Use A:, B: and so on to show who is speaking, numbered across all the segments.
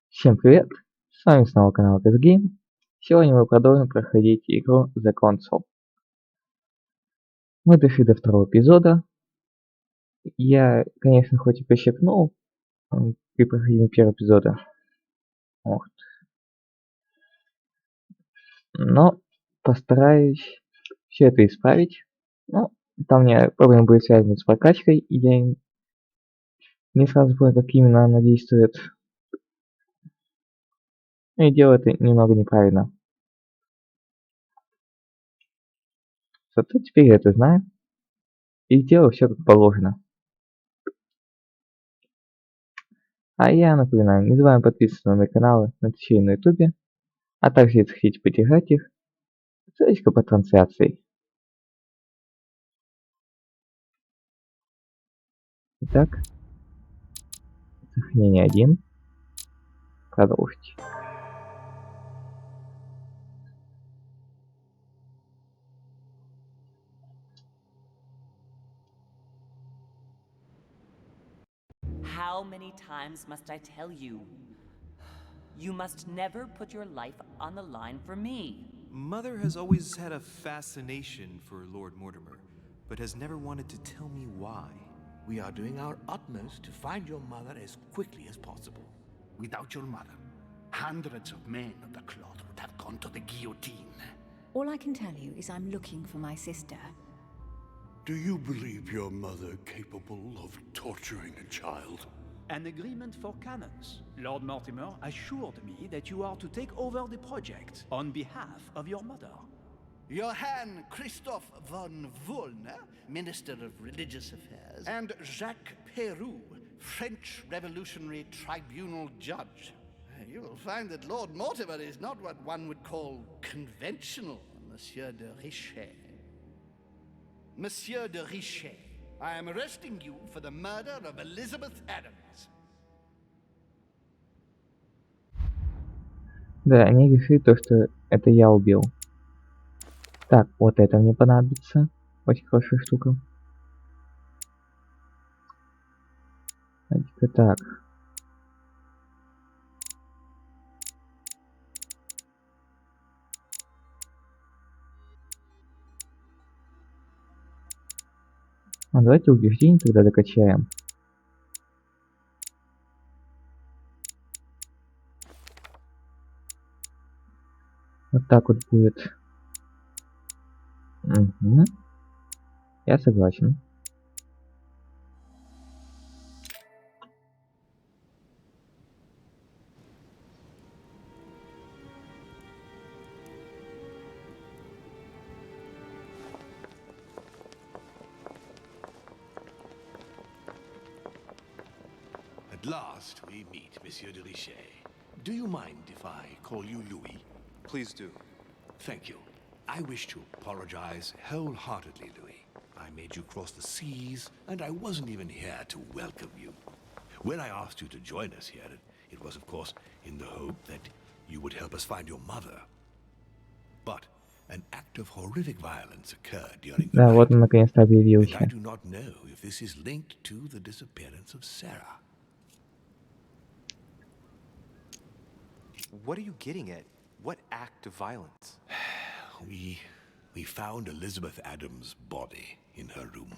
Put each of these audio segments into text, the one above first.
A: Всем привет! С вами снова канал Game. Сегодня мы продолжим проходить игру The Console. Мы дошли до второго эпизода. Я, конечно, хоть и прищепнул при прохождении первого эпизода, вот, но постараюсь все это исправить. Ну, там у меня проблемы были связаны с прокачкой, и я не сразу понял, как именно она действует. И делаю это немного неправильно. Зато теперь я это знаю и делаю все как положено. А я напоминаю, не забываем подписываться на мои каналы на Twitch и на YouTube, а также, если хотите поддержать их, ссылочка по трансляции. Итак, сохранение 1. Продолжить.
B: How many times must I tell you? You must never put your life on the line for me.
C: Mother has always had a fascination for Lord Mortimer, but has never wanted to tell me why.
D: We are doing our utmost to find your mother as quickly as possible. Without your mother, hundreds of men of the cloth would have gone to the guillotine.
E: All I can tell you is I'm looking for my sister.
F: Do you believe your mother capable of torturing a child?
G: An agreement for cannons. Lord Mortimer assured me that you are to take over the project on behalf of your mother.
D: Johann Christoph von Wollner, Minister of Religious Affairs, and Jacques Peroux, French Revolutionary Tribunal Judge. You will find that Lord Mortimer is not what one would call conventional, Monsieur de Richet. Monsieur de Richet, I am arresting you for the murder of Elizabeth Adams.
A: Да, они решили то, что это я убил. Так, вот это мне понадобится. Очень хорошая штука. Давайте-ка так. А давайте убеждение тогда докачаем. Вот так вот будет. Угу. Я согласен.
F: At last we meet, Monsieur de Richet. Do you mind if I call you Louis?
C: Please do.
F: Thank you. I wish to apologize wholeheartedly, Louis. I made you cross the seas, and I wasn't even here to welcome you. When I asked you to join us here, it was, of course, in the hope that you would help us find your mother. But an act of horrific violence occurred during the
A: Да, вот он
F: night,
A: наконец-то
F: and I
A: объявился.
F: do not know if this is linked to the disappearance of Sarah.
C: What are you getting at? What act of violence?
F: We found Elizabeth Adams' body in her room.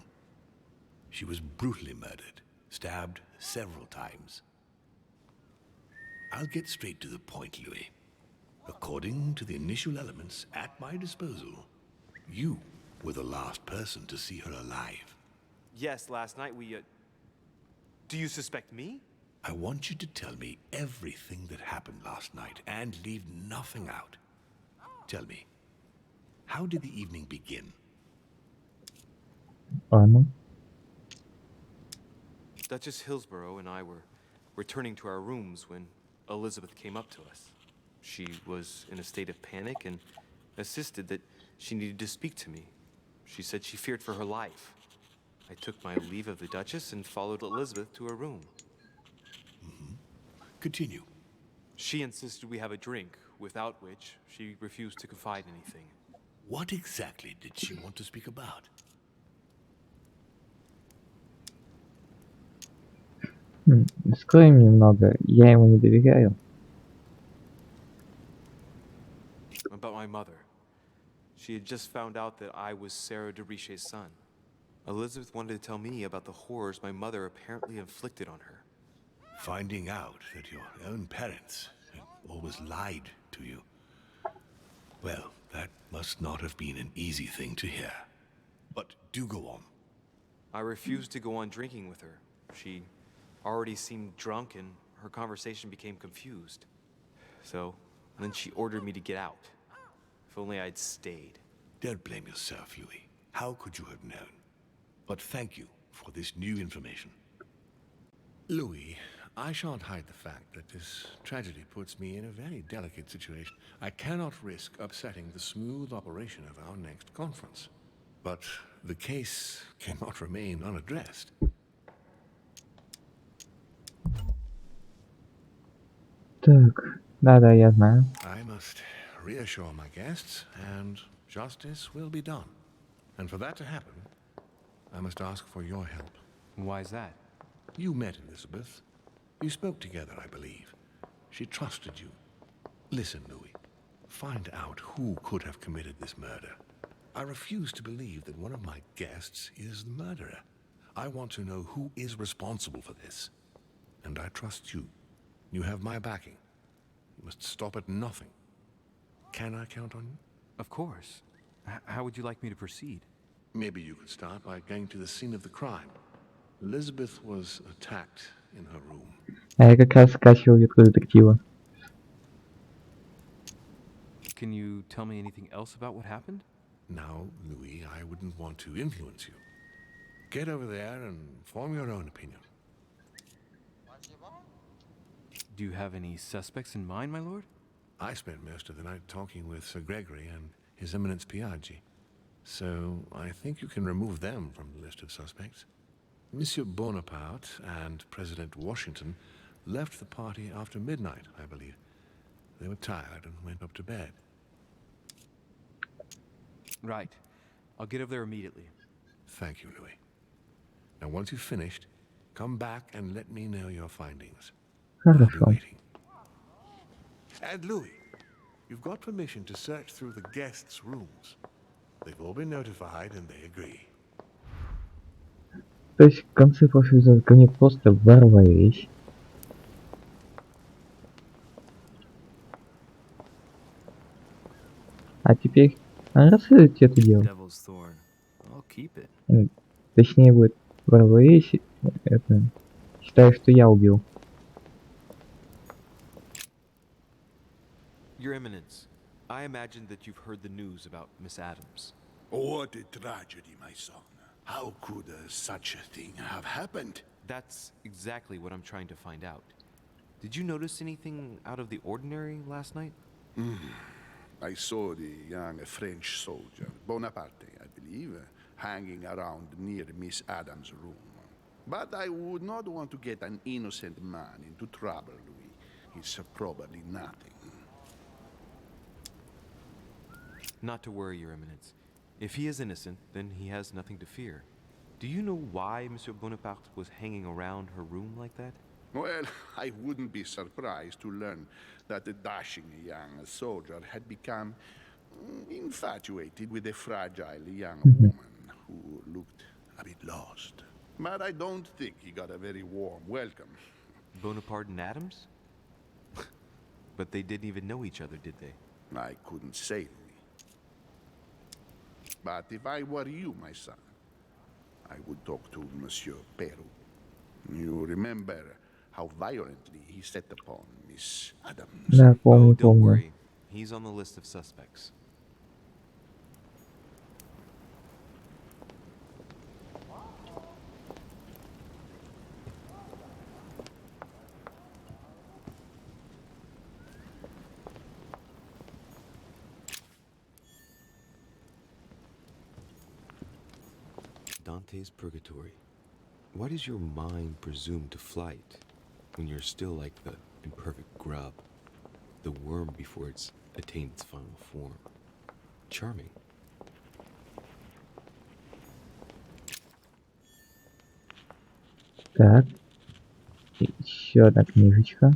F: She was brutally murdered, stabbed several times. I'll get straight to the point, Louis. According to the initial elements at my disposal, you were the last person to see her alive.
C: Yes, last night we, Do you suspect me?
F: I want you to tell me everything that happened last night and leave nothing out. Tell me, how did the evening begin?
A: Ладно.
C: Duchess Hillsborough and I were returning to our rooms when Elizabeth came up to us. She was in a state of panic and insisted that she needed to speak to me. She said she feared for her life. I took my leave of the Duchess and followed Elizabeth to her room.
F: Continue.
C: She insisted we have a drink, without which she refused to confide anything.
F: What exactly did she want to speak about?
A: Скроем немного, я ему не доверяю.
C: my mother. She had just found out that I was Sarah de Riche's son. Elizabeth wanted to tell me about the horrors my mother apparently inflicted on her.
F: Finding out that your own parents had always lied to you. Well, that must not have been an easy thing to hear. But do go on.
C: I refused to go on drinking with her. She already seemed drunk and her conversation became confused. So, then she ordered me to get out. If only I'd stayed.
F: Don't blame yourself, Louis. How could you have known? But thank you for this new information. Louis, I shan't hide the fact that this tragedy puts me in a very delicate situation. I cannot risk upsetting the smooth operation of our next conference. But the case cannot remain unaddressed.
A: Так, да-да, я знаю.
F: I must reassure my guests, and justice will be done. And for that to happen, I must ask for your help.
C: Why is that?
F: You met Elizabeth. You spoke together, I believe. She trusted you. Listen, Louis. Find out who could have committed this murder. I refuse to believe that one of my guests is the murderer. I want to know who is responsible for this. And I trust you. You have my backing. You must stop at nothing. Can I count on you?
C: Of course. How would you like me to proceed?
F: Maybe you could start by going to the scene of the crime. Elizabeth was attacked in her room.
A: А я как раз скачивал ветку детектива.
C: Can you tell me anything else about what happened?
F: Now, Louis, I wouldn't want to influence you. Get over there and form your own opinion.
C: Do you have any suspects in mind, my lord?
F: I spent most of the night talking with Sir Gregory and His Eminence Piaggi, so I think you can remove them from the list of suspects. Monsieur Bonaparte and President Washington left the party after midnight, I believe. They were tired and went up to bed.
C: Right. I'll get over there immediately.
F: Thank you, Louis. Now, once you've finished, come back and let me know your findings. I'll be
A: Хорошо.
F: waiting. And Louis, you've got permission to search through the guests' rooms. They've all been notified and they agree.
A: То есть в конце прошлого эпизода ко мне просто ворвались. А теперь расследуйте это дело.
C: Devil's Thorn. I'll keep it.
A: Точнее будет ворвались, это... Считаю, что я убил.
C: Your Eminence, I imagine that you've heard the news about Miss Adams.
D: What a tragedy, my son. How could such a thing have happened?
C: That's exactly what I'm trying to find out. Did you notice anything out of the ordinary last night?
D: I saw the young French soldier, Bonaparte, I believe, hanging around near Miss Adams' room. But I would not want to get an innocent man into trouble, Louis. It's probably nothing.
C: Not to worry, Your Eminence. If he is innocent, then he has nothing to fear. Do you know why Monsieur Bonaparte was hanging around her room like that?
D: Well, I wouldn't be surprised to learn that the dashing young soldier had become infatuated with a fragile young woman who looked a bit lost. But I don't think he got a very warm welcome.
C: Bonaparte and Adams? But they didn't even know each other, did they?
D: I couldn't say, Louis. But if I were you, my son, I would talk to Monsieur Peru. You remember how violently he set upon Miss Adams?
A: Да, помню,
C: Oh, don't
A: помню.
C: worry. He's on the list of suspects. Dante's Purgatory. Why does your mind presume to flight when you're still like the imperfect grub, the worm before it's attained its final form? Charming.
A: Так. Еще одна книжечка.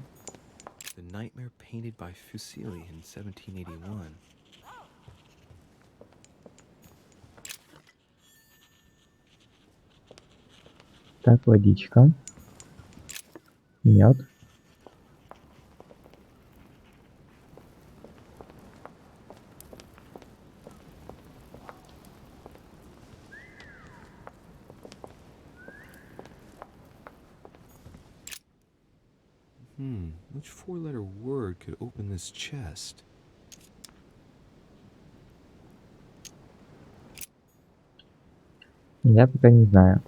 C: The Nightmare painted by Fuseli in 1781.
A: Так, водичка. Мед.
C: Which four-letter word could open this chest?
A: Я пока не знаю.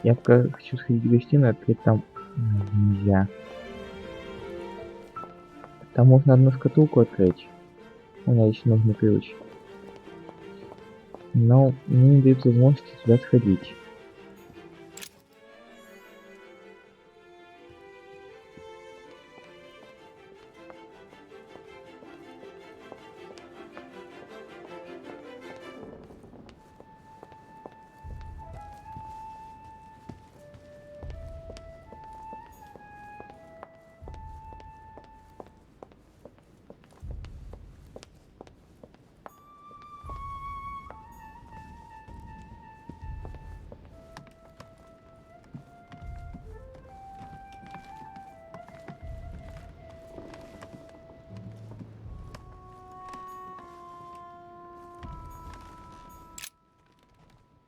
A: Я пока хочу сходить в гостиную, открыть там нельзя. Там можно одну шкатулку открыть. У меня еще нужный ключ. Но мне не дают возможности туда сходить.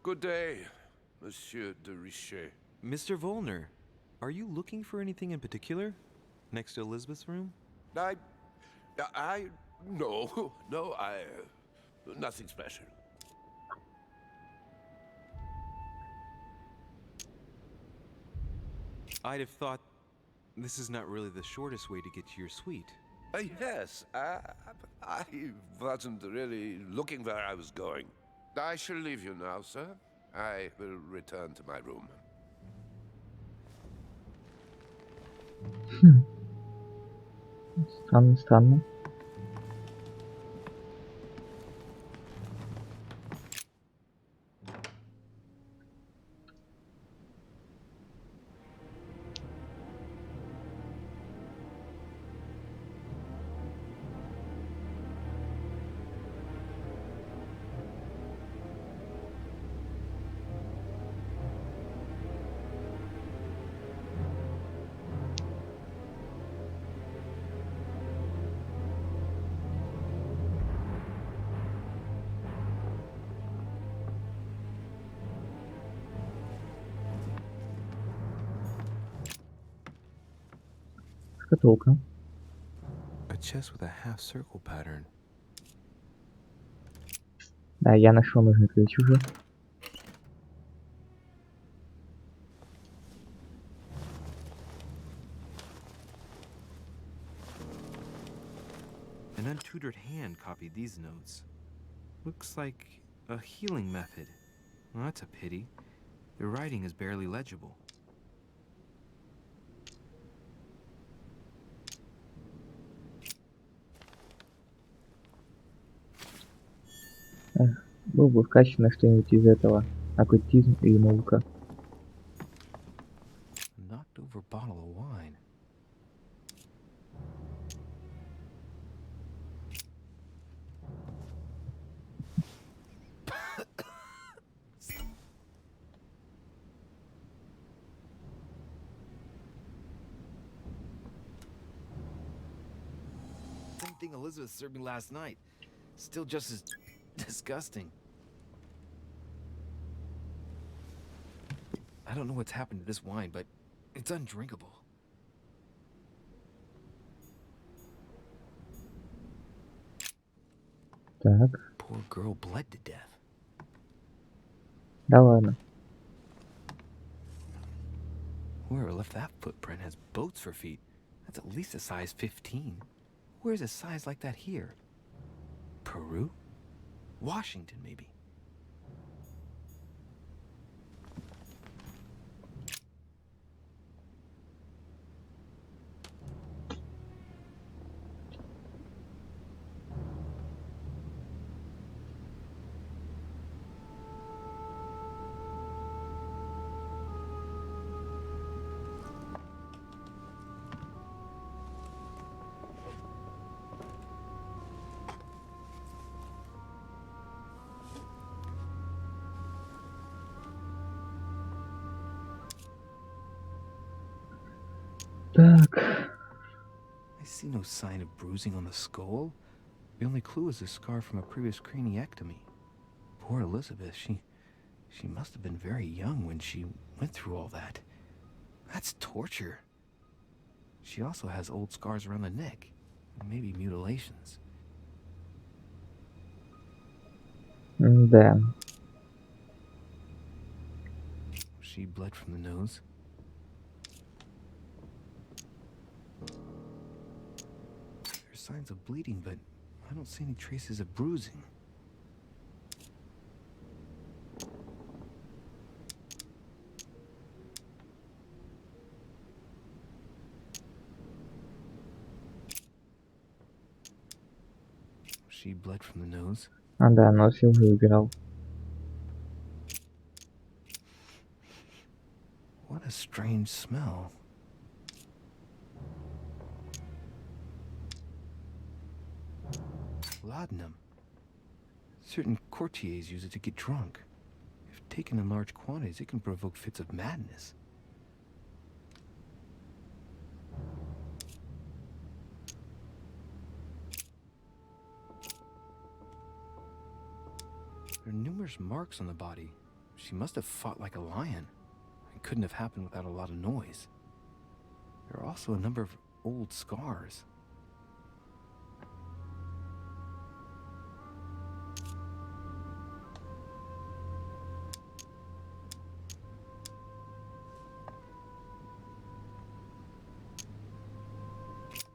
F: Good day, Monsieur de Richet.
C: Mr. Volner, are you looking for anything in particular? Next to Elizabeth's room?
F: No, nothing special.
C: I'd have thought this is not really the shortest way to get to your suite.
F: Yes, I wasn't really looking where I was going. I shall leave you now, sir. I will return to my room.
A: Странно, странно. Шкатулка.
C: A chest with a half-circle pattern.
A: Да, я нашел нужный ключ уже.
C: An untutored hand copied these notes. Looks like a healing method. Well, that's a pity. The writing is barely legible.
A: Был бы вкачано что-нибудь из этого. Оккультизм или наука.
C: Knocked over bottle of wine. Same thing Elizabeth served me last night. Still just as disgusting. I don't know what's happened to this wine, but it's undrinkable.
A: Так,
C: Poor girl bled to death.
A: да ладно.
C: Whoever left that footprint has boats for feet. That's at least a size 15. Where's a size like that here? Peru? Washington, maybe.
A: Так.
C: I see no sign of bruising on the skull. The only clue is a scar from a previous craniectomy. Poor Elizabeth, she must have been very young when she went through all that. That's torture. She also has old scars around the neck, maybe mutilations.
A: Да.
C: She bled from the nose. There's signs of bleeding, but I don't see any traces of bruising. She bled from the nose.
A: А, да, нос я уже убирал.
C: What a strange smell. Laudanum. Certain courtiers use it to get drunk. If taken in large quantities, it can provoke fits of madness. There are numerous marks on the body. She must have fought like a lion. It couldn't have happened without a lot of noise. There are also a number of old scars.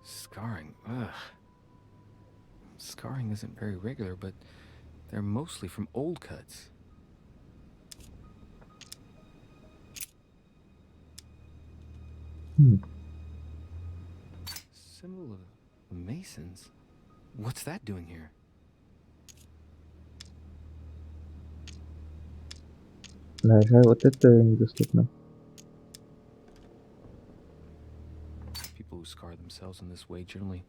C: Scarring, ugh. Scarring isn't very regular, but they're mostly from old cuts. Symbol of the Masons? What's that doing here?
A: Даже вот это недоступно.
C: People who scar themselves in this way generally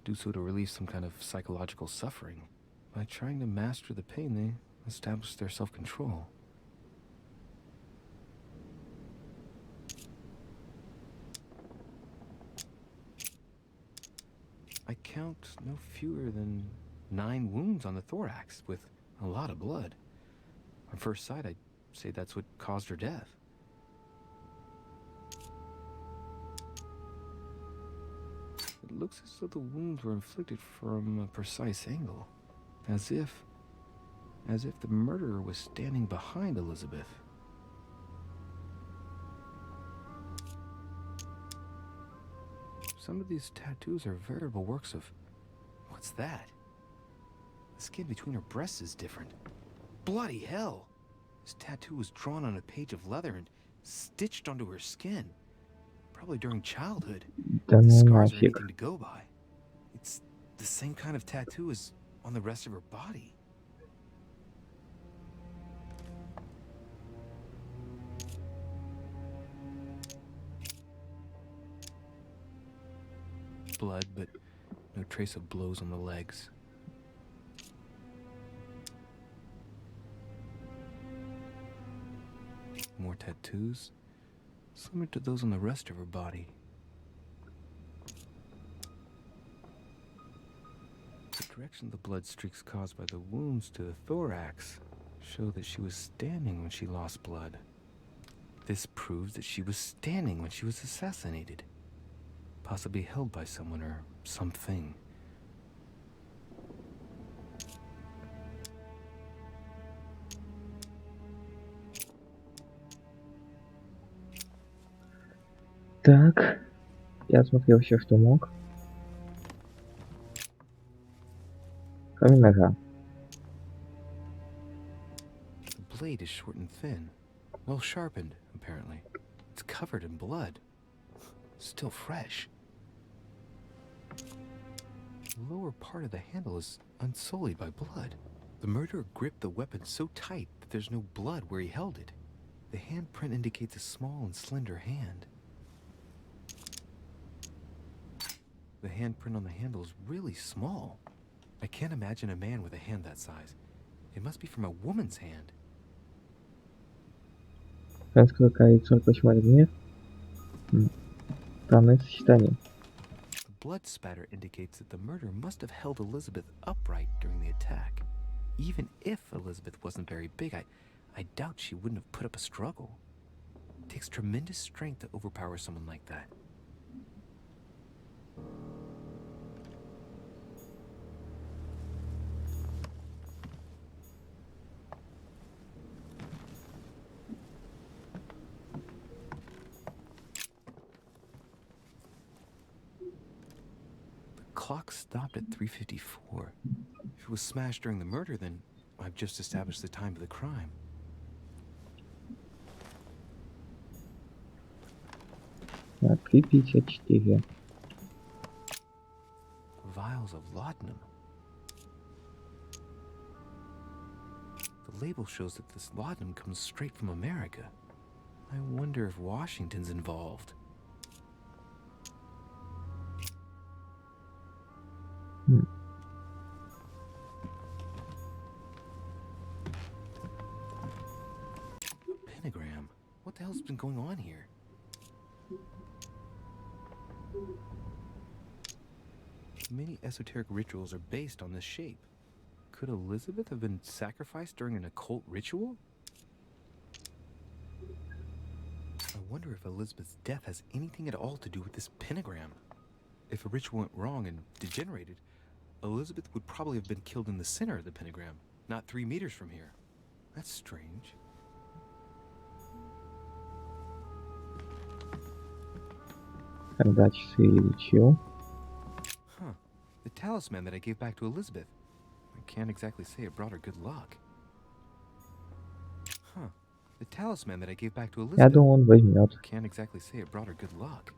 C: do so to relieve some kind of psychological suffering. By trying to master the pain, they establish their self-control. I count no fewer than 9 wounds on the thorax, with a lot of blood. On first sight, I'd say that's what caused her death. It looks as though the wounds were inflicted from a precise angle, as if the murderer was standing behind Elizabeth. Some of these tattoos are veritable works of... What's that? The skin between her breasts is different. Bloody hell! This tattoo was drawn on a page of leather and stitched onto her skin. Probably during childhood.
A: Да
C: The
A: ну
C: scars are
A: нафиг.
C: anything to go by. It's the same kind of tattoo as on the rest of her body. Blood, but no trace of blows on the legs. More tattoos, similar to those on the rest of her body. The direction of the blood streaks caused by the wounds to the thorax show that she was standing when she lost blood. This proves that she was standing when she was assassinated, possibly held by someone or something.
A: Так. Я осмотрел все, что мог. Кроме ножа.
C: The blade is short and thin, well sharpened, apparently. It's covered in blood, still fresh. The lower part of the handle is unsullied by blood. The murderer gripped the weapon so tight that there's no blood where he held it. The handprint indicates a small and slender hand. The handprint on the handle is really small. I can't imagine a man with a hand that size. It must be from a woman's hand.
A: Женское кольцо 48 размер. Странное сочетание.
H: The blood spatter indicates that the murderer must have held Elizabeth upright during the attack. Even if Elizabeth wasn't very big, I doubt she wouldn't have put up a struggle. It takes tremendous strength to overpower someone like that. The clock stopped at 3:54. If it was smashed during the murder, then I've just established the time of the crime.
A: На 3:54.
H: Vials of laudanum. The label shows that this laudanum comes straight from America. I wonder if Washington's involved. Pentagram? What the hell's been going on here? Many esoteric rituals are based on this shape. Could Elizabeth have been sacrificed during an occult ritual? I wonder if Elizabeth's death has anything at all to do with this pentagram. If a ritual went wrong and degenerated, Elizabeth would probably have been killed in the center of the pentagram, not 3 meters from here. That's strange.
A: Когда часы изучил.
H: Huh. The talisman that I gave back to Elizabeth. I can't exactly say it brought her good luck. Huh. The talisman that I gave back to
A: Я
H: Elizabeth.
A: думал, он возьмет.
H: I can't exactly say it brought her good luck.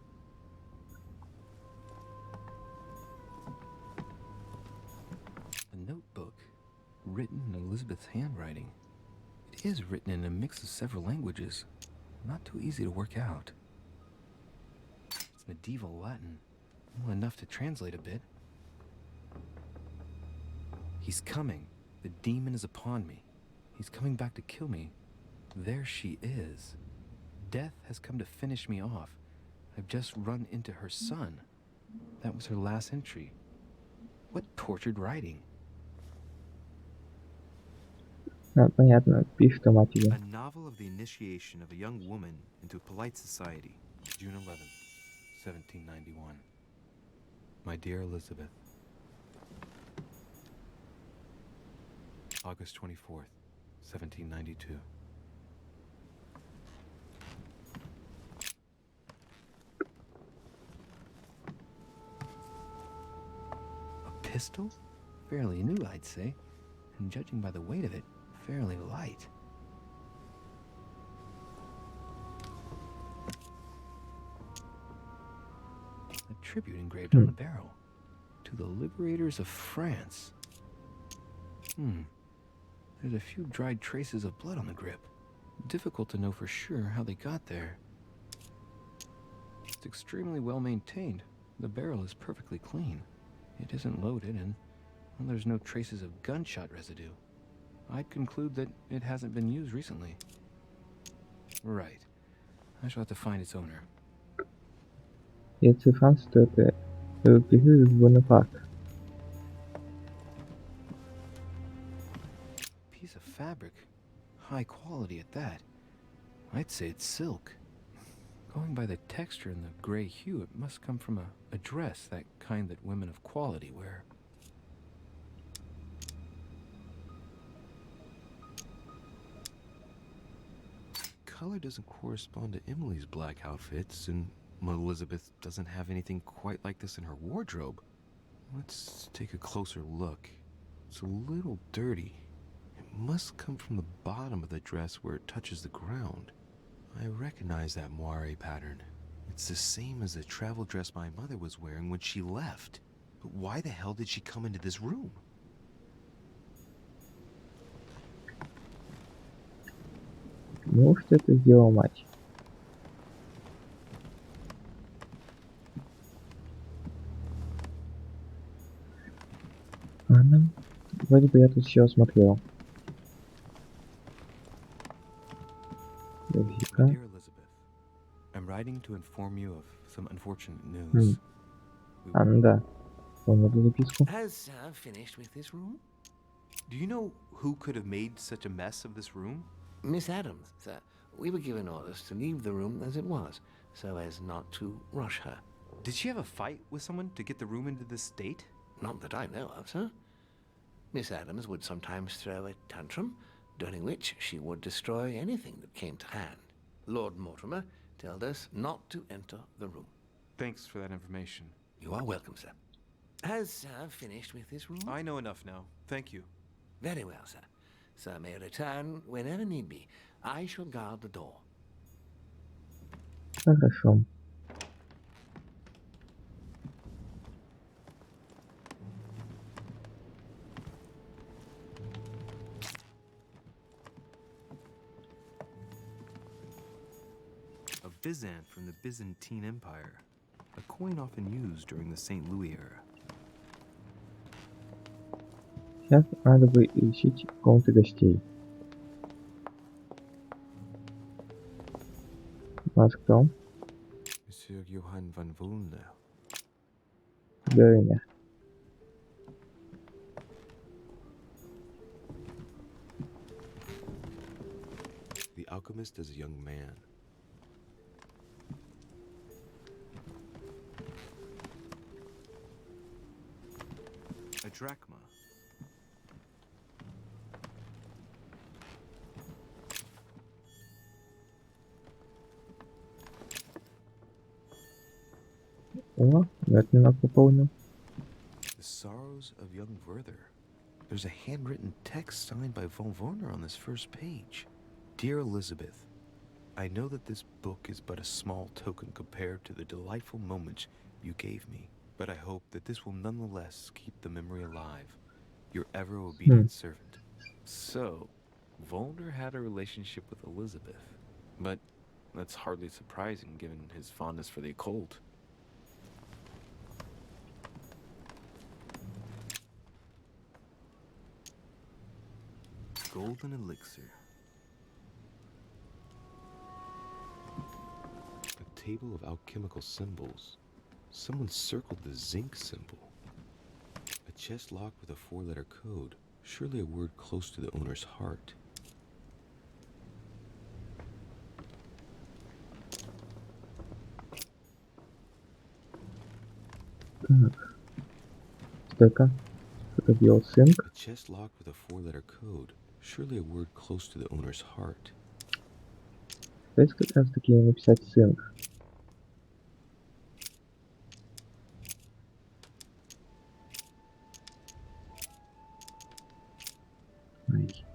H: A notebook written in Elizabeth's handwriting. It is written in a mix of several languages. Not too easy to work out. It's medieval Latin. Well, enough to translate a bit. He's coming. The demon is upon me. He's coming back to kill me. There she is. Death has come to finish me off. I've just run into her son. That was her last entry. What tortured writing.
A: Понятно, пишет о матери.
C: A novel of the initiation of a young woman into polite society. June 11th, 1791. My dear Elizabeth. August 24th, 1792. A pistol? Fairly new, I'd say. And judging by the weight of it, fairly light. A tribute engraved on the barrel. To the liberators of France. There's a few dried traces of blood on the grip. Difficult to know for sure how they got there. It's extremely well maintained. The barrel is perfectly clean. It isn't loaded, and well, there's no traces of gunshot residue. I'd conclude that it hasn't been used recently. Right. I shall have to find its owner.
A: Если шанс, то это перерыв в Бонапарт.
H: Piece of fabric. High quality at that. I'd say it's silk. Going by the texture and the gray hue, it must come from a dress, that kind that women of quality wear. Color doesn't correspond to Emily's black outfits, and Elizabeth doesn't have anything quite like this in her wardrobe. Let's take a closer look. It's a little dirty. It must come from the bottom of the dress where it touches the ground. I recognize that moire pattern. It's the same as the travel dress my mother was wearing when she left. But why the hell did she come into this room?
A: Может, это сделала мать. Ладно. Вроде бы я тут все осмотрел.
H: My
A: Версика.
H: dear Elizabeth, I'm writing to inform you of some unfortunate news.
A: Ну да. Понял эту записку.
F: Has Sam finished with this room?
H: Do you know who could have made such a mess of this room?
F: Miss Adams, sir. We were given orders to leave the room as it was, so as not to rush her.
H: Did she have a fight with someone to get the room into this state?
F: Not that I know of, sir. Miss Adams would sometimes throw a tantrum, during which she would destroy anything that came to hand. Lord Mortimer told us not to enter the room.
H: Thanks for that information.
F: You are welcome, sir. Has Sam finished with this room?
H: I know enough now. Thank you.
F: Very well, sir. Sir may return whenever need be. I shall guard the door.
A: Хорошо.
H: A Byzant from the Byzantine Empire. A coin often used during the St. Louis era.
A: Сейчас надо бы изучить комнаты гостей. У нас кто?
H: Monsieur Johann van Volne.
A: Героиня.
H: The alchemist as a young man. A drachma.
A: О, медленно пополнил.
H: The Sorrows of Young Werther. There's a handwritten text signed by von Werner on this first page. Dear Elizabeth, I know that this book is but a small token compared to the delightful moments you gave me, but I hope that this will nonetheless keep the memory alive. Your ever obedient servant. So, Volner had a relationship with Elizabeth, but that's hardly surprising given his fondness for the occult. Golden elixir. A table of alchemical symbols. Someone circled the zinc symbol. A chest locked with a 4-letter code. Surely a word close to the owner's heart.
A: Так. Стойка. Кто-то делал синк.
H: A chest locked with a 4-letter code. Surely a word close to the owner's heart.
A: Здесь как раз таки написать синк. Ай.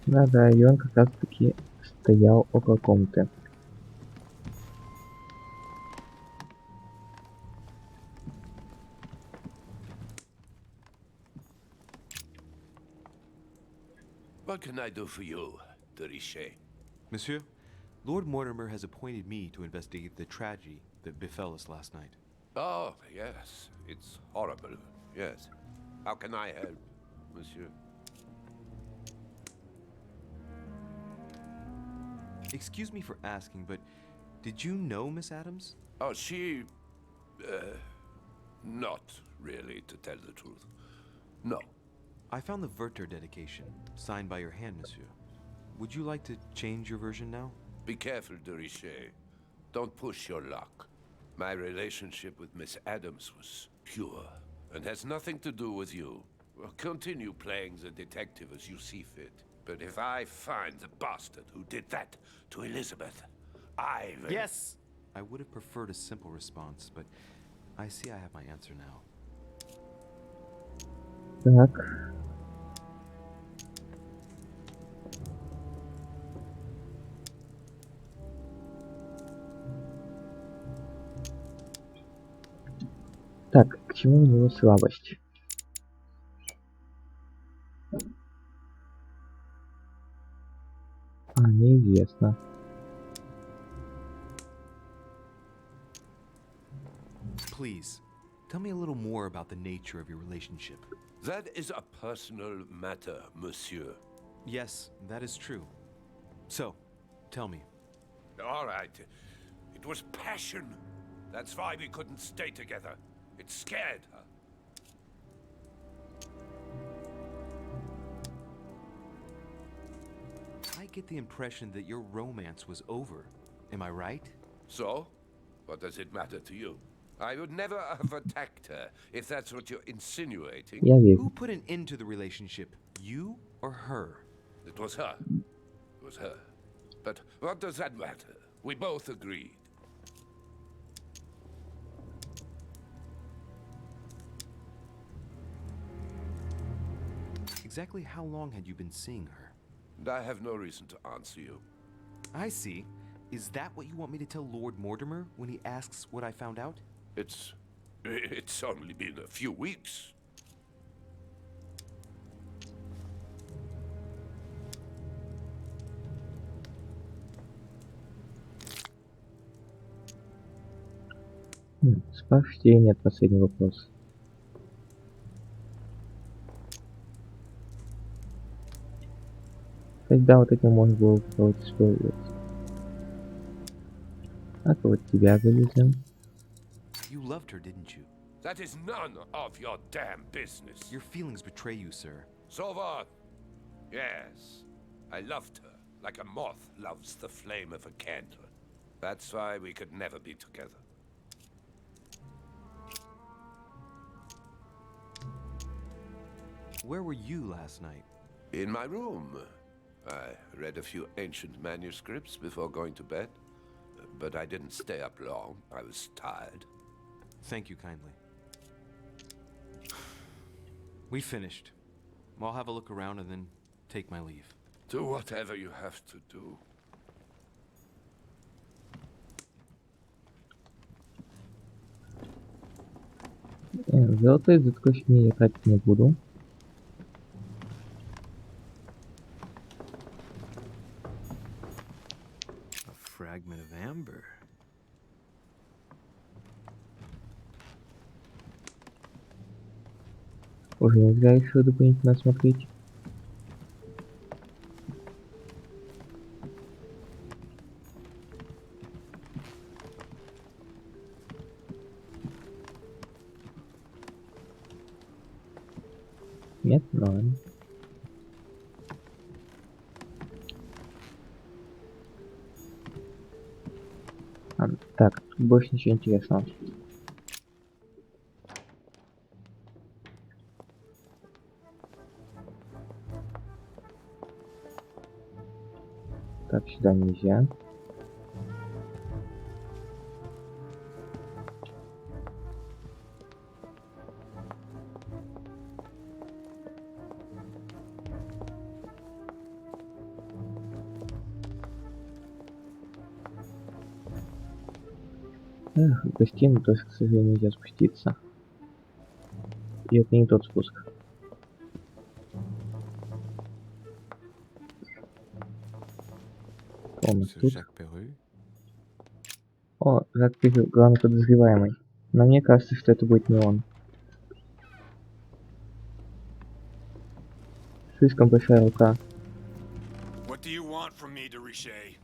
A: Да, и он как раз таки стоял около комнаты.
F: What can I do for you, de Richet?
H: Monsieur, Lord Mortimer has appointed me to investigate the tragedy that befell us last night.
F: Oh, yes. It's horrible. Yes. How can I help, monsieur?
H: Excuse me for asking, but did you know Miss Adams?
F: Oh, she... not really, to tell the truth. No.
H: I found the Werther dedication, signed by your hand, monsieur. Would you like to change your version now?
F: Be careful, de Richet. Don't push your luck. My relationship with Miss Adams was pure, and has nothing to do with you. Well, continue playing the detective as you see fit. But if I find the bastard who did that to Elizabeth, I will...
H: Yes! I would have preferred a simple response, but I see I have my answer now.
A: Так. Так, к чему у него слабость? известно.
H: Please, tell me a little more about the nature of your relationship.
F: That is a personal matter, monsieur.
H: Yes, that is true. So, tell me.
F: All right. It was passion. That's why we couldn't stay together. It scared her.
H: I get the impression that your romance was over. Am I right?
F: So? What does it matter to you? I would never have attacked her, if that's what you're insinuating.
A: Я верю.
H: Who put an end to the relationship? You or her?
F: It was her. It was her. But what does that matter? We both agreed.
H: Exactly how long had you been seeing her?
F: I have no reason to answer you.
H: I see. Is that what you want me to tell Lord Mortimer when he asks what I found out?
F: It's only been a few weeks.
A: Спрашивайте или нет, последний вопрос. Тогда вот этим можно было использовать. А то вот тебя вылезем.
H: You loved her, didn't you?
F: That is none of your damn business.
H: Your feelings betray you, sir.
F: So what? Yes, I loved her like a moth loves the flame of a candle. That's why we could never be together.
H: Where were you last night?
F: In my room. I read a few ancient manuscripts before going to bed. But I didn't stay up long. I was tired.
H: Thank you kindly. We finished. I'll have a look around and then take my leave.
F: Do whatever you have to do.
A: Золотой заточки я тратить не буду.
H: A fragment of amber.
A: Уже не зря решил дополнительно смотреть. Нет, ладно. Так, тут больше ничего интересного. Так, сюда нельзя. Эх, в гостиную тоже, к сожалению, нельзя спуститься. И это не тот спуск. У нас тут. О, Жак Перу, главный подозреваемый. Но мне кажется, что это будет не он. Слишком большая рука.
I: What do you want from me, de Richet?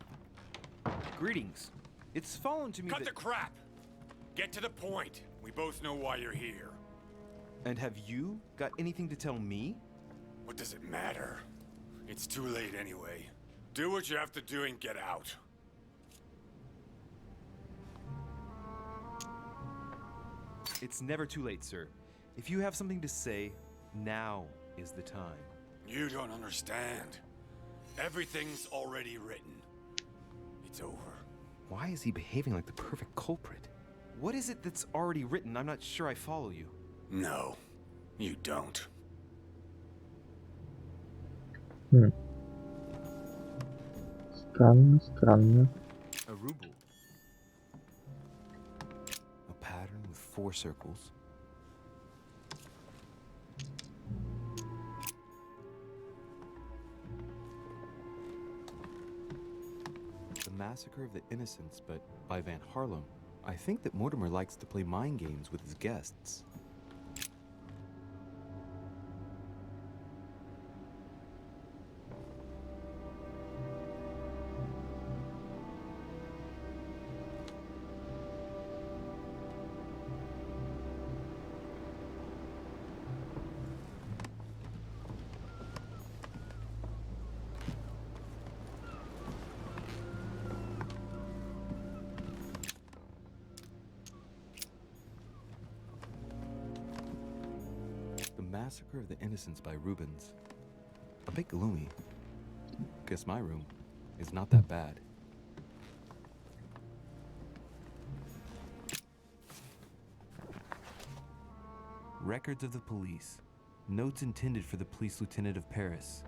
H: Greetings. It's fallen to me
I: Cut
H: that...
I: the crap! Get to the point. We both know why you're here.
H: And have you got anything to tell me?
I: What does it matter? It's too late anyway. Do what you have to do and get out.
H: It's never too late, sir. If you have something to say, now is the time.
I: You don't understand. Everything's already written. It's over.
H: Why is he behaving like the perfect culprit? What is it that's already written? I'm not sure I follow you.
I: No, you don't.
A: Странно, странно.
H: A ruble. A pattern with 4 circles. Massacre of the Innocents, but by Van Harlem. I think that Mortimer likes to play mind games with his guests. The Massacre of the Innocents by Rubens. A bit gloomy. Guess my room is not that bad. Records of the police. Notes intended for the police lieutenant of Paris.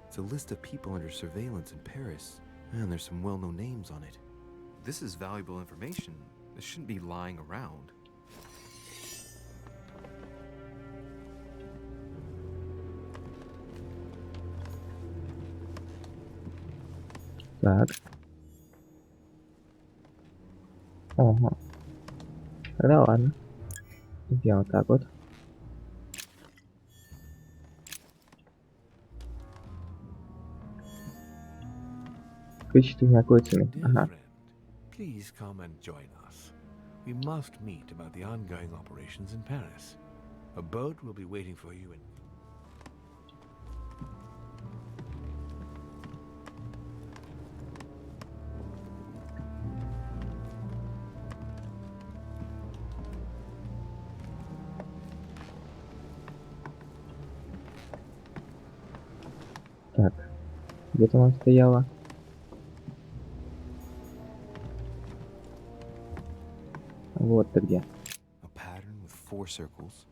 H: It's a list of people under surveillance in Paris, and there's some well-known names on it. This is valuable information. This shouldn't be lying around.
A: Так. Ага. Тогда ладно. Сделаем вот так вот. Ключи находятся.
F: Dear
A: Ага.
F: friend, please come and join us. We must meet about the ongoing operations in Paris. A boat will be waiting for you in...
A: Так. Где-то она стояла. Вот ты где.
H: A pattern with 4 circles.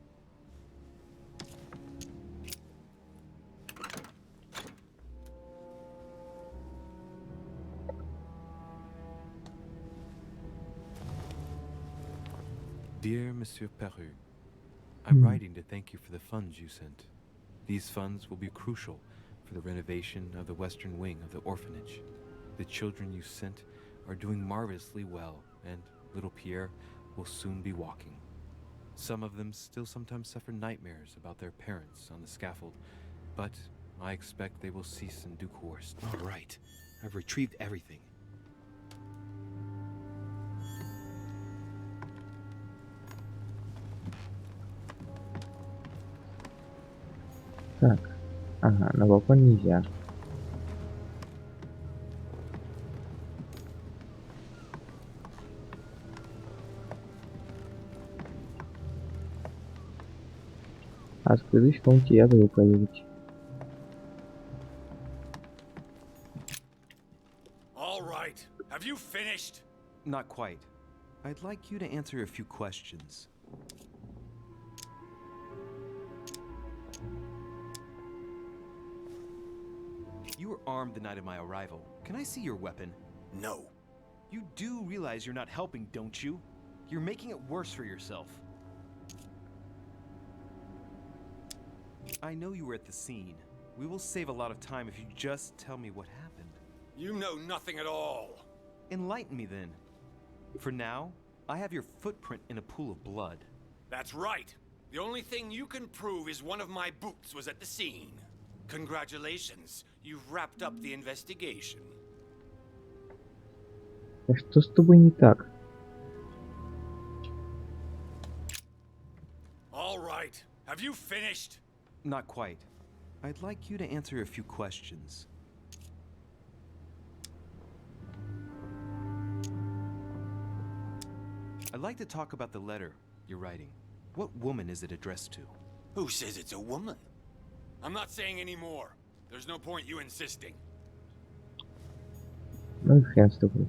H: Dear Monsieur Peru, I'm writing to thank you for the funds you sent. These funds will be crucial for the renovation of the western wing of the orphanage. The children you sent are doing marvelously well, and little Pierre will soon be walking. Some of them still sometimes suffer nightmares about their parents on the scaffold, but I expect they will cease in due course. All right, I've retrieved everything.
A: Так. Ага, на балкон нельзя. А в предыдущей комнате я забыл проверить.
I: All right. Have you finished?
H: Not quite. I'd like you to answer a few questions. You were armed the night of my arrival. Can I see your weapon?
I: No.
H: You do realize you're not helping, don't you? You're making it worse for yourself. I know you were at the scene. We will save a lot of time if you just tell me what happened.
I: You know nothing at all.
H: Enlighten me then. For now, I have your footprint in a pool of blood.
I: That's right. The only thing you can prove is one of my boots was at the scene. Congratulations. You've wrapped up the investigation.
A: А что с тобой не так?
I: All right. Have you finished?
H: Not quite. I'd like you to answer a few questions. I'd like to talk about the letter you're writing. What woman is it addressed to?
I: Who says it's a woman? I'm not saying any more. There's no point you insisting.
A: Ну и хрен с тобой.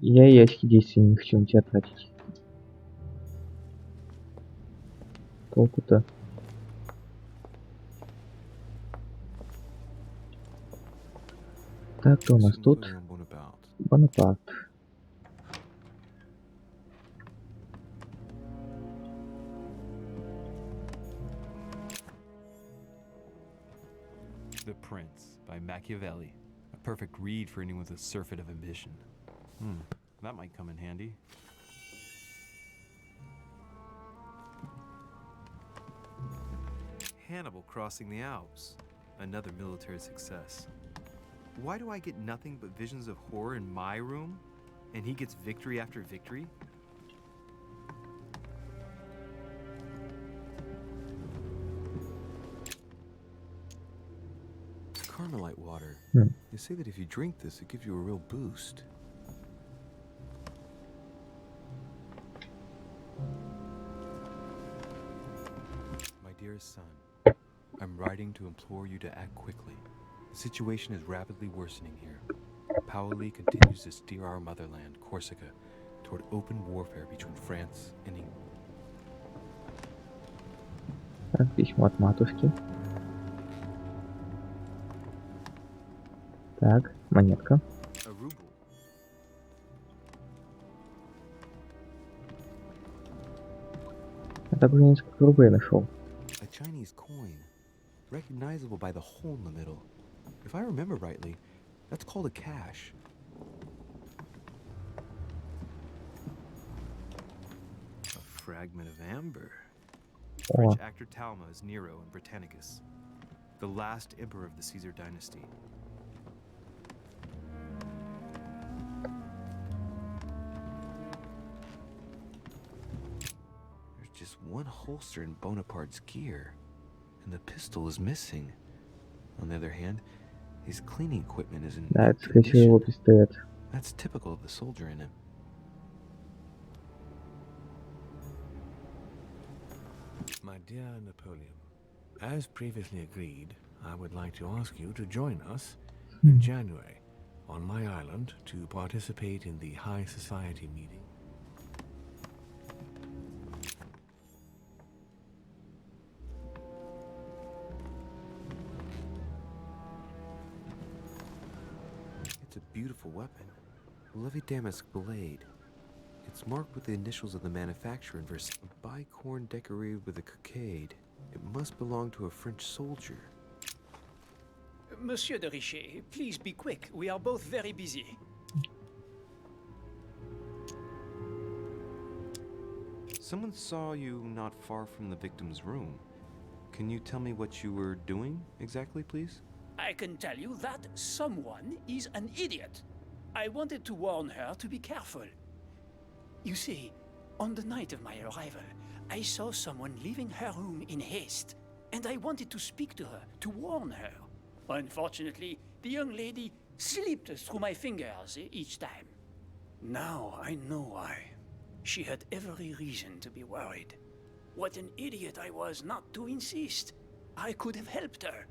A: Я и очки действия не хочу на тебя тратить. Толку-то. Так, кто у нас тут? Бонапарт.
H: The Prince by Machiavelli. A Perfect read for anyone with a surfeit of ambition. That might come in handy. Hannibal crossing the Alps. Another military success. Why do I get nothing but visions of horror in my room? And he gets victory after victory? Carmelite water. They say that if you drink this, it gives you a real boost. My dearest son, I'm writing to implore you to act quickly. The situation is rapidly worsening here. Paoli continues to steer our motherland, Corsica, toward open warfare between France and England.
A: Так, письмо от матушки. Так, монетка.
H: A ruble.
A: Я так уже несколько рублей нашел.
H: A Chinese coin, recognizable by the hole in the middle. If I remember rightly, that's called a cash. A fragment of amber. French actor Talma is Nero in Britannicus, the last emperor of the Caesar dynasty. There's just one holster in Bonaparte's gear, and the pistol is missing. On the other hand, his cleaning equipment is in
A: Да, это,
H: good
A: скорее всего, его
H: condition.
A: пистолет.
H: That's typical of the soldier in him.
F: My dear Napoleon, as previously agreed, I would like to ask you to join us in January on my island to participate in the High Society meeting.
H: It's a beautiful weapon. A Levy Damask blade. It's marked with the initials of the manufacturer in verse. A bicorn decorated with a cockade. It must belong to a French soldier.
G: Monsieur de Richet, please be quick. We are both very busy.
H: Someone saw you not far from the victim's room. Can you tell me what you were doing exactly, please?
G: I can tell you that someone is an idiot. I wanted to warn her to be careful. You see, on the night of my arrival, I saw someone leaving her room in haste, and I wanted to speak to her, to warn her. Unfortunately, the young lady slipped through my fingers each time. Now I know why. She had every reason to be worried. What an idiot I was not to insist. I could have helped her.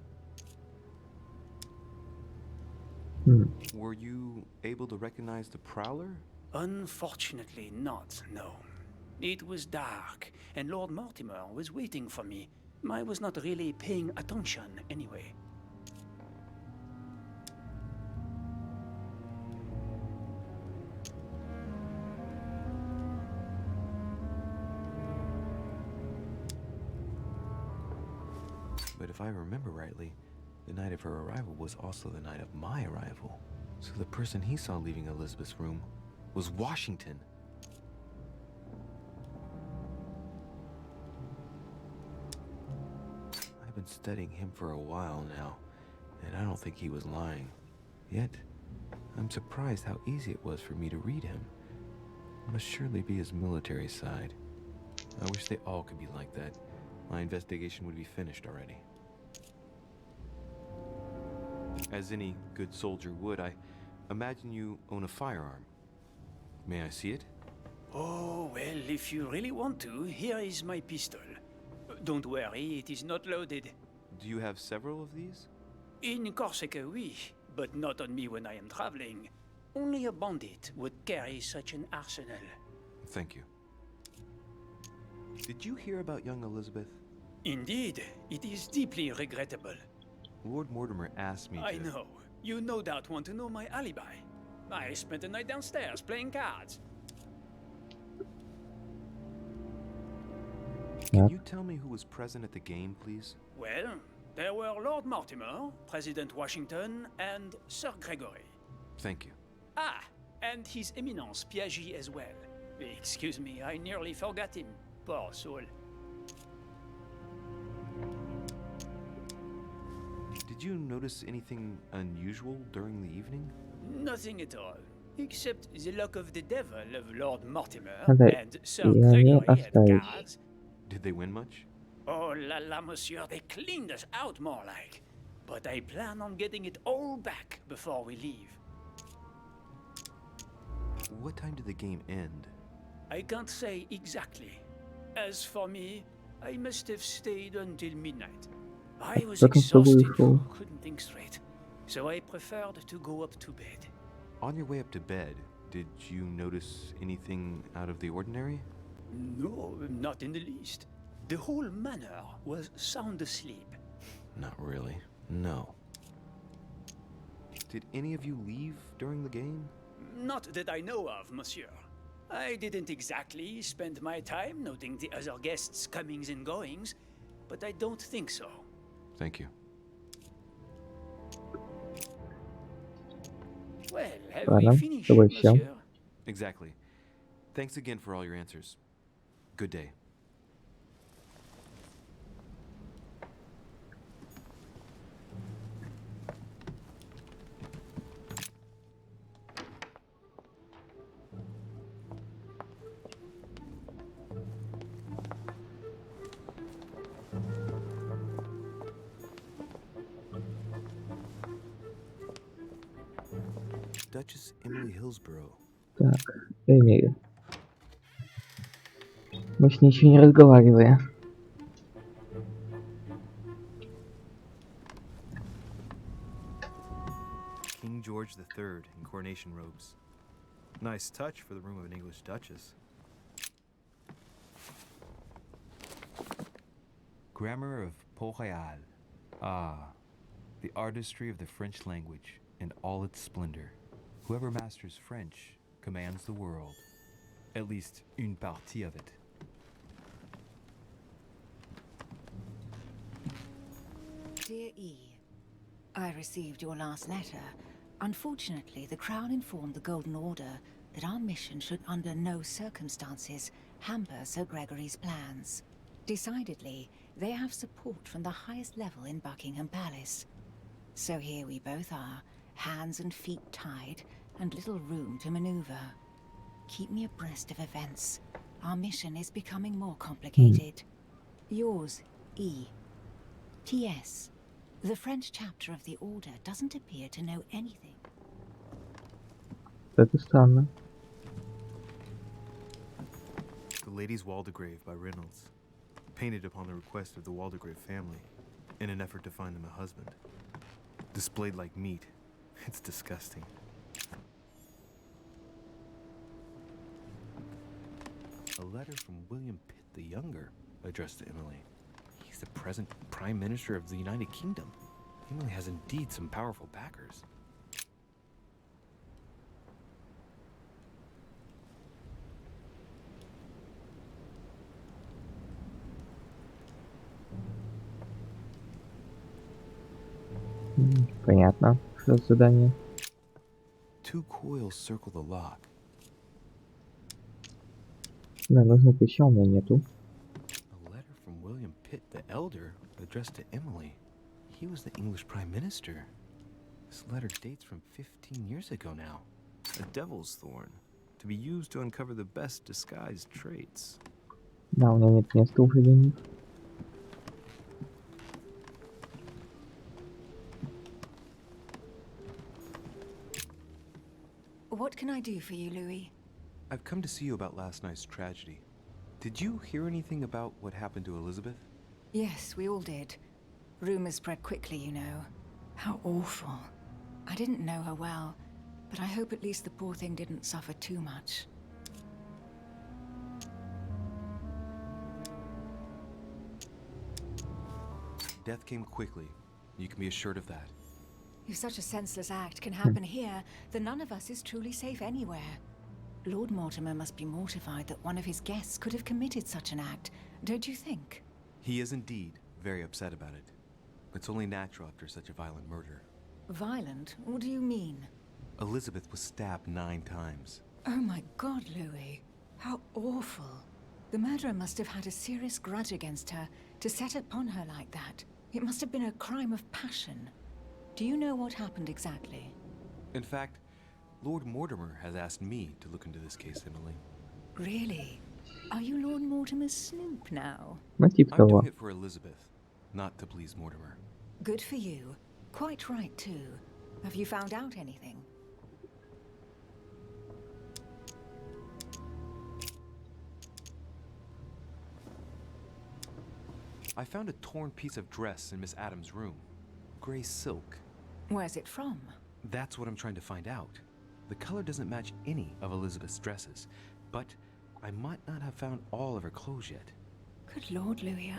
H: Were you able to recognize the prowler?
G: Unfortunately not, no. It was dark, and Lord Mortimer was waiting for me. I was not really paying attention anyway.
H: But if I remember rightly, the night of her arrival was also the night of my arrival. So the person he saw leaving Elizabeth's room was Washington. I've been studying him for a while now, and I don't think he was lying. Yet, I'm surprised how easy it was for me to read him. It must surely be his military side. I wish they all could be like that. My investigation would be finished already. As any good soldier would, I imagine you own a firearm. May I see it?
G: Oh, well, if you really want to, here is my pistol. Don't worry, it is not loaded.
H: Do you have several of these?
G: In Corsica, oui, but not on me when I am traveling. Only a bandit would carry such an arsenal.
H: Thank you. Did you hear about young Elizabeth?
G: Indeed, it is deeply regrettable.
H: Lord Mortimer asked me to...
G: I know. You no doubt want to know my alibi. I spent the night downstairs playing cards.
H: Can you tell me who was present at the game, please?
G: Well, There were Lord Mortimer, President Washington, and Sir Gregory.
H: Thank you.
G: Ah, and His Eminence Piaget as well. Excuse me, I nearly forgot him. Poor soul.
H: Did you notice anything unusual during the evening?
G: Nothing at all, except the luck of the devil of Lord Mortimer
A: Надо
G: and Sir
A: и они
G: Gregory and
A: оставить.
G: guards.
H: Did they win much?
G: Oh la la, monsieur, they cleaned us out more like. But I plan on getting it all back before we leave.
H: What time did the game end?
G: I can't say exactly. As for me, I must have stayed until midnight. I was
A: Потом с тобой
G: exhausted,
A: ушел.
G: couldn't think straight. So I preferred to go up to bed.
H: On your way up to bed, did you notice anything out of the ordinary?
G: No, not in the least. The whole manor was sound asleep.
H: Not really. No. Did any of you leave during the game?
G: Not that I know of, monsieur. I didn't exactly spend my time noting the other guests' comings and goings, but I don't think so.
H: Thank you.
G: Well, have
A: Ладно,
G: we
A: с
G: finished,
A: тобой всё.
G: monsieur?
H: Exactly. Thanks again for all your answers. Good day. Duchess Emily Hillsborough.
A: Так, Эмили. Мы с ней еще не разговаривали.
C: King George III in coronation robes. Nice touch for the room of an English duchess.
J: Grammar of Port-Royal. Ah, the artistry of the French language in all its splendor. Whoever masters French commands the world. At least une partie of it.
E: Dear E, I received your last letter. Unfortunately, the Crown informed the Golden Order that our mission should under no circumstances hamper Sir Gregory's plans. Decidedly, they have support from the highest level in Buckingham Palace. So here we both are, hands and feet tied, and little room to maneuver. Keep me abreast of events. Our mission is becoming more complicated. Yours, E. P.S. The French chapter of the Order doesn't appear to know anything.
A: Это странно.
C: The Lady's Waldegrave by Reynolds. Painted upon the request of the Waldegrave family, in an effort to find them a husband. Displayed like meat. It's disgusting.
H: A letter from William Pitt the Younger, addressed to Emily. He's the present Prime Minister of the United Kingdom. Emily has indeed some powerful backers.
A: Понятно, что за задание.
H: 2 coils circle the lock.
A: Да, нужно ключа, у меня нету.
H: A letter from William Pitt the Elder, addressed to Emily. He was the English Prime Minister. This letter dates from 15 years ago now.
C: A devil's thorn, to be used to uncover the best disguised traits.
A: Да, у меня нет места уже для них.
E: What can I do for you, Louis?
H: I've come to see you about last night's tragedy. Did you hear anything about what happened to Elizabeth?
E: Yes, we all did. Rumors spread quickly, you know. How awful. I didn't know her well, but I hope at least the poor thing didn't suffer too much.
H: Death came quickly. You can be assured of that.
E: If such a senseless act can happen here, then none of us is truly safe anywhere. Lord Mortimer must be mortified that one of his guests could have committed such an act, don't you think?
H: He is indeed very upset about it. It's only natural after such a violent murder.
E: Violent? What do you mean?
H: Elizabeth was stabbed 9 times.
E: Oh my God, Louis. How awful. The murderer must have had a serious grudge against her to set upon her like that. It must have been a crime of passion. Do you know what happened exactly?
H: In fact, Lord Mortimer has asked me to look into this case, Emily.
E: Really? Are you Lord Mortimer's snoop now?
A: Ну, типа
H: I'm
A: того.
H: doing it for Elizabeth, not to please Mortimer.
E: Good for you. Quite right, too. Have you found out anything?
H: I found a torn piece of dress in Miss Adams' room. Gray silk.
E: Where's it from?
H: That's what I'm trying to find out. The color doesn't match any of Elizabeth's dresses, but I might not have found all of her clothes yet.
E: Good Lord, Louis,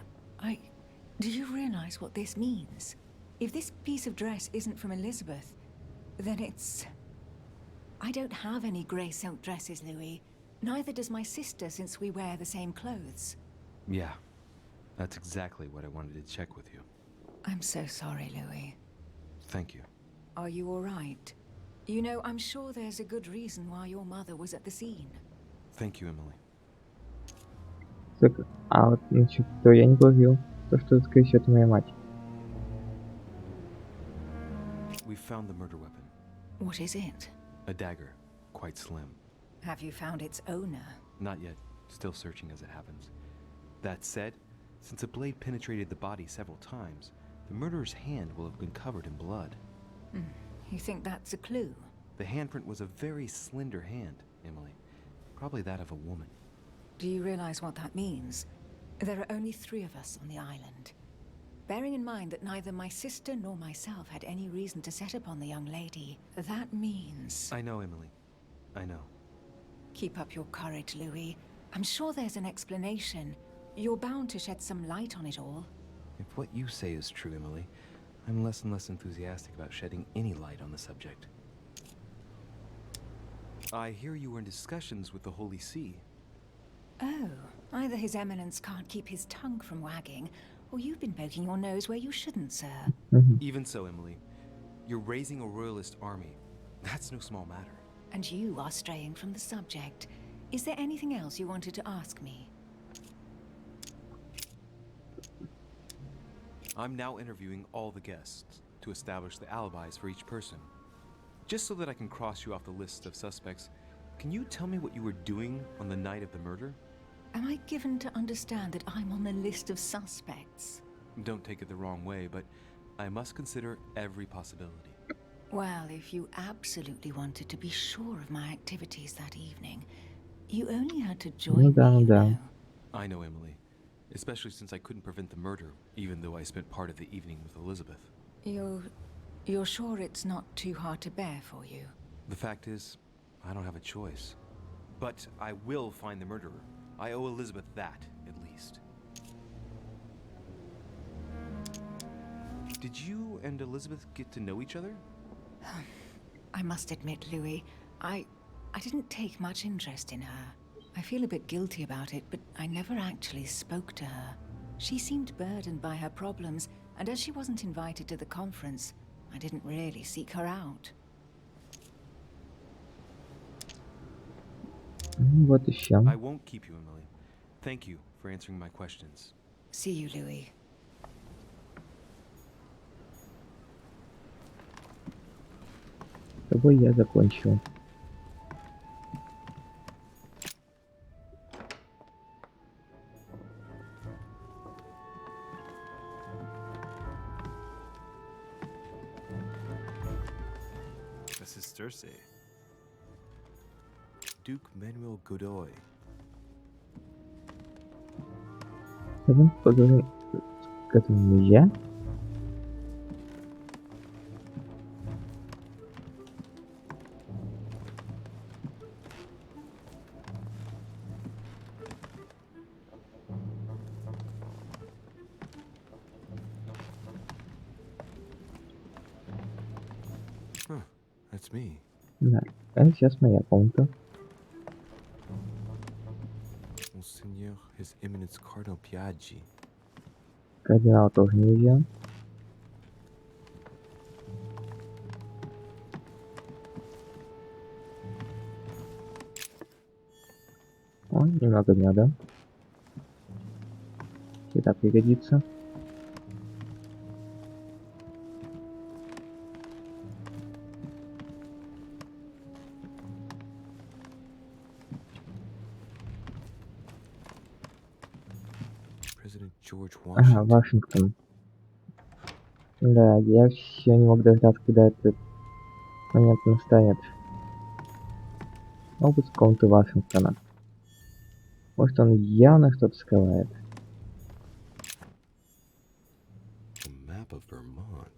E: do you realize what this means? If this piece of dress isn't from Elizabeth, then it's... I don't have any grey silk dresses, Louis. Neither does my sister, since we wear the same clothes.
H: Yeah, that's exactly what I wanted to check with you.
E: I'm so sorry, Louis.
H: Thank you.
E: Are you all right? You know, I'm sure there's a good reason why your mother was at the scene.
H: Thank you, Emily.
A: Так, а вот, значит, то я не говорил, то, что, скорее всего, это моя мать.
H: We found the murder weapon.
E: What is it?
H: A dagger, quite slim.
E: Have you found its owner?
H: Not yet, still searching as it happens. That said, since the blade penetrated the body several times, the murderer's hand will have been covered in blood.
E: You think that's a clue?
H: The handprint was a very slender hand, Emily. Probably that of a woman.
E: Do you realize what that means? There are only 3 of us on the island. Bearing in mind that neither my sister nor myself had any reason to set upon the young lady, that means...
H: I know, Emily. I know.
E: Keep up your courage, Louis. I'm sure there's an explanation. You're bound to shed some light on it all.
H: If what you say is true, Emily, I'm less and less enthusiastic about shedding any light on the subject. I hear you were in discussions with the Holy See.
E: Oh, either His Eminence can't keep his tongue from wagging, or you've been poking your nose where you shouldn't, sir.
H: Even so, Emily, you're raising a royalist army. That's no small matter.
E: And you are straying from the subject. Is there anything else you wanted to ask me?
H: I'm now interviewing all the guests to establish the alibis for each person. Just so that I can cross you off the list of suspects, can you tell me what you were doing on the night of the murder?
E: Am I given to understand that I'm on the list of suspects?
H: Don't take it the wrong way, but I must consider every possibility.
E: Well, if you absolutely wanted to be sure of my activities that evening, you only had to join me, you know.
H: I know, Emily. Especially since I couldn't prevent the murder, even though I spent part of the evening with Elizabeth.
E: You're sure it's not too hard to bear for you?
H: The fact is, I don't have a choice. But I will find the murderer. I owe Elizabeth that, at least. Did you and Elizabeth get to know each other?
E: I must admit, Louis, I didn't take much interest in her. I feel a bit guilty about it, but I never actually spoke to her. She seemed burdened by her problems, and as she wasn't invited to the conference, I didn't really seek her out.
A: Вот еще.
H: I won't keep you, Emily. Thank you for answering my questions.
E: See you, Louis.
A: С тобой я закончил.
C: This is Cersei.
H: Duke Manuel Godoy.
A: Давай поговорим к этому нельзя.
H: That's me.
A: Да, это сейчас моя комната.
H: Monseigneur, His Eminence Cardinal Piaggi.
A: Кардинал тоже нельзя. О, немного меда. Всегда пригодится.
H: President George
A: Ага,
H: Washington.
A: Вашингтон. Да, я все не мог дождаться, когда этот момент настанет. Обыск комнаты Вашингтона. Может, он явно что-то скрывает.
H: A map of Vermont.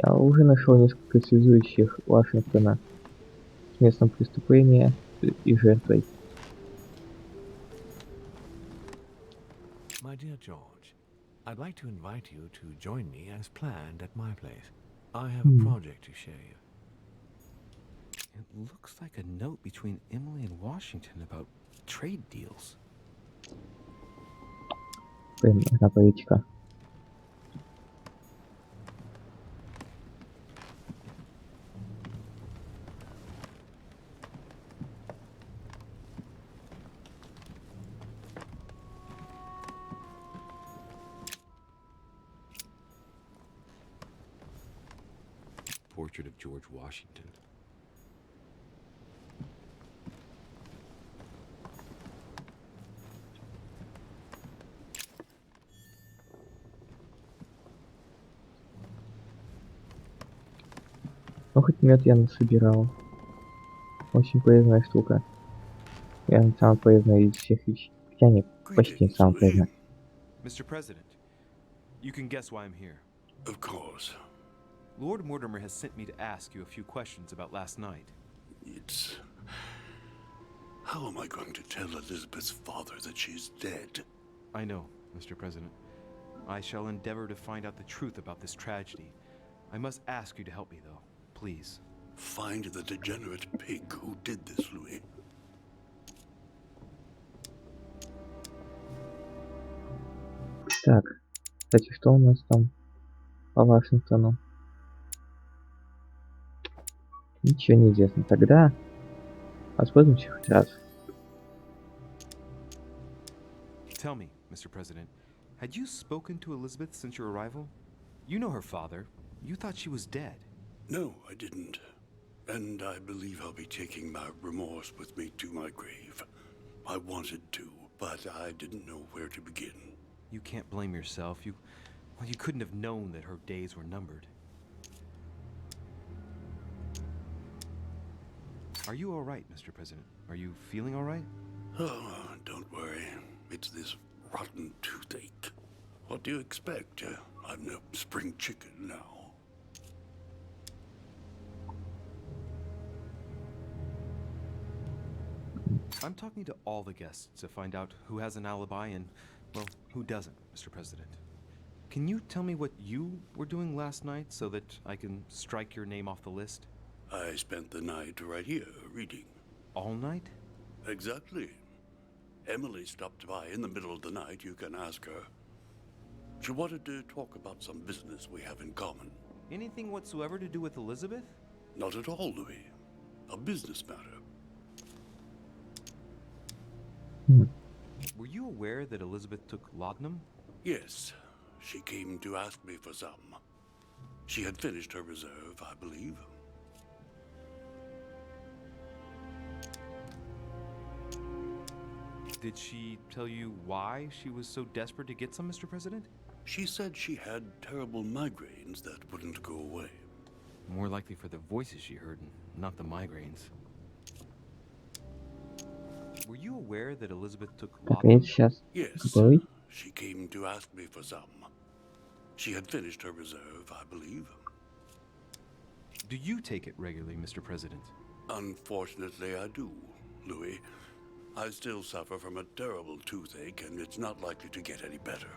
A: Я уже нашел несколько связующих Вашингтона с местом преступления и жертвой.
F: My dear George, I'd like to invite you to join me as planned at my place. I have a project to share you.
H: It looks like a note between Emily and Washington about trade deals.
A: Блин, одна политика.
H: Portrait of George Washington.
A: Ну, хоть мед я насобирал. Очень полезная штука. Наверное, самая полезная из всех вещей. Хотя нет, почти
F: Greetings,
A: самая
F: Louis.
A: полезная.
H: Mr. President, you can guess why I'm here.
F: Of course.
H: Lord Mortimer has sent me to ask you a few questions about last night.
F: It's... How am I going to tell Elizabeth's father that she's dead?
H: I know, Mr. President. I shall endeavor to find out the truth about this tragedy. I must ask you to help me, though. Please.
F: Find the degenerate pig who did this, Louis.
A: Так, кстати, что у нас там по Вашингтону? Ничего не известно. Тогда воспользуемся хоть раз.
H: Tell me, Mr. President, had you spoken to Elizabeth since your arrival? You know her father. You thought she was dead.
F: No, I didn't. And I believe I'll be taking my remorse with me to my grave. I wanted to, but I didn't know where to begin.
H: You can't blame yourself. You couldn't have known that her days were numbered. Are you all right, Mr. President? Are you feeling all right?
F: Oh, don't worry. It's this rotten toothache. What do you expect? I'm no spring chicken now.
H: I'm talking to all the guests to find out who has an alibi and, well, who doesn't, Mr. President. Can you tell me what you were doing last night so that I can strike your name off the list?
F: I spent the night right here, reading.
H: All night?
F: Exactly. Emily stopped by in the middle of the night. You can ask her. She wanted to talk about some business we have in common.
H: Anything whatsoever to do with Elizabeth?
F: Not at all, Louis. A business matter.
H: Were you aware that Elizabeth took laudanum?
F: Yes. She came to ask me for some. She had finished her reserve, I believe.
H: Did she tell you why she was so desperate to get some, Mr. President?
F: She said she had terrible migraines that wouldn't go away.
H: More likely for the voices she heard, not the migraines. Were you aware that Elizabeth took
A: Так,
H: laudanum?
A: сейчас.
F: Yes.
A: Готовый?
F: She came to ask me for some. She had finished her reserve, I believe.
H: Do you take it regularly, Mr. President?
F: Unfortunately, I do, Louis. I still suffer from a terrible toothache, and it's not likely to get any better.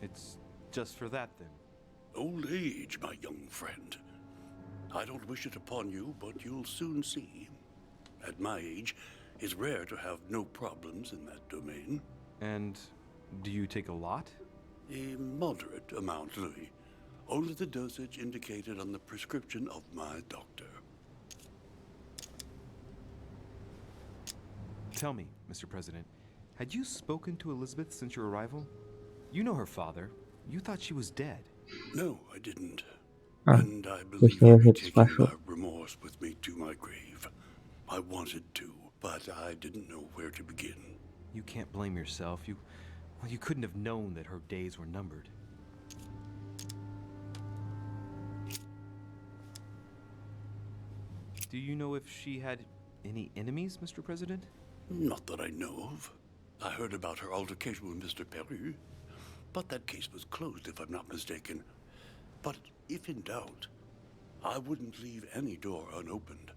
H: It's just for that, then.
F: Old age, my young friend. I don't wish it upon you, but you'll soon see. At my age, it's rare to have no problems in that domain.
H: And do you take a lot?
F: A moderate amount, Louis. Only the dosage indicated on the prescription of my doctor.
H: Tell me, Mr. President, had you spoken to Elizabeth since your arrival? You know her father. You thought she was dead.
F: No, I didn't.
A: А,
F: And I
A: то есть
F: believe
A: не
F: I'll be
A: это
F: taking
A: спрашивал.
F: my remorse with me to my grave. I wanted to, but I didn't know where to begin.
H: You can't blame yourself. Well, you couldn't have known that her days were numbered. Do you know if she had any enemies, Mr. President?
F: Not that I know of. I heard about her altercation with Mr. Peru, but that case was closed if I'm not mistaken. But if in doubt, I wouldn't leave any door unopened.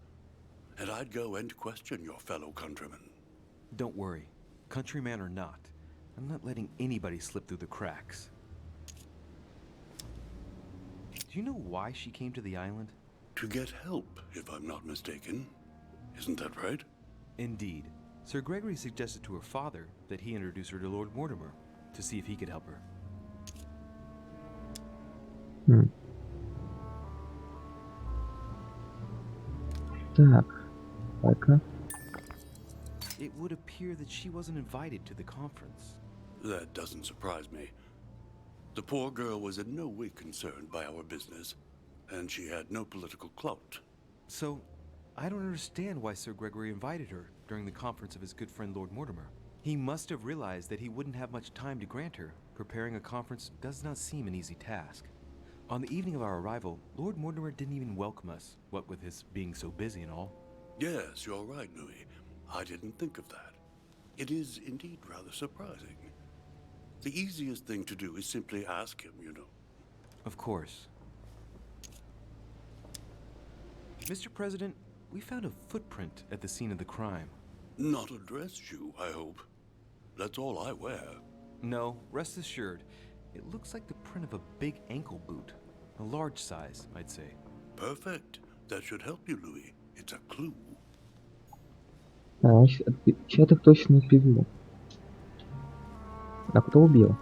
F: And I'd go and question your fellow countrymen.
H: Don't worry. Countryman or not, I'm not letting anybody slip through the cracks. Do you know why she came to the island?
F: To get help, if I'm not mistaken. Isn't that right?
H: Indeed. Sir Gregory suggested to her father that he introduce her to Lord Mortimer to see if he could help her.
A: Так, так.
H: It would appear that she wasn't invited to the conference.
F: That doesn't surprise me. The poor girl was in no way concerned by our business, and she had no political clout.
H: So, I don't understand why Sir Gregory invited her during the conference of his good friend Lord Mortimer. He must have realized that he wouldn't have much time to grant her. Preparing a conference does not seem an easy task. On the evening of our arrival, Lord Mortimer didn't even welcome us, what with his being so busy and all.
F: Yes, you're right, Louis. I didn't think of that. It is indeed rather surprising. The easiest thing to do is simply ask him, you know.
H: Of course. Mr. President, we found a footprint at the scene of the crime.
F: Not a dress shoe, I hope. That's all I wear.
H: No, rest assured. It looks like the print of a big ankle boot. A large size, I'd say.
F: Perfect. That should help you, Louis. It's a clue.
A: Значит, отпечаток точно не привел. А кто убил?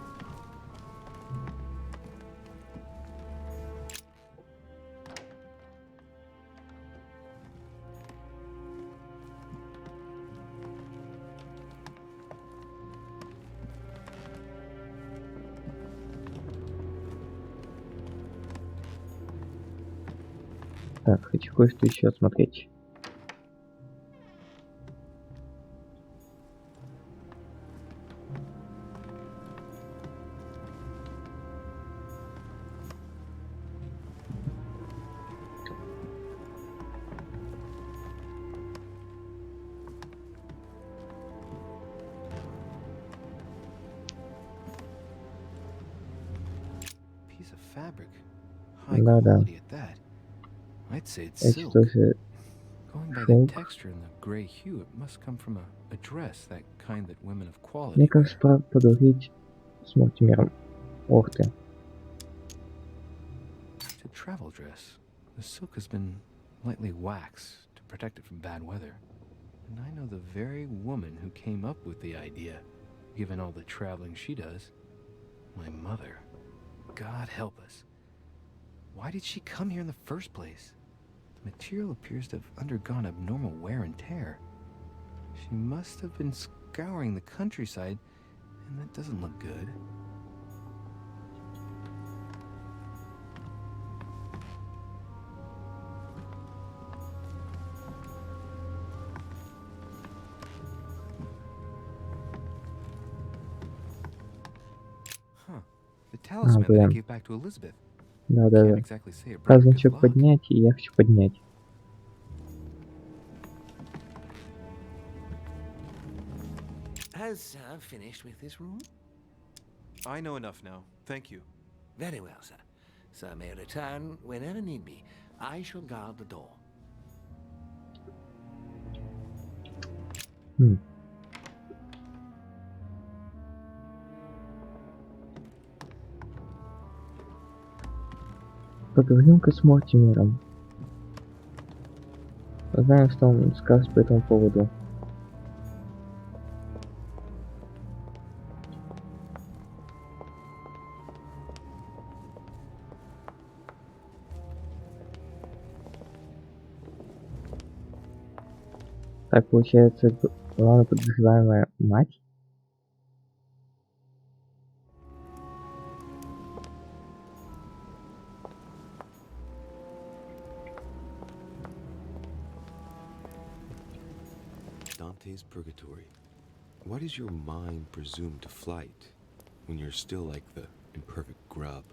A: Так, хочу кое-что еще осмотреть.
H: Piece of fabric. High
A: Да-да.
H: quality at that. I'd say it's
A: Эти
H: silk.
A: тоже
H: Going by the
A: шелк.
H: texture and the gray hue, it must come from a dress, that kind that women of quality
A: Мне
H: wear.
A: кажется, пора поговорить с Мортимером. Ох ты.
H: It's a travel dress. The silk has been lightly waxed to protect it from bad weather. And I know the very woman who came up with the idea, given all the traveling she does. My mother. God help us. Why did she come here in the first place? The material appears to have undergone abnormal wear and tear. She must have been scouring the countryside, and that doesn't look good. Huh. The talisman that I
A: блин.
H: gave back to Elizabeth.
A: Да-да-да.
H: Can't exactly say it brought her good
A: Значок
H: luck.
A: поднять, и я хочу поднять.
I: Has Sir finished with this room?
H: I know enough now. Thank you.
I: Very well, sir. Sir may return whenever need be. I shall guard the door.
A: Поговорим-ка с Мортимером. Знаем, что он скажет по этому поводу. Так, получается, главная подозреваемая мать?
H: Dante's Purgatory. Why does your mind presume to flight when you're still like the imperfect grub,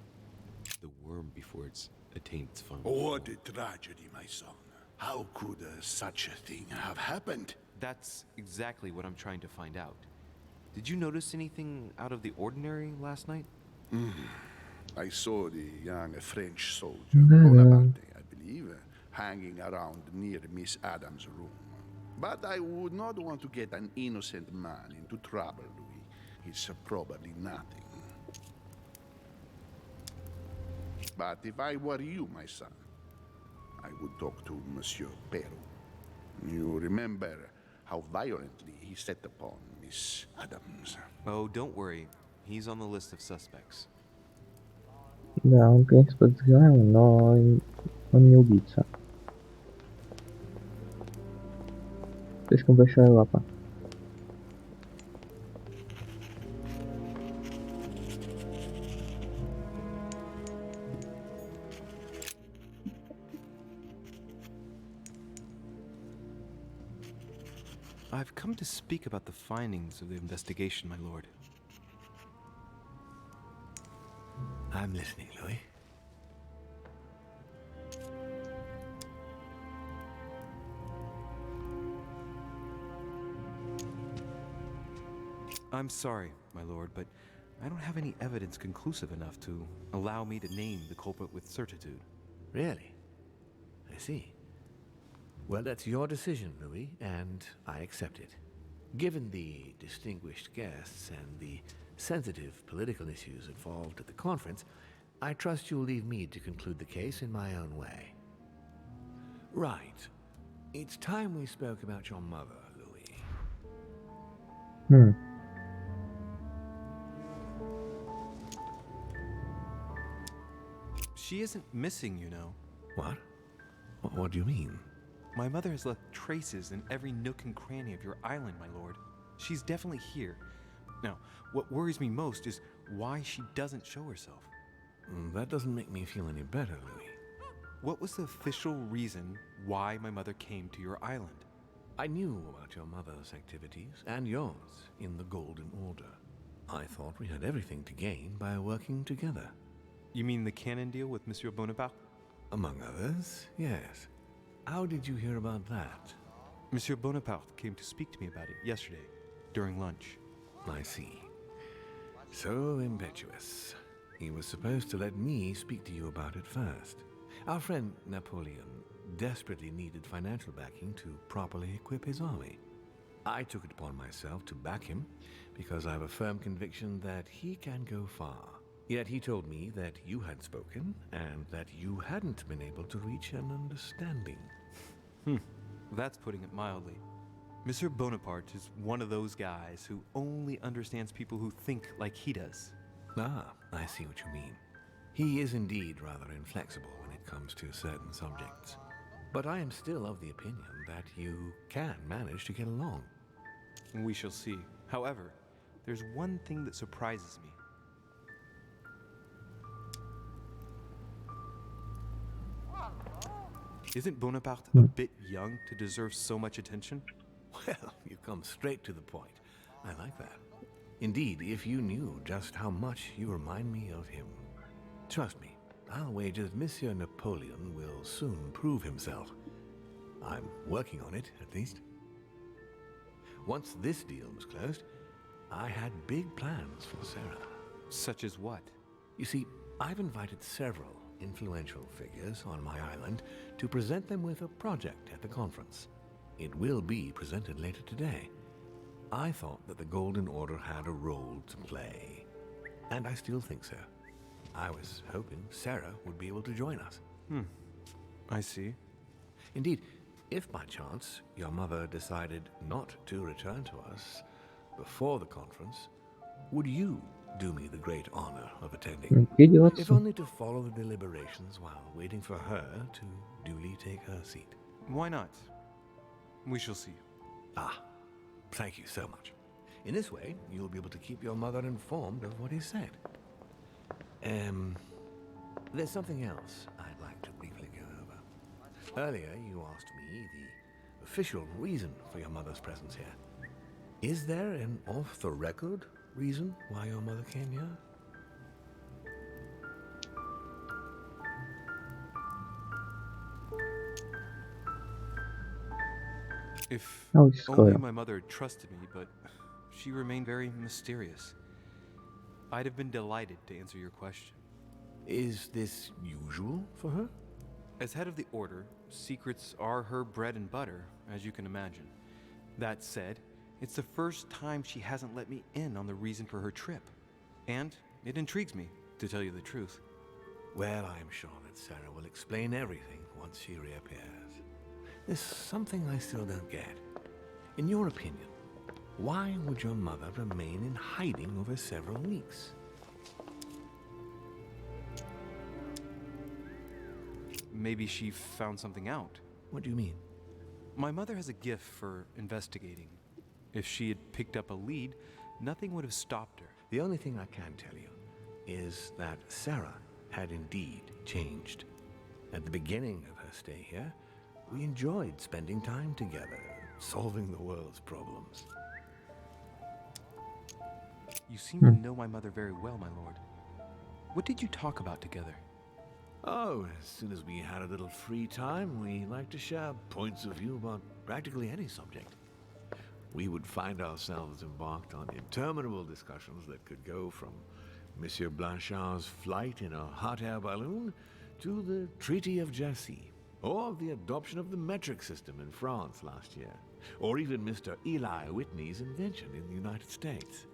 H: the worm before it's attained its final
F: What
H: form?
F: a tragedy, my son. How could such a thing have happened?
H: That's exactly what I'm trying to find out. Did you notice anything out of the ordinary last night?
F: I saw the young French soldier,
A: Да-да.
F: Bonaparte, I believe, hanging around near Miss Adams' room. But I would not want to get an innocent man into trouble, Louis. It's probably nothing. But if I were you, my son, I would talk to Monsieur Perrault. You remember how violently he set upon Miss Adams.
H: Oh, don't worry. He's on the list of suspects.
A: Да, он, конечно, подозреваемый, но он не убийца. Слишком большая лапа.
H: I've come to speak about the findings of the investigation, my lord.
F: I'm listening, Louis.
H: I'm sorry, my lord, but I don't have any evidence conclusive enough to allow me to name the culprit with certitude.
F: Really? I see. Well, that's your decision, Louis, and I accept it. Given the distinguished guests and the sensitive political issues involved at the conference, I trust you'll leave me to conclude the case in my own way. Right. It's time we spoke about your mother, Louis.
A: Хм.
H: She isn't missing, you know.
F: What? What do you mean?
H: My mother has left traces in every nook and cranny of your island, my lord. She's definitely here. Now, what worries me most is why she doesn't show herself.
F: That doesn't make me feel any better, Louis.
H: What was the official reason why my mother came to your island?
F: I knew about your mother's activities and yours in the Golden Order. I thought we had everything to gain by working together.
H: You mean the cannon deal with Monsieur Bonaparte?
F: Among others, yes. How did you hear about that?
H: Monsieur Bonaparte came to speak to me about it yesterday, during lunch.
F: I see. So impetuous. He was supposed to let me speak to you about it first. Our friend Napoleon desperately needed financial backing to properly equip his army. I took it upon myself to back him because I have a firm conviction that he can go far. Yet he told me that you had spoken and that you hadn't been able to reach an understanding.
H: That's putting it mildly. Monsieur Bonaparte is one of those guys who only understands people who think like he does.
F: Ah, I see what you mean. He is indeed rather inflexible when it comes to certain subjects. But I am still of the opinion that you can manage to get along.
H: We shall see. However, there's one thing that surprises me. Isn't Bonaparte a bit young to deserve so much attention?
F: Well, you come straight to the point. I like that. Indeed, if you knew just how much you remind me of him. Trust me, I'll wager that Monsieur Napoleon will soon prove himself. I'm working on it, at least. Once this deal was closed, I had big plans for Sarah.
H: Such as what?
F: You see, I've invited several influential figures on my island to present them with a project at the conference. It will be presented later today. I thought that the Golden Order had a role to play, and I still think so. I was hoping Sarah would be able to join us.
H: I see.
F: Indeed, if by chance your mother decided not to return to us before the conference, would you do me the great honor of attending? If
A: Придется.
F: only to follow the deliberations while waiting for her to duly take her seat.
H: Why not? We shall see.
F: Ah, thank you so much. In this way, you'll be able to keep your mother informed of what he said. There's something else I'd like to briefly go over. Earlier, you asked me the official reason for your mother's presence here. Is there an off-the-record reason why your mother came here?
H: If
A: Oh, just go
H: only
A: ahead.
H: my mother trusted me, but she remained very mysterious. I'd have been delighted to answer your question.
F: Is this usual for her?
H: As head of the Order, secrets are her bread and butter, as you can imagine. That said, it's the first time she hasn't let me in on the reason for her trip. And it intrigues me, to tell you the truth.
F: Well, I'm sure that Sarah will explain everything once she reappears. There's something I still don't get. In your opinion, why would your mother remain in hiding over several weeks?
H: Maybe she found something out.
F: What do you mean?
H: My mother has a gift for investigating. If she had picked up a lead, nothing would have stopped her.
F: The only thing I can tell you is that Sarah had indeed changed. At the beginning of her stay here, we enjoyed spending time together, solving the world's problems.
H: You seem to know my mother very well, my lord. What did you talk about together?
F: Oh, as soon as we had a little free time, we liked to share points of view about practically any subject. We would find ourselves embarked on interminable discussions that could go from Monsieur Blanchard's flight in a hot air balloon to the Treaty of Jassy, or the adoption of the metric system in France last year, or even Mr. Eli Whitney's invention in the United States.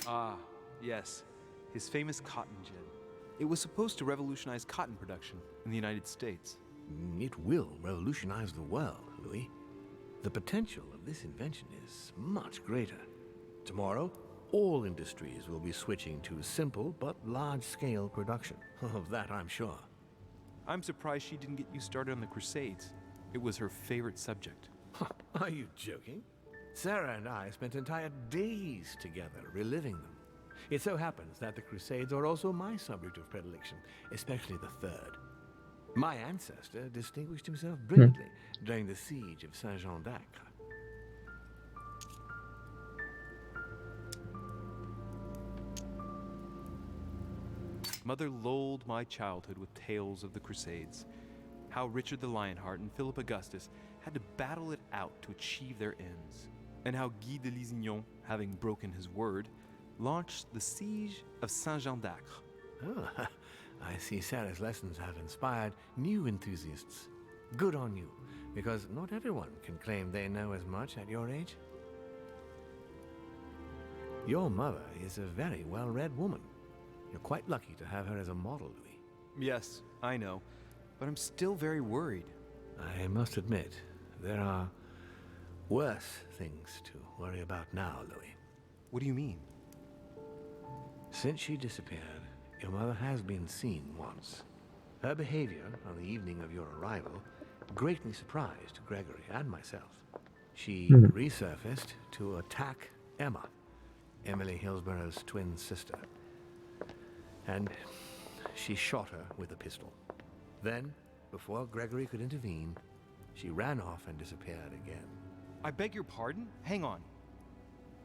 H: Ah, yes. His famous cotton gin. It was supposed to revolutionize cotton production in the United States.
F: It will revolutionize the world, Louis. The potential of this invention is much greater. Tomorrow, all industries will be switching to simple but large-scale production. Of that, I'm sure.
H: I'm surprised she didn't get you started on the Crusades. It was her favorite subject.
F: Are you joking? Sarah and I spent entire days together reliving them. It so happens that the Crusades are also my subject of predilection, especially the third. My ancestor distinguished himself brilliantly during the siege of Saint-Jean d'Acre.
H: Mother lulled my childhood with tales of the Crusades. How Richard the Lionheart and Philip Augustus had to battle it out to achieve their ends. And how Guy de Lusignan, having broken his word, launched the siege of Saint-Jean d'Acre.
F: Oh, I see Sarah's lessons have inspired new enthusiasts. Good on you, because not everyone can claim they know as much at your age. Your mother is a very well-read woman. You're quite lucky to have her as a model, Louis.
H: Yes, I know, but I'm still very worried.
F: I must admit, there are worse things to worry about now, Louis.
H: What do you mean?
F: Since she disappeared, your mother has been seen once. Her behavior on the evening of your arrival greatly surprised Gregory and myself. She resurfaced to attack Emma, Emily Hillsborough's twin sister. And she shot her with a pistol. Then, before Gregory could intervene, she ran off and disappeared again.
H: I beg your pardon? Hang on.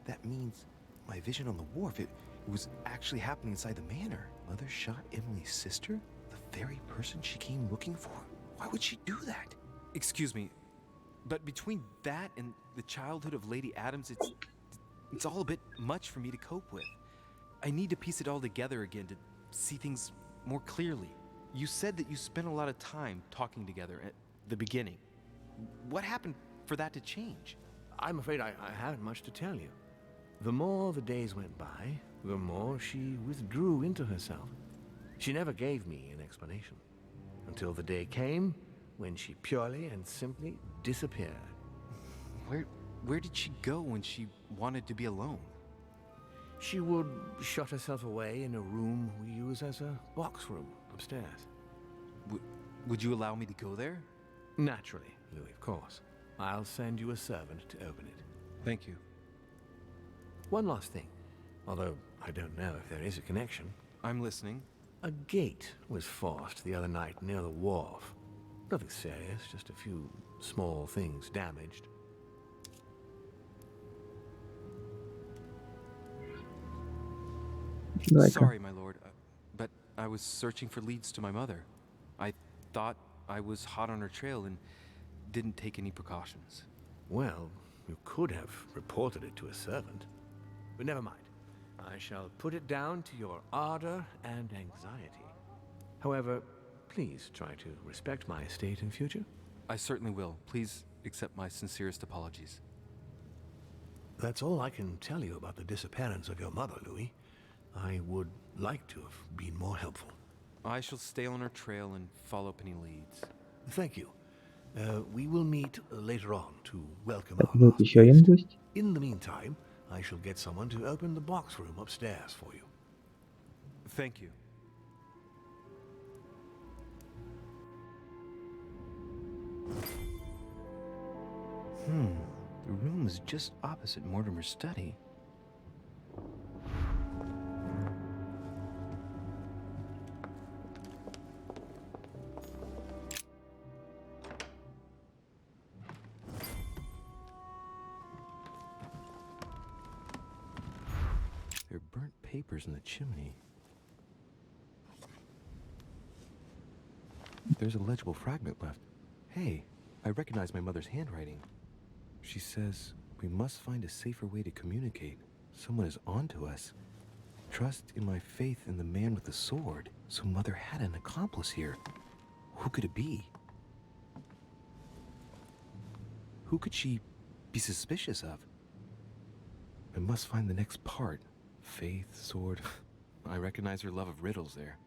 K: That means my vision on the wharf, it was actually happening inside the manor. Mother shot Emily's sister? The very person she came looking for? Why would she do that?
H: Excuse me, but between that and the childhood of Lady Adams, it's all a bit much for me to cope with. I need to piece it all together again to see things more clearly. You said that you spent a lot of time talking together at the beginning. What happened for that to change?
F: I'm afraid I haven't much to tell you. The more the days went by, the more she withdrew into herself. She never gave me an explanation, until the day came when she purely and simply disappeared.
H: Where did she go when she wanted to be alone?
F: She would shut herself away in a room we use as a box room upstairs.
H: Would you allow me to go there?
F: Naturally, Louis, of course. I'll send you a servant to open it.
H: Thank you.
F: One last thing, although I don't know if there is a connection.
H: I'm listening.
F: A gate was forced the other night near the wharf. Nothing serious, just a few small things damaged.
H: Sorry, my lord, but I was searching for leads to my mother. I thought I was hot on her trail and didn't take any precautions.
F: Well, you could have reported it to a servant. But never mind. I shall put it down to your ardor and anxiety. However, please try to respect my estate in future.
H: I certainly will. Please accept my sincerest apologies.
F: That's all I can tell you about the disappearance of your mother, Louis. I would like to have been more helpful.
H: I shall stay on her trail and follow up any leads.
F: Thank you. We will meet later on to welcome
A: Так,
F: our
A: будет
F: last
A: еще один
F: guest.
A: гость.
F: In the meantime, I shall get someone to open the box room upstairs for you.
H: Thank you.
J: The room is just opposite Mortimer's study. There are burnt papers in the chimney. There's a legible fragment left. Hey, I recognize my mother's handwriting. She says, we must find a safer way to communicate. Someone is onto us. Trust in my faith in the man with the sword. So Mother had an accomplice here. Who could it be? Who could she be suspicious of? I must find the next part. Faith, sword. I recognize her love of riddles there.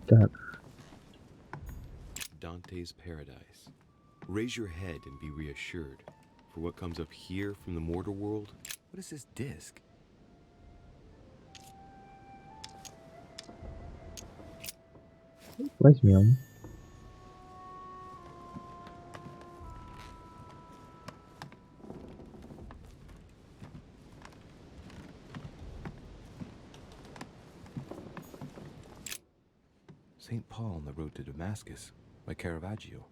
A: Так,
H: Dante's Paradise. Raise your head and be reassured. For what comes up here from the mortal world? What is this disc?
A: возьмем.
J: St. Paul on the Road to Damascus by Caravaggio.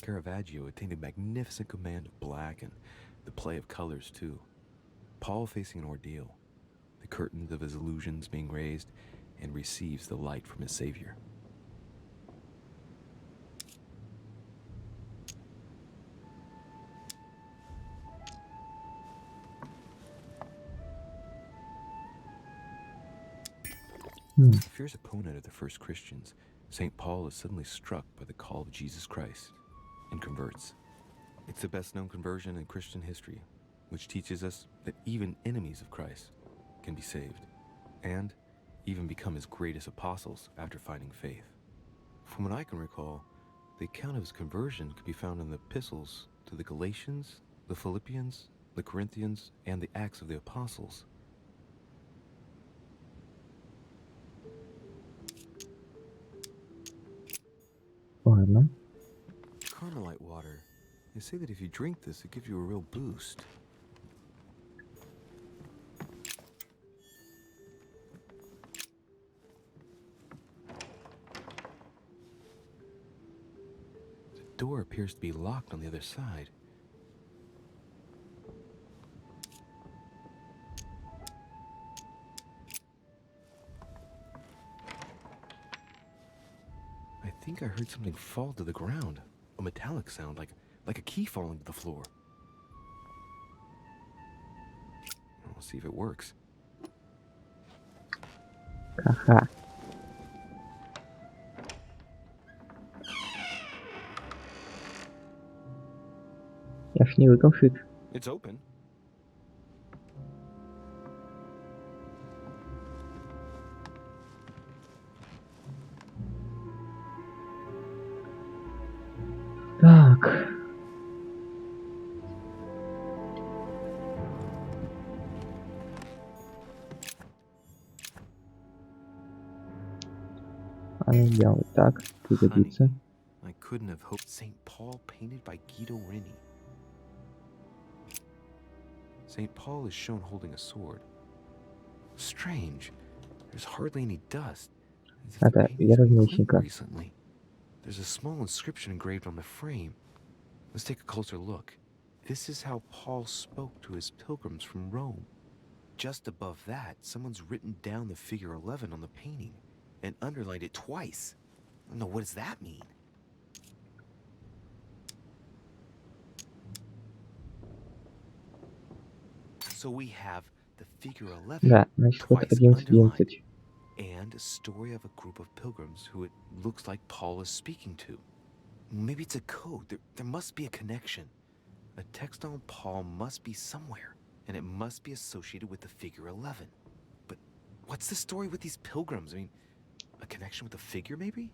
J: Caravaggio attained a magnificent command of black and the play of colors too. Paul facing an ordeal, the curtains of his illusions being raised, and receives the light from his Savior. A fierce opponent of the first Christians, St. Paul is suddenly struck by the call of Jesus Christ and converts. It's the best known conversion in Christian history, which teaches us that even enemies of Christ can be saved and even become his greatest apostles after finding faith. From what I can recall, the account of his conversion could be found in the epistles to the Galatians, the Philippians, the Corinthians, and the Acts of the Apostles.
A: Ладно.
J: Carmelite water. They say that if you drink this, it gives you a real boost. The door appears to be locked on the other side. I think I heard something fall to the ground. A metallic sound, like a key falling to the floor. We'll see if it works.
A: Ха-ха. Я ж не выкал шит.
H: It's open.
A: Так. сделаем вот так. Пригодится.
K: I couldn't have hoped. St. Paul painted by Guido Rini. St. Paul is shown holding a sword. Strange. There's hardly any dust. As if the
A: Это
K: painting's
A: вера
K: been cleaned
A: мечника.
K: recently. There's a small inscription engraved on the frame. Let's take a closer look. This is how Paul spoke to his pilgrims from Rome. Just above that, someone's written down the figure 11 on the painting and underlined it twice. No, what does that mean? So we have the figure 11
A: Да, значит, вот
K: twice
A: 11,
K: underlined
A: 11.
K: and a story of a group of pilgrims who it looks like Paul is speaking to. Maybe it's a code. There must be a connection. A text on Paul must be somewhere, and it must be associated with the figure 11. But what's the story with these pilgrims? I mean, a connection with the figure, maybe?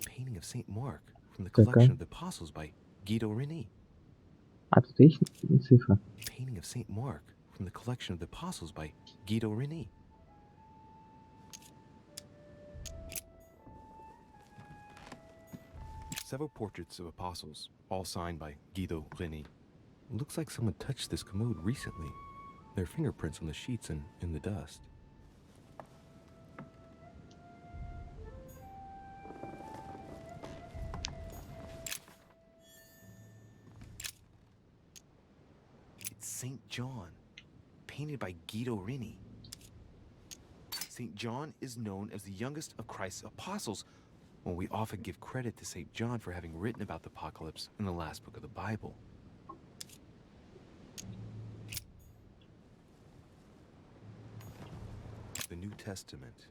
K: Painting of St. Mark from the collection of the Apostles by Guido Rini.
A: А тут есть цифра.
K: Painting of St. Mark from the collection of the Apostles by Guido Rini. Several portraits of apostles, all signed by Guido Rini. Looks like someone touched this commode recently. There are fingerprints on the sheets and in the dust. It's St. John, painted by Guido Rini. St. John is known as the youngest of Christ's apostles. Well, we often give credit to St. John for having written about the apocalypse in the last book of the Bible. The New Testament.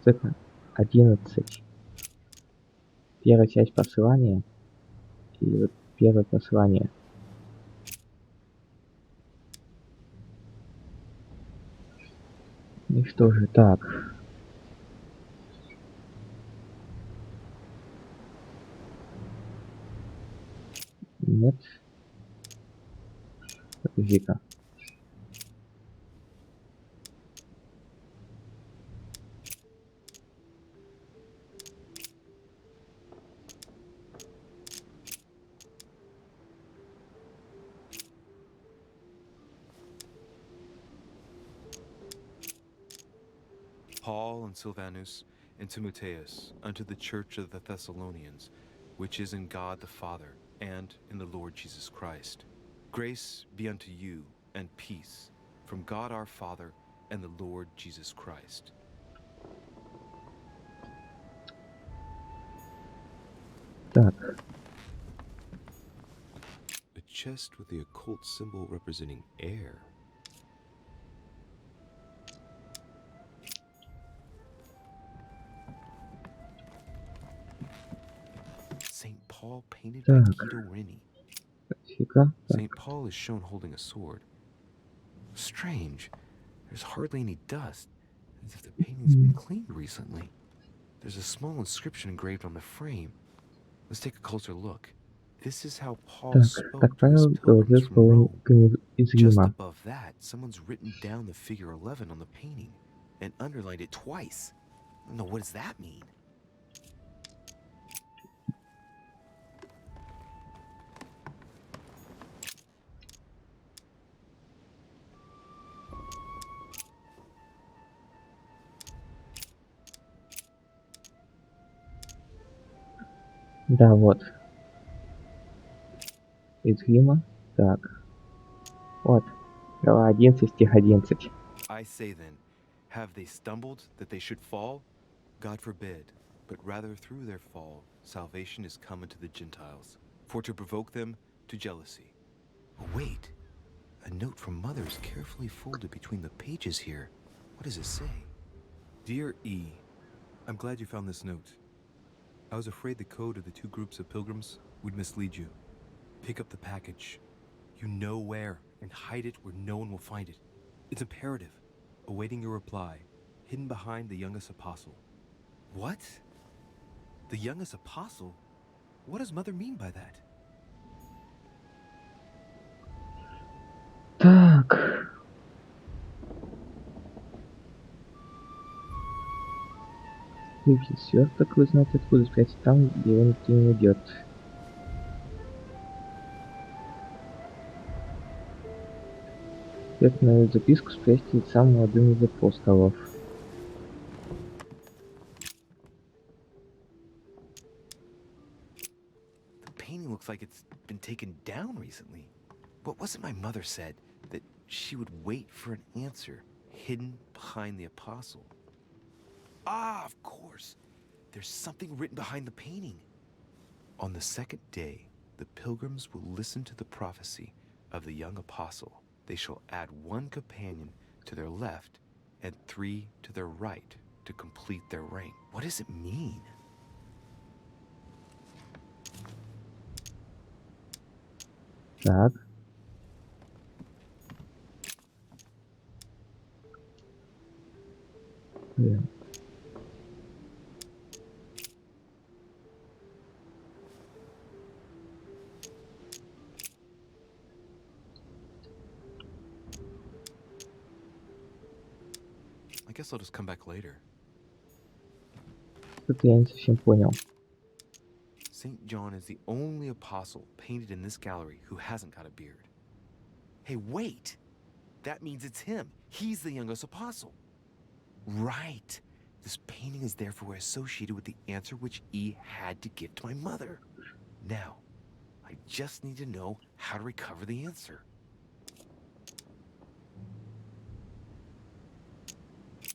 A: Цифра 11. Первая часть послания. И вот первое послание. И что же так? Нет. Подожди-ка.
K: Paul and Silvanus and Timotheus unto the church of the Thessalonians, which is in God the Father and in the Lord Jesus Christ. Grace be unto you and peace from God our Father and the Lord Jesus Christ.
A: Так.
K: A chest with the occult symbol representing air. St. Paul painted by Guido Rini. St. Paul is shown holding a sword. Strange. There's hardly any dust, as if the painting's been cleaned recently. There's a small inscription engraved on the frame. Let's take a closer look. This is how Paul spoke to his pilgrims from Rome. Just above that, someone's written down the figure 11 on the painting and underlined it twice. No, what does that mean?
A: Да, вот. Из Рима. Так. Вот. Глава 11, стих 11.
K: I say then, have they stumbled that they should fall? God forbid, but rather through their fall, salvation is come unto the Gentiles, for to provoke them to jealousy. Oh, wait, a note from Mother is carefully folded between the pages here. What does it say? Dear E, I'm glad you found this note.
J: I was afraid the code of the two groups of pilgrims would mislead you. Pick up the package. You know where, and hide it where no one will find it. It's imperative. Awaiting your reply, hidden behind the youngest apostle. What? The youngest apostle? What does Mother mean by that?
A: Так. Выпить сверток, вы знаете откуда, спрятать там, где его никто не найдет. Ответную записку спрячьте самым молодым из апостолов.
K: The painting looks like it's been taken down recently. What was it my mother said? That she would wait for an answer hidden behind the apostle. Ah, of course. There's something written behind the painting. On the second day, the pilgrims will listen to the prophecy of the young apostle. They shall add one companion to their left and 3 to their right to complete their rank. What does it mean?
A: Так. Блин.
K: I guess I'll just come back later.
A: Тут я не совсем понял.
K: St. John is the only apostle painted in this gallery who hasn't got a beard. Hey, wait! That means it's him. He's the youngest apostle. Right. This painting is therefore associated with the answer which E had to give to my mother. Now, I just need to know how to recover the answer.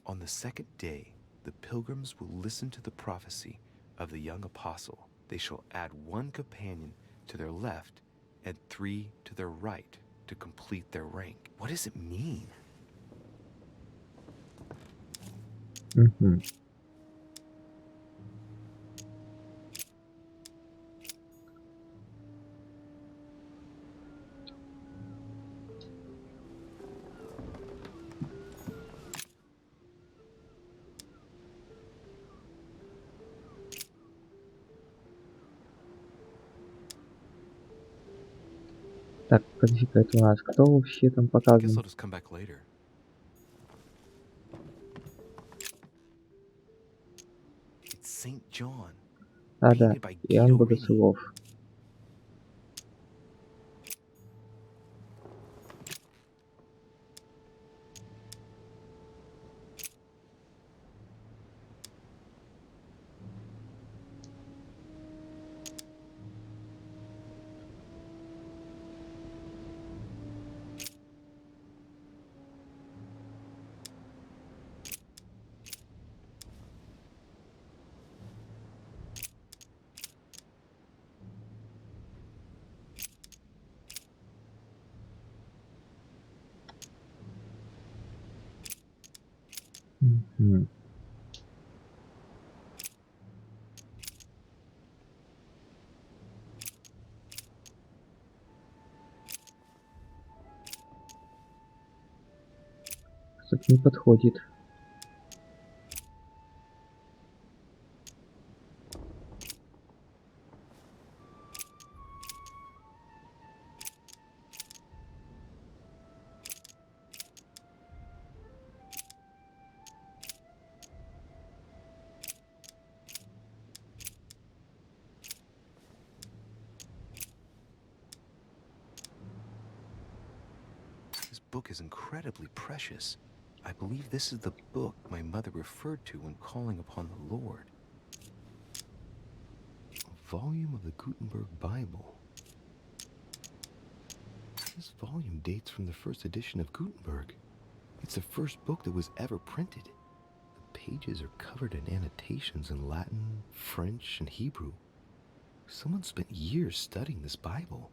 K: On the second day, the pilgrims will listen to the prophecy of the young apostle. They shall add one companion to their left and 3 to their right to complete their rank. What does it mean?
A: Угу. Так, подожди-ка, это у нас кто вообще там
K: I guess
A: показан?
K: I'll just come back later. It's St. John,
A: А, да,
K: painted by
A: Иоанн
K: Guido Rini.
A: Богослов. Угу. Что-то не подходит.
K: This book is incredibly precious. I believe this is the book my mother referred to when calling upon the Lord. A volume of the Gutenberg Bible. This volume dates from the first edition of Gutenberg. It's the first book that was ever printed. The pages are covered in annotations in Latin, French, and Hebrew. Someone spent years studying this Bible.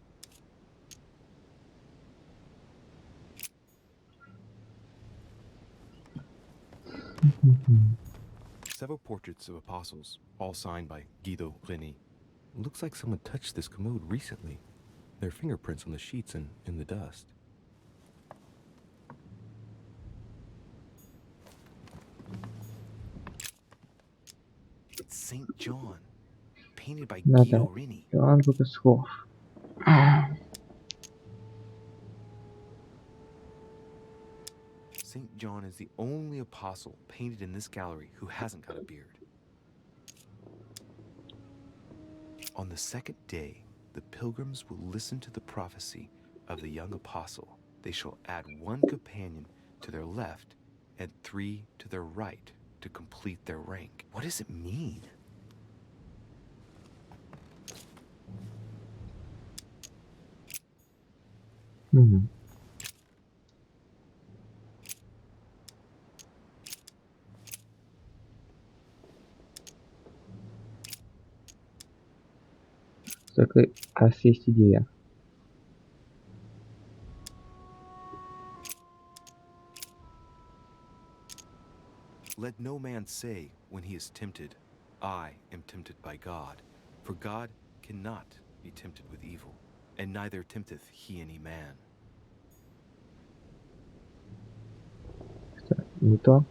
H: Several portraits of apostles, all signed by Guido Reni. Looks like someone touched this commode recently. There are fingerprints on the sheets and in the dust.
K: It's St. John, painted by
A: Надо
K: Guido Reni.
A: Иоанн Богослов.
K: St. John is the only apostle painted in this gallery who hasn't got a beard. On the second day, the pilgrims will listen to the prophecy of the young apostle. They shall add 1 companion to their left and 3 to their right to complete their rank. What does it mean?
A: Мгм. Так, кажется, есть идея.
K: Let no man say when he is tempted, I am tempted by God. For God cannot be tempted with evil, and neither tempteth he any man.
A: Не то.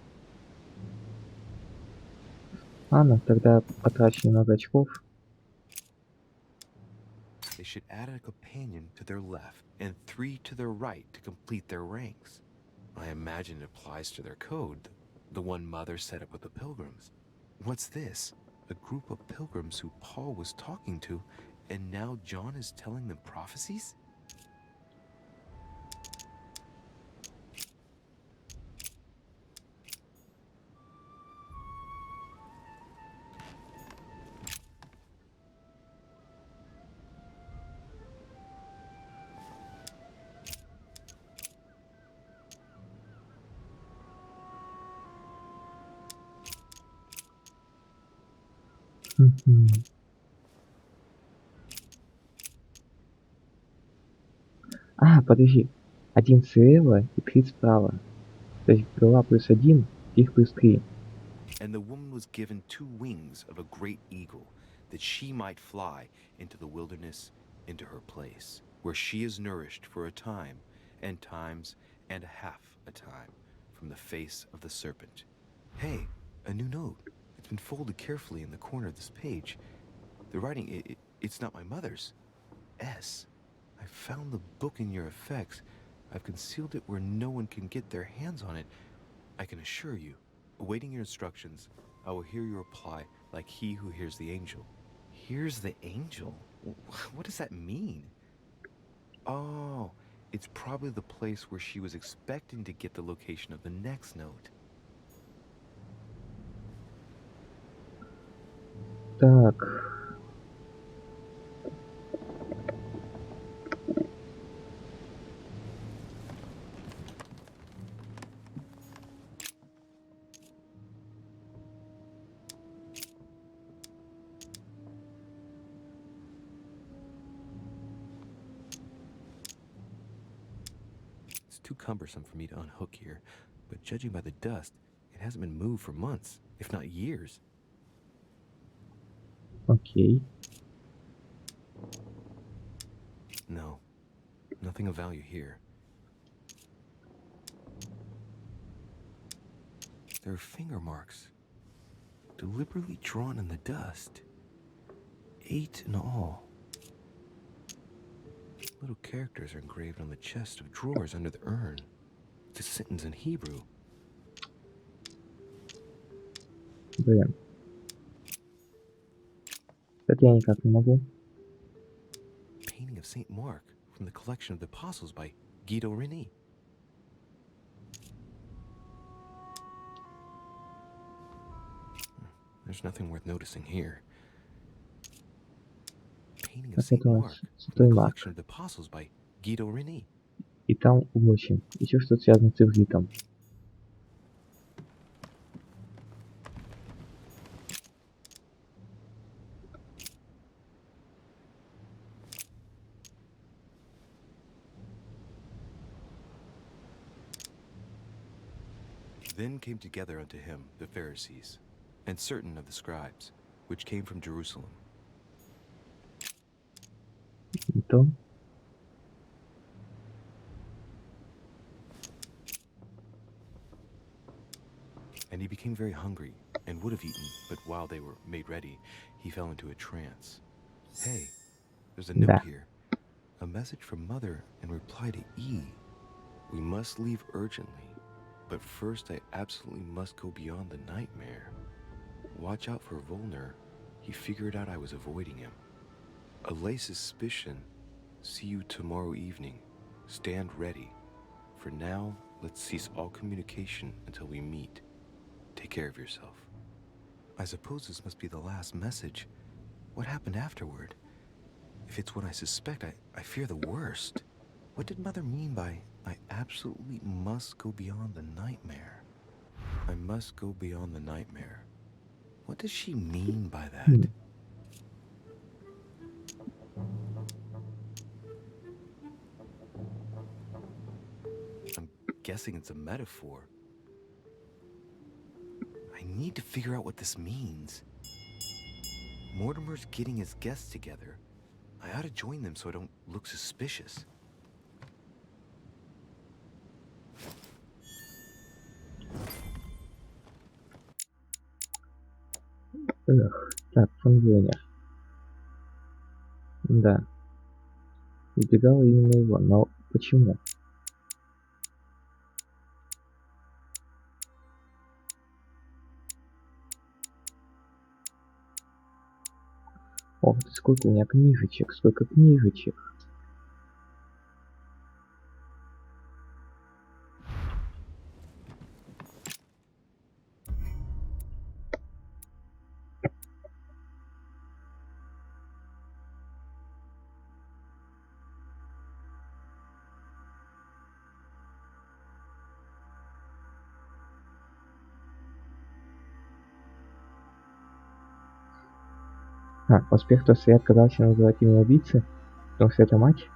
A: Ладно, тогда потрачу немного очков.
K: They should add a companion to their left and 3 to their right to complete their ranks. I imagine it applies to their code, the one Mother set up with the pilgrims. What's this? A group of pilgrims who Paul was talking to, and now John is telling them prophecies?
A: Мгм. Подожди. 1 слева и 3 справа. То есть голова +1, их +3.
K: And the woman was given 2 wings of a great eagle, that she might fly into the wilderness, into her place, where she is nourished for a time, and times and a half a time, from the face of the serpent. Hey, a new note. It's been folded carefully in the corner of this page. The writing, it's not my mother's. S. I found the book in your effects. I've concealed it where no one can get their hands on it. I can assure you, awaiting your instructions, I will hear your reply like he who hears the angel. Hears the angel? What does that mean? Oh, it's probably the place where she was expecting to get the location of the next note.
A: Так.
K: It's too cumbersome for me to unhook here, but judging by the dust, it hasn't been moved for months, if not years.
A: Окей.
K: No, nothing of value here. There are finger marks, deliberately drawn in the dust. 8 in all. Little characters are engraved on the chest of drawers under the urn. It's a sentence in Hebrew.
A: Блин. Это я никак не могу.
K: Painting of St. Mark from the collection of the Apostles by Guido Reni. There's nothing worth noticing here. Painting of
A: Так,
K: St.
A: это у
K: Mark
A: нас
K: from the
A: Святой Марк.
K: collection of the Apostles by Guido Reni.
A: И там 8. Еще что-то связано с ивритом.
K: Then came together unto him the Pharisees,
H: and certain of the scribes, which came from Jerusalem.
A: И то.
H: And he became very hungry, and would have eaten, but while they were made ready, he fell into a trance. Hey, there's a note
A: Да.
H: here. A message from Mother in reply to E. We must leave urgently, but first I absolutely must go beyond the nightmare. Watch out for Volner. He figured out I was avoiding him. Allay suspicion. See you tomorrow evening. Stand ready. For now, let's cease all communication until we meet. Take care of yourself. I suppose this must be the last message. What happened afterward? If it's what I suspect, I fear the worst. What did Mother mean by, I absolutely must go beyond the nightmare? I must go beyond the nightmare. What does she mean by that? I'm guessing it's a metaphor. I need to figure out what this means. Mortimer's getting his guests together. I ought to join them so I don't look suspicious.
A: Эх, так, фондионер. Да. Избегала именно его, но почему? Ох, сколько у меня книжечек, сколько книжечек. Успех, то я отказался называть имя убийцы, потому что это мать.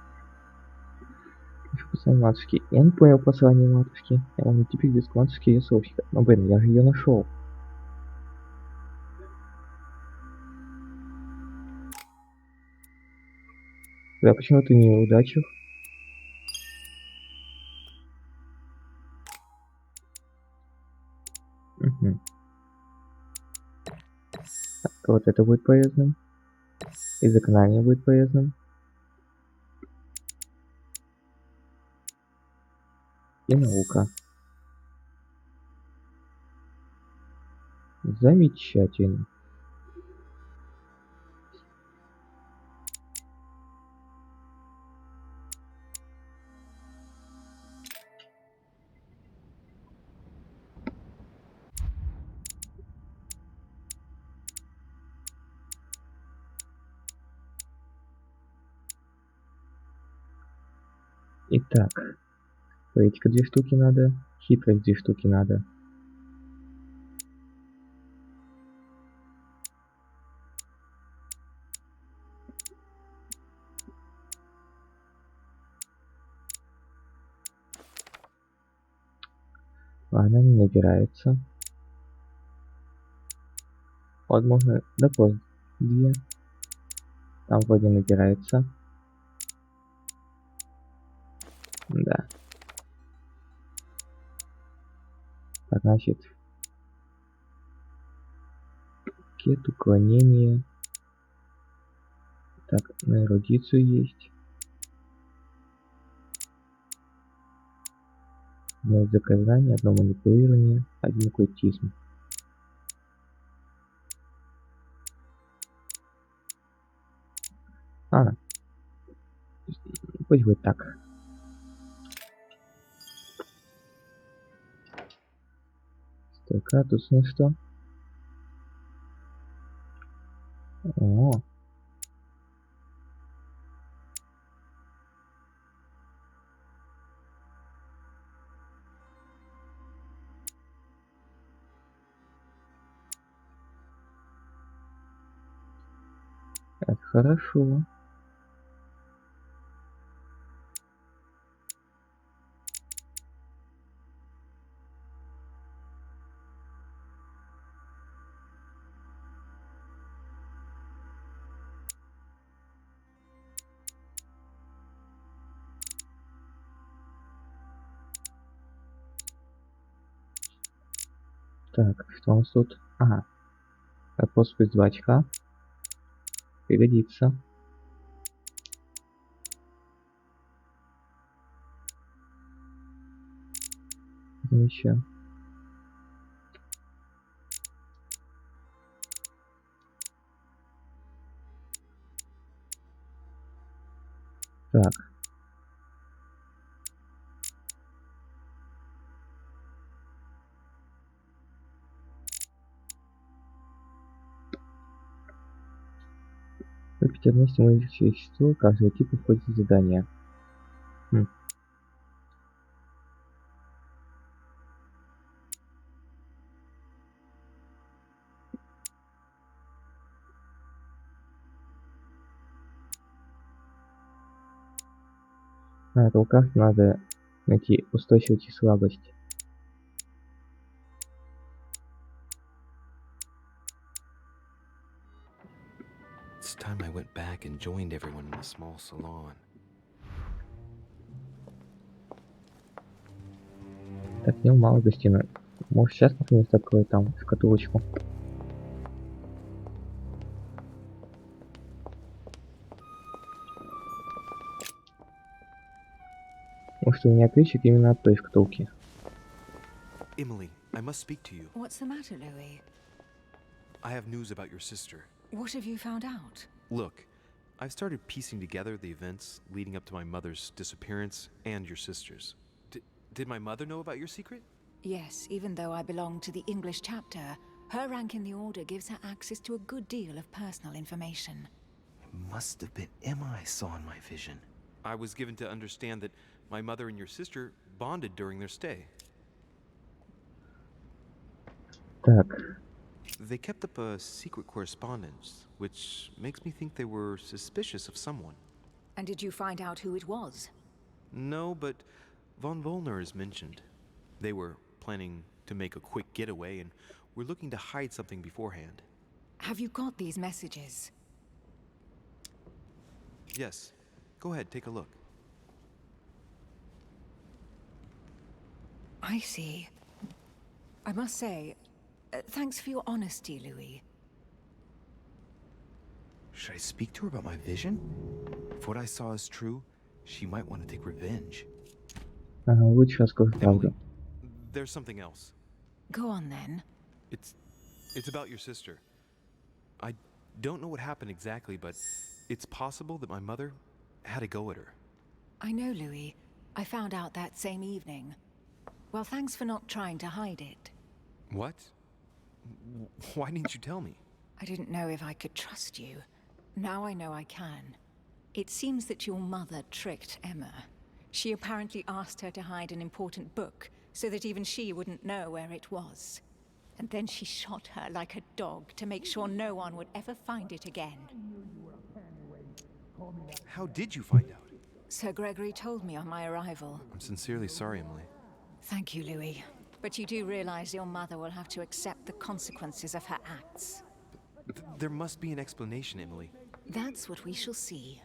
A: Послание матушки. Я не понял послание матушки. Я вам теперь без матушки и сообщика. Но, блин, я же ее нашел. Да, почему ты не удачил? Угу. Так, вот это будет полезным. И заклинание будет полезным. И наука. Замечательно. Итак, политика 2 штуки надо, хитрость 2 штуки надо. Она не набирается. Возможно, дополнить 2. Там вроде набирается. Да. Так, значит, кет, уклонение. Так, на эрудицию есть. Одно заказание, одно манипулирование, один оккультизм. Пусть будет так. Стойка, тут ну что? О, это хорошо. Так, что у нас тут? Ага. Способ 2 очка. Пригодится. Еще. Так. Выпить одно стимулирующее вещество каждого типа входит в задание. На эту карту надо найти устойчивость и слабость.
K: It's time I went back and joined everyone in the small salon.
A: Так, не мало гостиной. Может сейчас наконец открою там шкатулочку. Может у меня ключик именно от той шкатулки.
H: Emily, I must speak to you.
E: What's the matter, Louis?
H: I have news about your sister.
E: What have you found out?
H: Look, I've started piecing together the events leading up to my mother's disappearance and your sister's. Did my mother know about your secret?
E: Yes, even though I belong to the English chapter, her rank in the Order gives her access to a good deal of personal information.
K: It must have been Emma I saw in my vision.
H: I was given to understand that my mother and your sister bonded during their stay.
A: Так.
H: They kept up a secret correspondence, which makes me think they were suspicious of someone.
E: And did you find out who it was?
H: No, but von Volner is mentioned. They were planning to make a quick getaway and were looking to hide something beforehand.
E: Have you got these messages?
H: Yes. Go ahead, take a look.
E: I see. I must say, thanks for your honesty, Louis.
K: Should I speak to her about my vision? If what I saw is true, she might want to take revenge.
A: Лучше расскажу правду.
H: There's something else.
E: Go on then.
H: It's about your sister. I don't know what happened exactly, but it's possible that my mother had a go at her.
E: I know, Louis. I found out that same evening. Well, thanks for not trying to hide it.
H: What? Why didn't you tell me?
E: I didn't know if I could trust you. Now I know I can. It seems that your mother tricked Emma. She apparently asked her to hide an important book, so that even she wouldn't know where it was. And then she shot her like a dog to make sure no one would ever find it again.
H: How did you find out?
E: Sir Gregory told me on my arrival.
H: I'm sincerely sorry, Emily.
E: Thank you, Louis. But you do realize your mother will have to accept the consequences of her acts.
H: There must be an explanation, Emily.
E: That's what we shall see.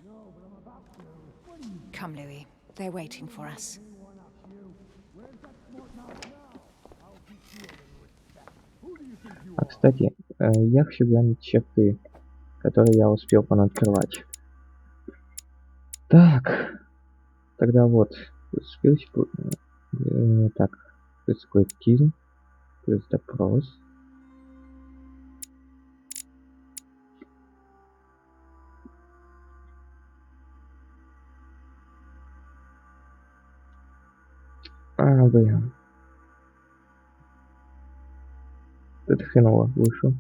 E: Come, Louis. They're waiting for us.
A: Кстати, я хочу глянуть черты, которые я успел понаоткрывать. Так. Тогда вот. Успел... Так. Эксплуатизм. Плюс допрос. Блин. Это хреново вышло.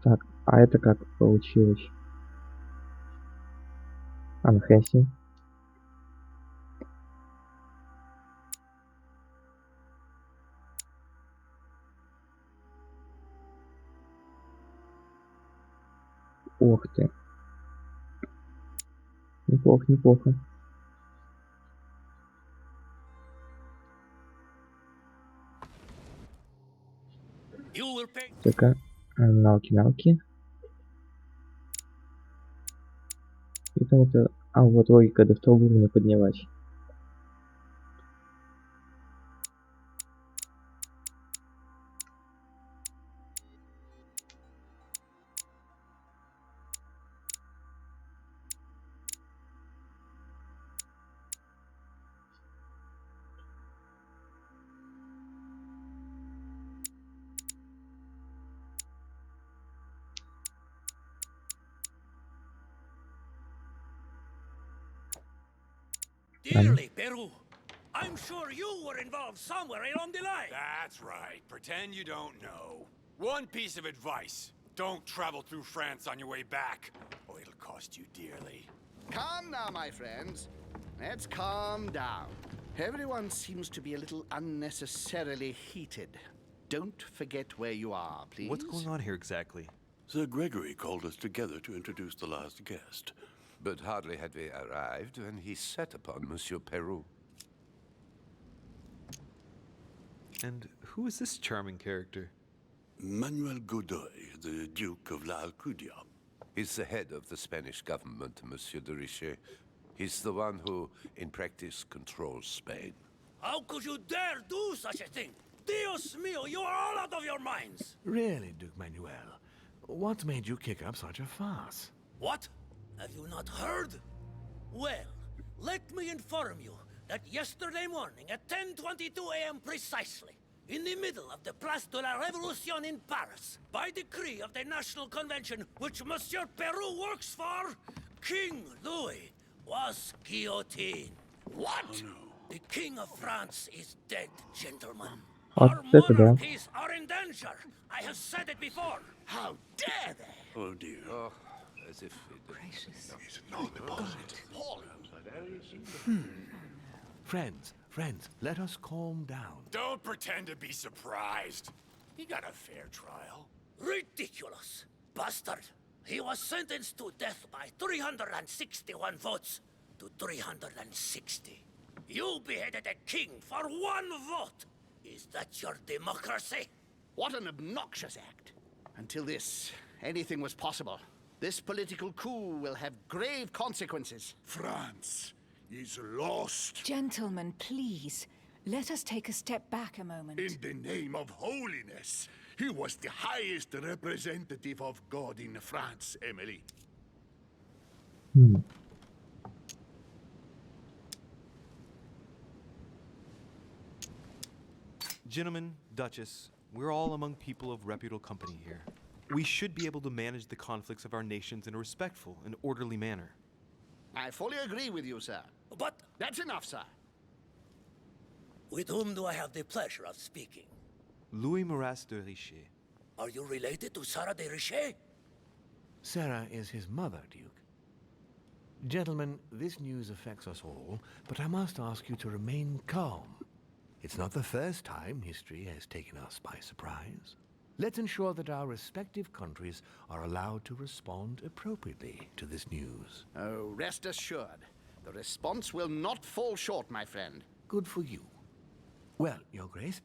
A: Так, а это как получилось? Нахрен с ним. Ух ты. Неплохо, неплохо. Так, навыки. И там это... А, вот логика, до второго уровня поднялась.
G: Dearly, Peru. I'm sure you were involved somewhere along the line.
I: That's right. Pretend you don't know. One piece of advice. Don't travel through France on your way back, or it'll cost you dearly.
D: Calm now, my friends. Let's calm down. Everyone seems to be a little unnecessarily heated. Don't forget where you are, please.
H: What's going on here exactly?
F: Sir Gregory called us together to introduce the last guest. But hardly had we arrived when he set upon Monsieur Peru.
H: And who is this charming character?
F: Manuel Godoy, the Duke of La Alcudia. He's the head of the Spanish government, Monsieur de Richet. He's the one who, in practice, controls Spain.
G: How could you dare do such a thing? Dios mío, you are all out of your minds!
F: Really, Duke Manuel? What made you kick up such a fuss?
G: What? Have you not heard? Well, let me inform you that yesterday morning at 10:22 a.m. precisely, in the middle of the Place de la Révolution in Paris, by decree of the National Convention which Monsieur Peru works for, King Louis was guillotined.
D: What?
F: Oh, no.
G: The King of France is dead, gentlemen.
A: Вот
G: Our
A: это да.
G: monarchies are in danger. I have said it before.
D: How dare they?
F: Oh, dear. Oh, as if it...
E: Gracious.
F: Friends, let us calm down.
I: Don't pretend to be surprised. He got a fair trial.
G: Ridiculous. Bastard. He was sentenced to death by 361 votes to 360. You beheaded a king for one vote. Is that your democracy?
D: What an obnoxious act. Until this, anything was possible. This political coup will have grave consequences.
L: France is lost.
E: Gentlemen, please, let us take a step back a moment.
L: In the name of holiness. He was the highest representative of God in France, Emily.
H: Gentlemen, Duchess, we're all among people of reputable company here. We should be able to manage the conflicts of our nations in a respectful and orderly manner.
D: I fully agree with you, sir.
G: But
D: That's enough, sir.
G: with whom do I have the pleasure of speaking?
H: Louis Maras de Richet.
G: Are you related to Sarah de Richet?
F: Sarah is his mother, Duke. Gentlemen, this news affects us all, but I must ask you to remain calm. It's not the first time history has taken us by surprise. Let's ensure that our respective countries are allowed to respond appropriately to this news.
D: Oh, rest assured. The response will not fall short, my friend.
F: Good for you. Well, Your Grace,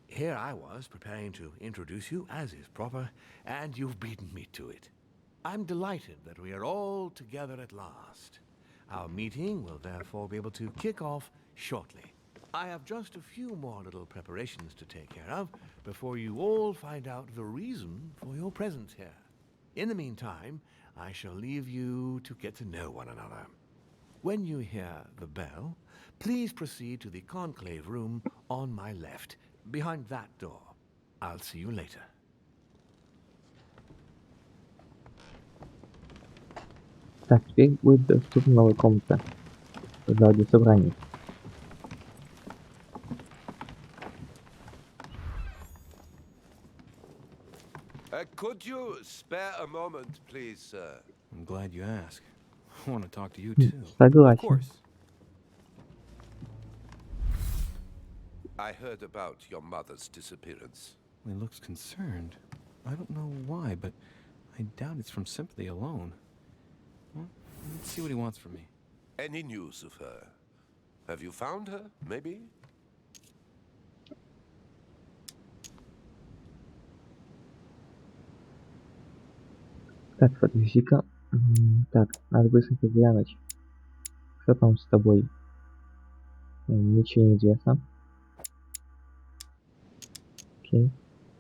F: here I was preparing to introduce you as is proper, and you've beaten me to it. I'm delighted that we are all together at last. Our meeting will therefore be able to kick off shortly. I have just a few more little preparations to take care of before you all find out the reason for your presence here. In the meantime, I shall leave you to get to know one another. When you hear the bell, please proceed to the conclave room on my left, behind that door. I'll see you later.
A: Так, теперь будет доступна новая комната в зале собраний.
F: Could you spare a moment, please, sir?
H: I'm glad you ask. I want to talk to you too. Of
A: Согласен.
H: course.
F: I heard about your mother's disappearance.
H: He looks concerned. I don't know why, but I doubt it's from sympathy alone. Well, let's see what he wants from me.
F: Any news of her? Have you found her, maybe?
A: Так, подожди-ка. Так, надо быстренько глянуть. Что там с тобой? Ничего не известно. Окей.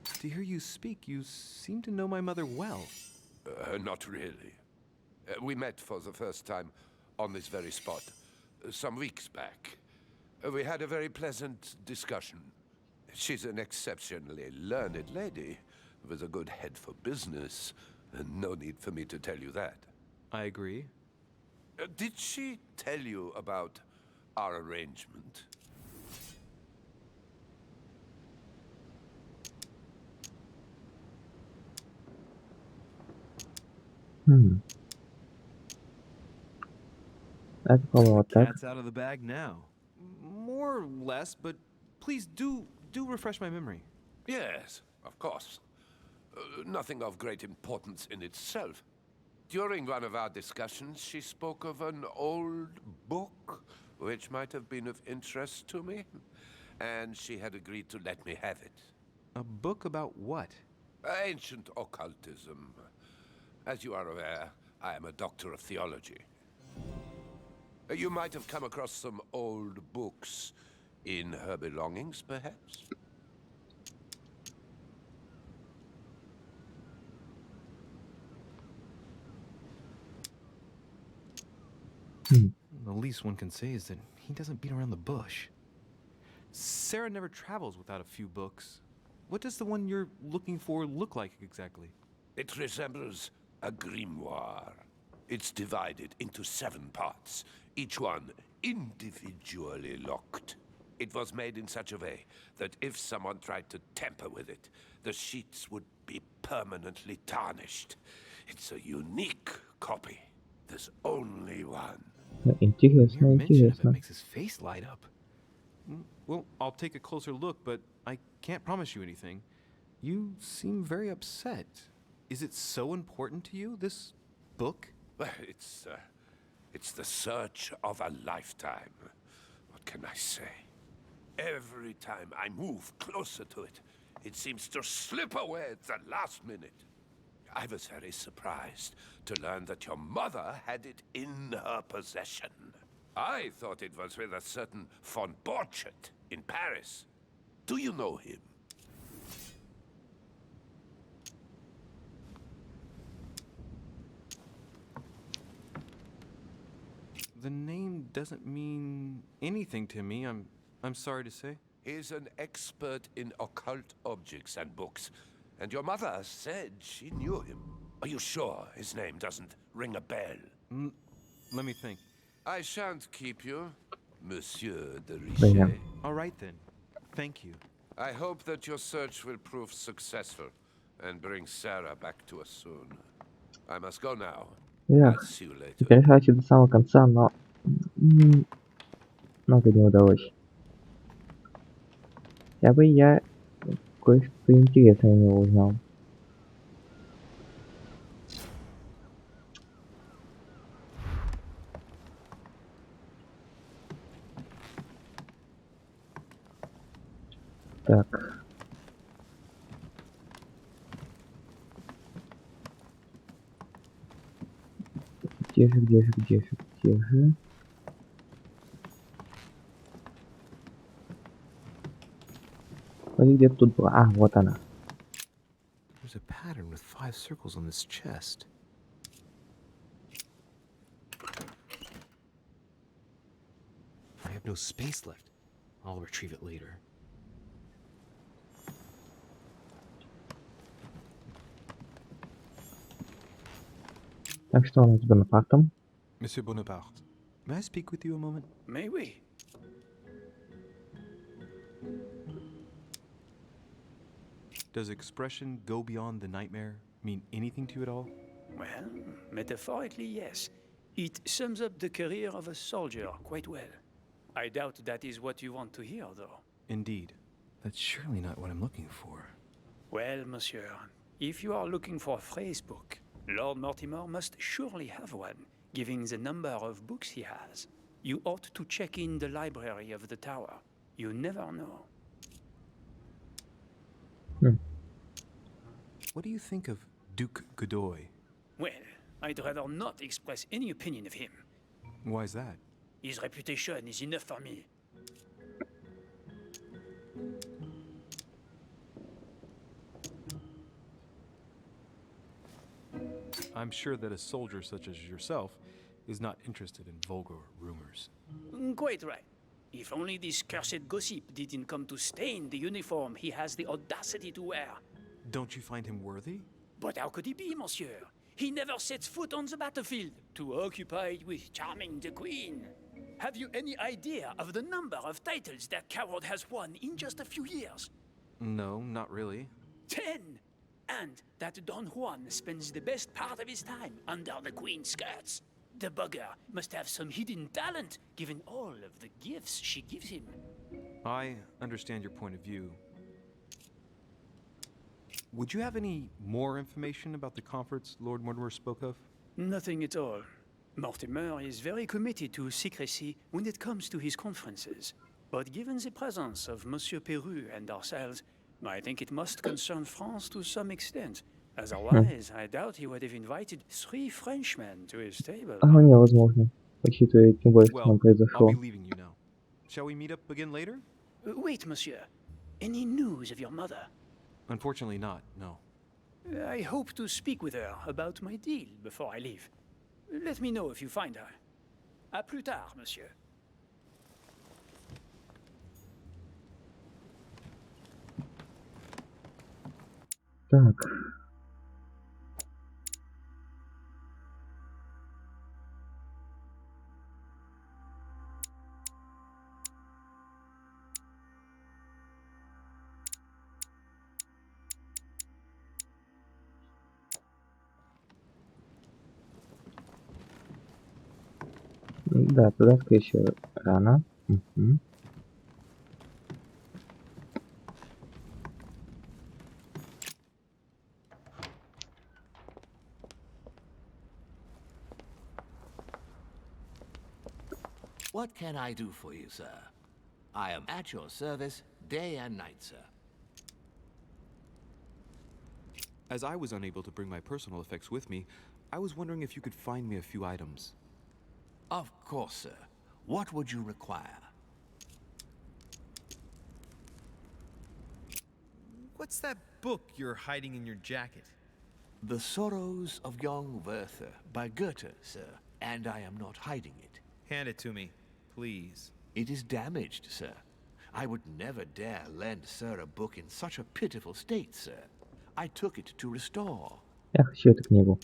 H: To hear you speak, you seem to know my mother well.
F: Not really. We met for the first time on this very spot some weeks back. We had a very pleasant discussion. She's an exceptionally learned lady with a good head for business, and no need for me to tell you that.
H: I agree.
F: Did she tell you about our arrangement?
A: Это по-моему вот так.
H: Cat's out of the bag now. More or less, but please do refresh my memory.
F: Yes, of course. Nothing of great importance in itself. During one of our discussions, she spoke of an old book which might have been of interest to me, and she had agreed to let me have it.
H: A book about what?
F: Ancient occultism. As you are aware, I am a doctor of theology. You might have come across some old books in her belongings, perhaps?
H: The least one can say is that he doesn't beat around the bush. Sarah never travels without a few books. What does the one you're looking for look like exactly?
F: It resembles a grimoire. It's divided into 7 parts, each one individually locked. It was made in such a way that if someone tried to tamper with it, the sheets would be permanently tarnished. It's a unique copy. There's only one.
A: Интересно,
H: Mere mention of it
A: интересно.
H: makes his face light up. Well, I'll take a closer look, but I can't promise you anything. You seem very upset. Is it so important to you, this book?
F: Well, it's the search of a lifetime. What can I say? Every time I move closer to it, it seems to slip away at the last minute. I was very surprised to learn that your mother had it in her possession. I thought it was with a certain von Borchet in Paris. Do you know him?
H: The name doesn't mean anything to me, I'm sorry to say.
F: He's an expert in occult objects and books, and your mother said she knew him. Are you sure his name doesn't ring a bell?
H: Let me think.
F: I shan't keep you, Monsieur de
A: Блин.
F: Richet.
H: All right then. Thank you.
F: I hope that your search will prove successful and bring Sarah back to us soon. I must go now. I'll
A: Эх,
F: see you later.
A: теперь хочу до самого конца, но много не удалось. Хотя бы я кое-что интересное о него узнал. Так. Где же? Вроде где-то тут была. А, вот она.
H: There's a pattern with 5 circles on this chest. I have no space left. I'll retrieve it later.
A: Так, что у нас с Бонапартом?
H: Monsieur Bonaparte, may I speak with you a moment?
G: May we?
H: Does expression "go beyond the nightmare" mean anything to you at all?
G: Well, metaphorically, yes. It sums up the career of a soldier quite well. I doubt that is what you want to hear, though.
H: Indeed. That's surely not what I'm looking for.
G: Well, monsieur, if you are looking for a phrase book, Lord Mortimer must surely have one, given the number of books he has. You ought to check in the library of the tower. You never know.
H: What do you think of Duke Godoy?
G: Well, I'd rather not express any opinion of him.
H: Why's that?
G: His reputation is enough for me.
H: I'm sure that a soldier such as yourself is not interested in vulgar rumors.
G: Quite right. If only this cursed gossip didn't come to stain the uniform he has the audacity to wear.
H: Don't you find him worthy?
G: But how could he be, monsieur? He never sets foot on the battlefield, too occupied with charming the queen. Have you any idea of the number of titles that coward has won in just a few years?
H: No, not really.
G: 10! And that Don Juan spends the best part of his time under the queen's skirts. The bugger must have some hidden talent, given all of the gifts she gives him.
H: I understand your point of view. Would you have any more information about the conference Lord Mortimer spoke of?
G: Nothing at all. Mortimer is very committed to secrecy when it comes to his conferences. But given the presence of Monsieur Peru and ourselves, I think it must concern France to some extent. Otherwise, I doubt he would have invited 3 Frenchmen to his table.
A: Невозможно, учитывая тем более, что
H: Well,
A: там
H: I'll
A: произошло.
H: be leaving you now. Shall we meet up again later?
G: Wait, monsieur. Any news of your mother?
H: Unfortunately not, no.
G: I hope to speak with her about my deal before I leave. Let me know if you find her. À plus tard, monsieur.
A: Так. Да, туда, скорее всего, рано. Угу.
F: What can I do for you, sir? I am at your service day and night, sir.
H: As I was unable to bring my personal effects with me, I was wondering if you could find me a few items.
F: Of course, sir. What would you require?
C: What's that book you're hiding in your jacket?
F: The Sorrows of Young Werther by Goethe, sir. And I am not hiding it.
C: Hand it to me, please.
F: It is damaged, sir. I would never dare lend sir a book in such a pitiful state, sir. I took it to restore.
A: Я хочу эту книгу.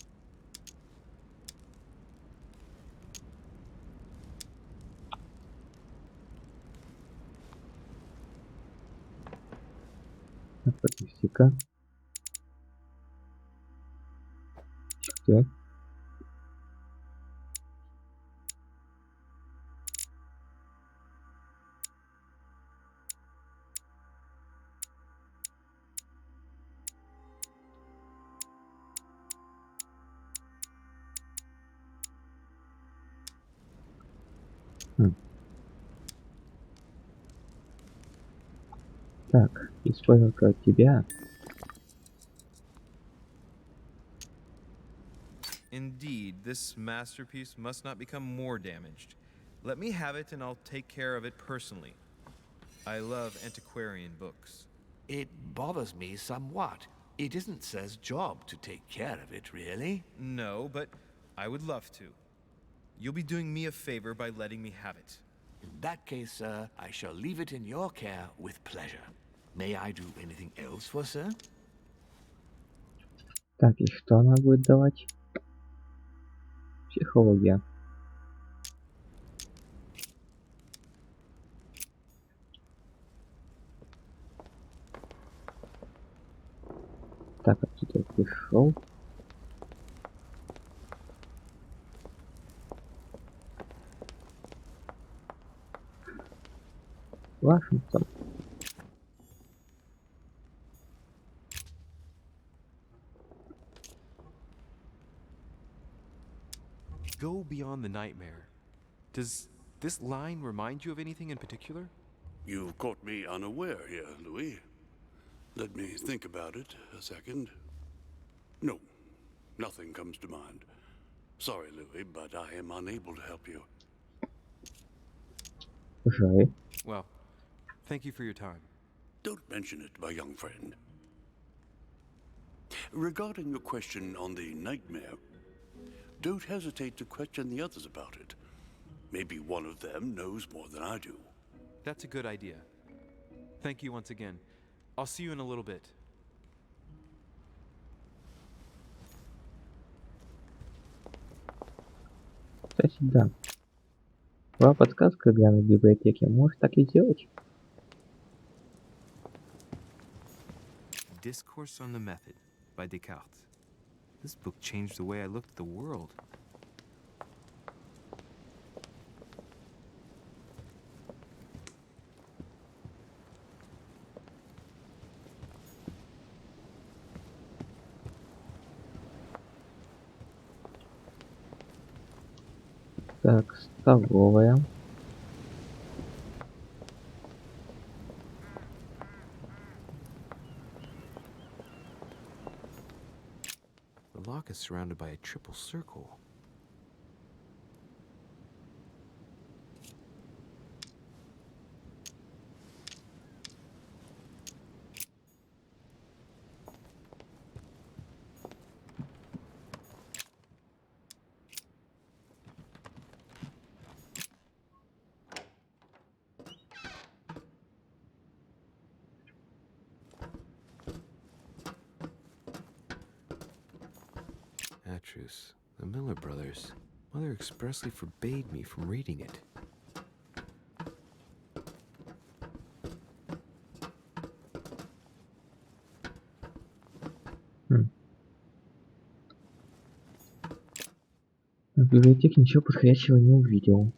A: Статистика. 4. Так, использовать от тебя.
C: Indeed, this masterpiece must not become more damaged. Let me have it and I'll take care of it personally. I love antiquarian books.
F: It bothers me somewhat. It isn't sir's job to take care of it, really.
C: No, but I would love to. You'll be doing me a favor by letting me have it.
F: In that case, sir, I shall leave it in your care with pleasure. May I do anything else for sir?
A: Так, и что она будет давать? Психология. Так, отсюда я пришел. Вашингтон.
H: Go beyond the nightmare. Does this line remind you of anything in particular?
L: You've caught me unaware here, Louis. Let me think about it a second. No, nothing comes to mind. Sorry, Louis, but I am unable to help you.
A: Жаль.
H: Well, thank you for your time.
L: Don't mention it, my young friend. Regarding your question on the nightmare, don't hesitate to question the others about it. Maybe one of them knows more than I do.
H: That's a good idea. Thank you once again. I'll see you in a little bit.
A: Кстати, да. Была подсказка глянуть в библиотеке. Можешь так и сделать.
H: Discourse on the Method by Descartes. This book changed the way I looked at the world.
A: Так, столовая.
H: The lock is surrounded by a triple circle. Atrus, the Miller brothers. Mother expressly forbade me from reading it.
A: В библиотеке ничего подходящего не увидел.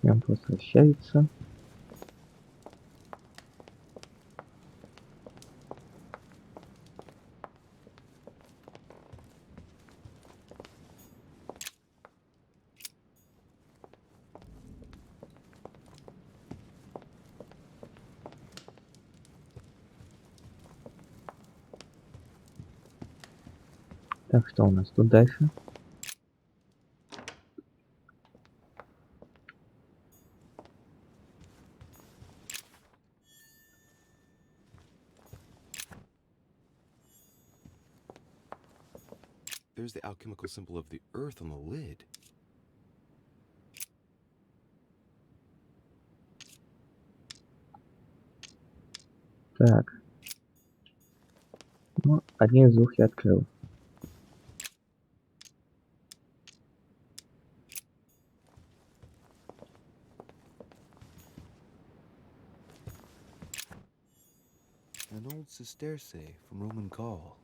A: И он просто возвращается. Так, что у нас тут дальше?
H: There's the alchemical symbol of the earth on the lid.
A: Так. Ну, один из двух я открыл.
H: An old sesterce from Roman Gaul.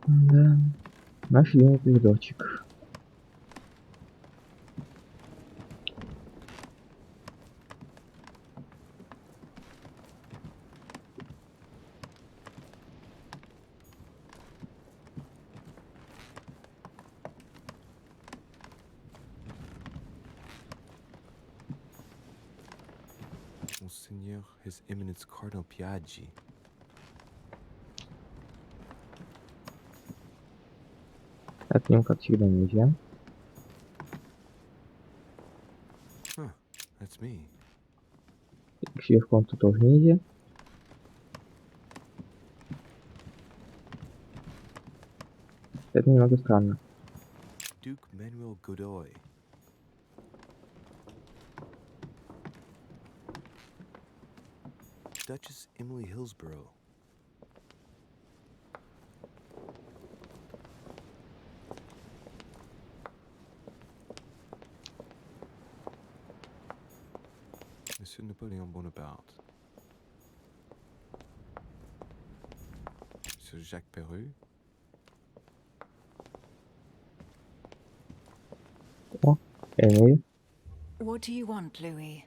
A: Да. Наш любимый коридорчик.
H: Monseigneur, His Eminence Cardinal Piaggi.
A: А к ним, как всегда, нельзя.
H: Huh, that's me.
A: К сверху он тут тоже нельзя. Это немного странно.
H: Duke Manuel Godoy. Duchess Emily Hillsborough. Monsieur Napoleon Bonaparte. Monsieur Jacques Perru.
A: Oh, Emily.
E: What do you want, Louis?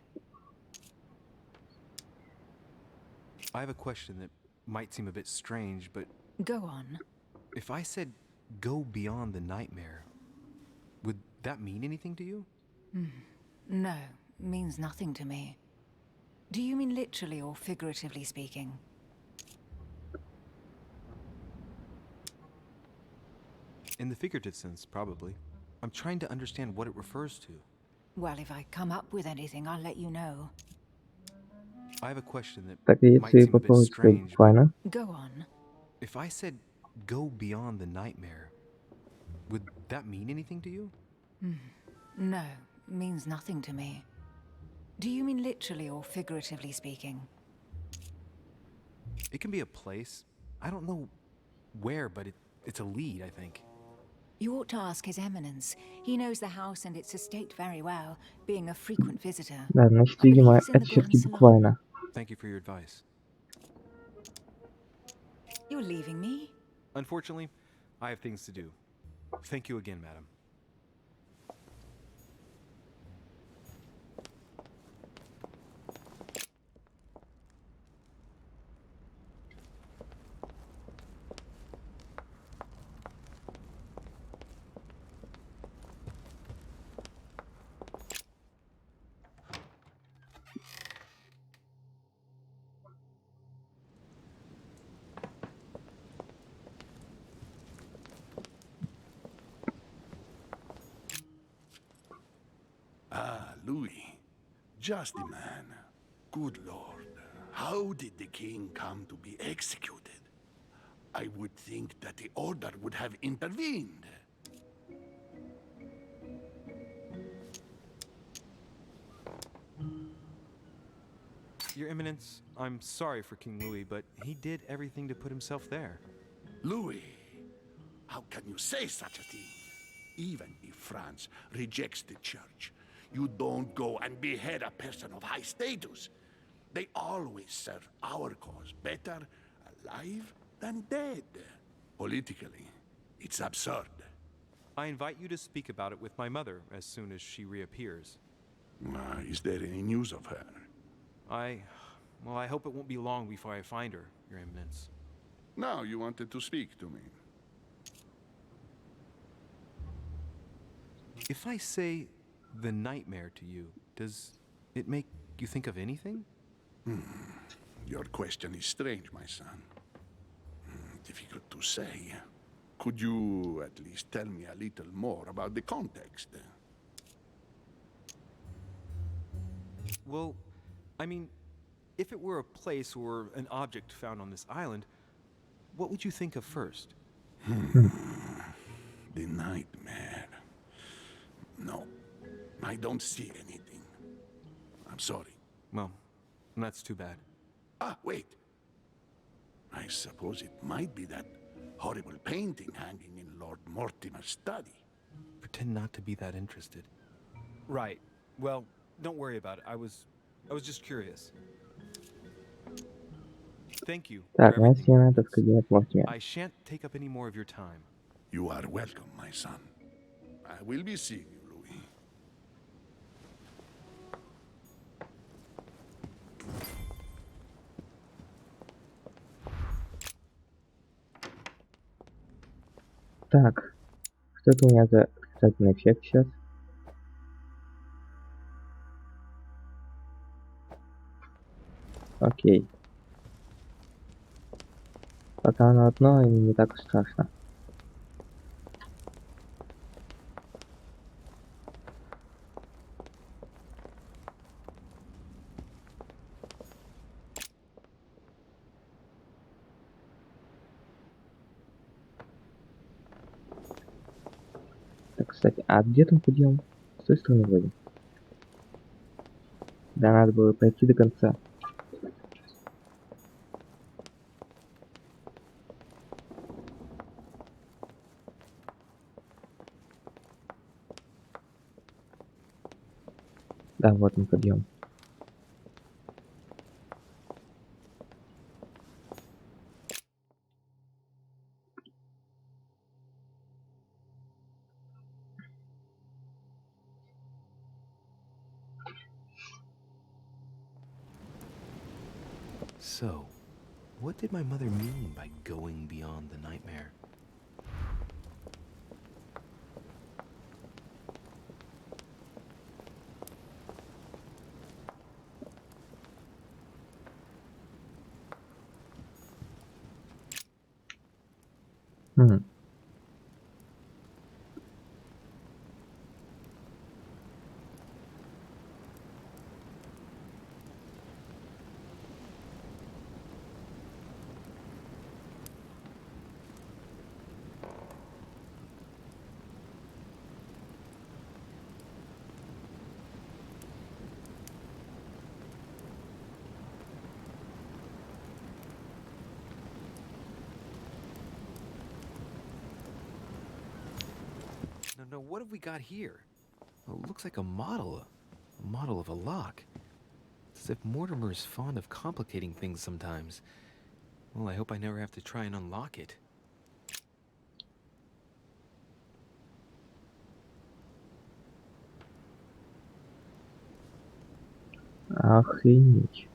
H: I have a question that might seem a bit strange, but
E: Go on.
H: if I said go beyond the nightmare, would that mean anything to you?
E: No, means nothing to me. Do you mean literally or figuratively speaking?
H: In the figurative sense, probably. I'm trying to understand what it refers to.
E: Well, if I come up with anything, I'll let you know.
H: I have a question that
A: Так,
H: might
A: если
H: seem a bit
A: попробовать сказать
H: strange, but
A: буквально.
E: Go on.
H: if I said go beyond the nightmare, would that mean anything to you?
E: No, means nothing to me. Do you mean literally or figuratively speaking?
H: It can be a place. I don't know where, but it's a lead, I think.
E: You ought to ask His Eminence. He knows the house and its estate very well, being a frequent visitor.
A: Да, значит,
E: I believe
A: видимо,
E: he's in
A: это
E: the Grand
A: все-таки
E: Salon.
A: буквально.
H: Thank you for your advice.
E: You're leaving me?
H: Unfortunately, I have things to do. Thank you again, madam.
L: Ah, Louis. Just the man. Good Lord. How did the king come to be executed? I would think that the order would have intervened.
H: Your Eminence, I'm sorry for King Louis, but he did everything to put himself there.
L: Louis, how can you say such a thing? Even if France rejects the church, you don't go and behead a person of high status. They always serve our cause better alive than dead. Politically, it's absurd.
H: I invite you to speak about it with my mother as soon as she reappears.
L: Is there any news of her?
H: Well, I hope it won't be long before I find her, Your Eminence.
L: Now you wanted to speak to me.
H: If I say the nightmare to you, does it make you think of anything?
L: Your question is strange, my son. Difficult to say. Could you at least tell me a little more about the context?
H: Well, I mean, if it were a place or an object found on this island, what would you think of first?
L: The nightmare. No, I don't see anything. I'm sorry.
H: Well, that's too bad.
L: Ah, wait. I suppose it might be that horrible painting hanging in Lord Mortimer's study.
H: Pretend not to be that interested. Right. Well, don't worry about it. I was just curious. Thank you.
A: Так,
H: for
A: моя
H: everything, Your
A: стена, это в
H: Eminence.
A: кабинет Мортимера.
H: I shan't take up any more of your time.
L: You are welcome, my son. I will be seeing you, Louis.
A: Так, что это у меня за отрицательный эффект сейчас? Окей. Пока оно одно, и не так уж страшно. Так, кстати, а где там подъем? С той стороны вроде. Да, надо было пройти до конца. Да, вот мы подъем.
H: So, what did my mother mean by going beyond the nightmare?
A: Хм.
H: No, what have we got here? Well, it looks like a model of a lock. It's as if Mortimer is fond of complicating things sometimes. Well, I hope I never have to try and unlock it.
A: Охренеть.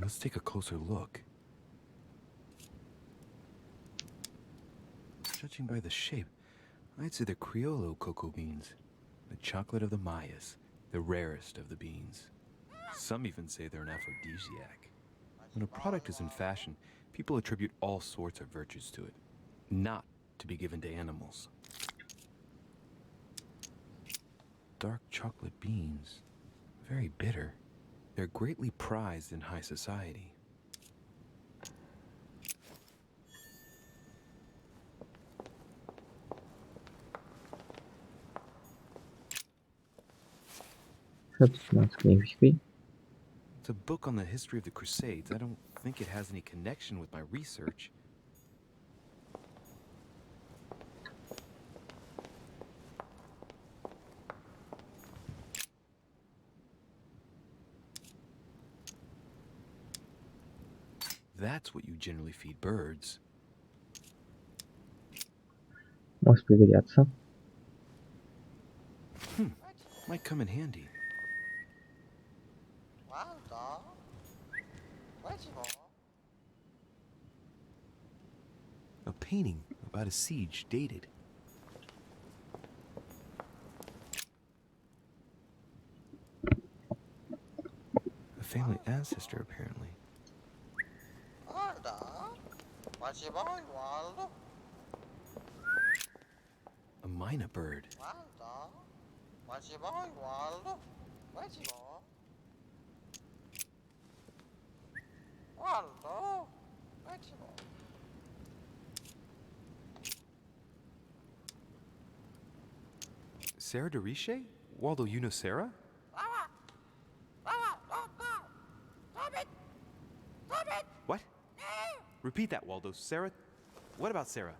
H: Let's take a closer look. Judging by the shape, I'd say they're Criollo cocoa beans. The chocolate of the Mayas, the rarest of the beans. Some even say they're an aphrodisiac. When a product is in fashion, people attribute all sorts of virtues to it, not to be given to animals. Dark chocolate beans, very bitter. They're greatly prized in high society.
A: Собственно, с книжечкой.
H: It's a book on the history of the Crusades. I don't think it has any connection with my research. That's what you generally feed birds.
A: Может пригодятся.
H: Might come in handy. A painting about a siege dated. A family ancestor, apparently. A myna bird. Sarah DeRiche? Waldo, you know Sarah? What? Repeat that, Waldo. Sarah? What about Sarah?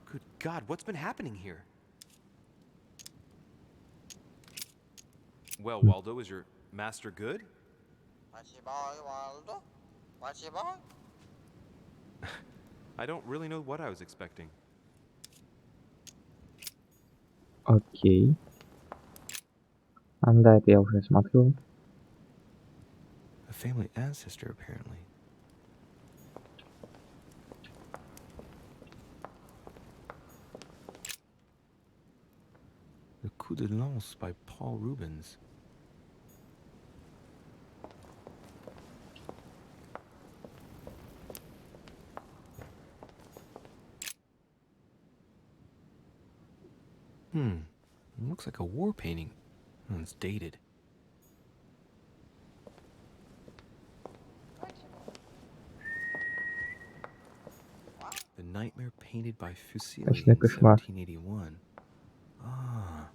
H: Good God, what's been happening here? Well, Waldo, is your master good? I don't really know what I was expecting.
A: Окей. Да, это я уже смотрел.
H: A family ancestor, apparently. The Coup de Lance by Paul Rubens. It looks like a war painting. Oh, it's dated. The Nightmare painted by Fuseli
A: Ночной
H: in
A: кошмар.
H: 1781. Ah,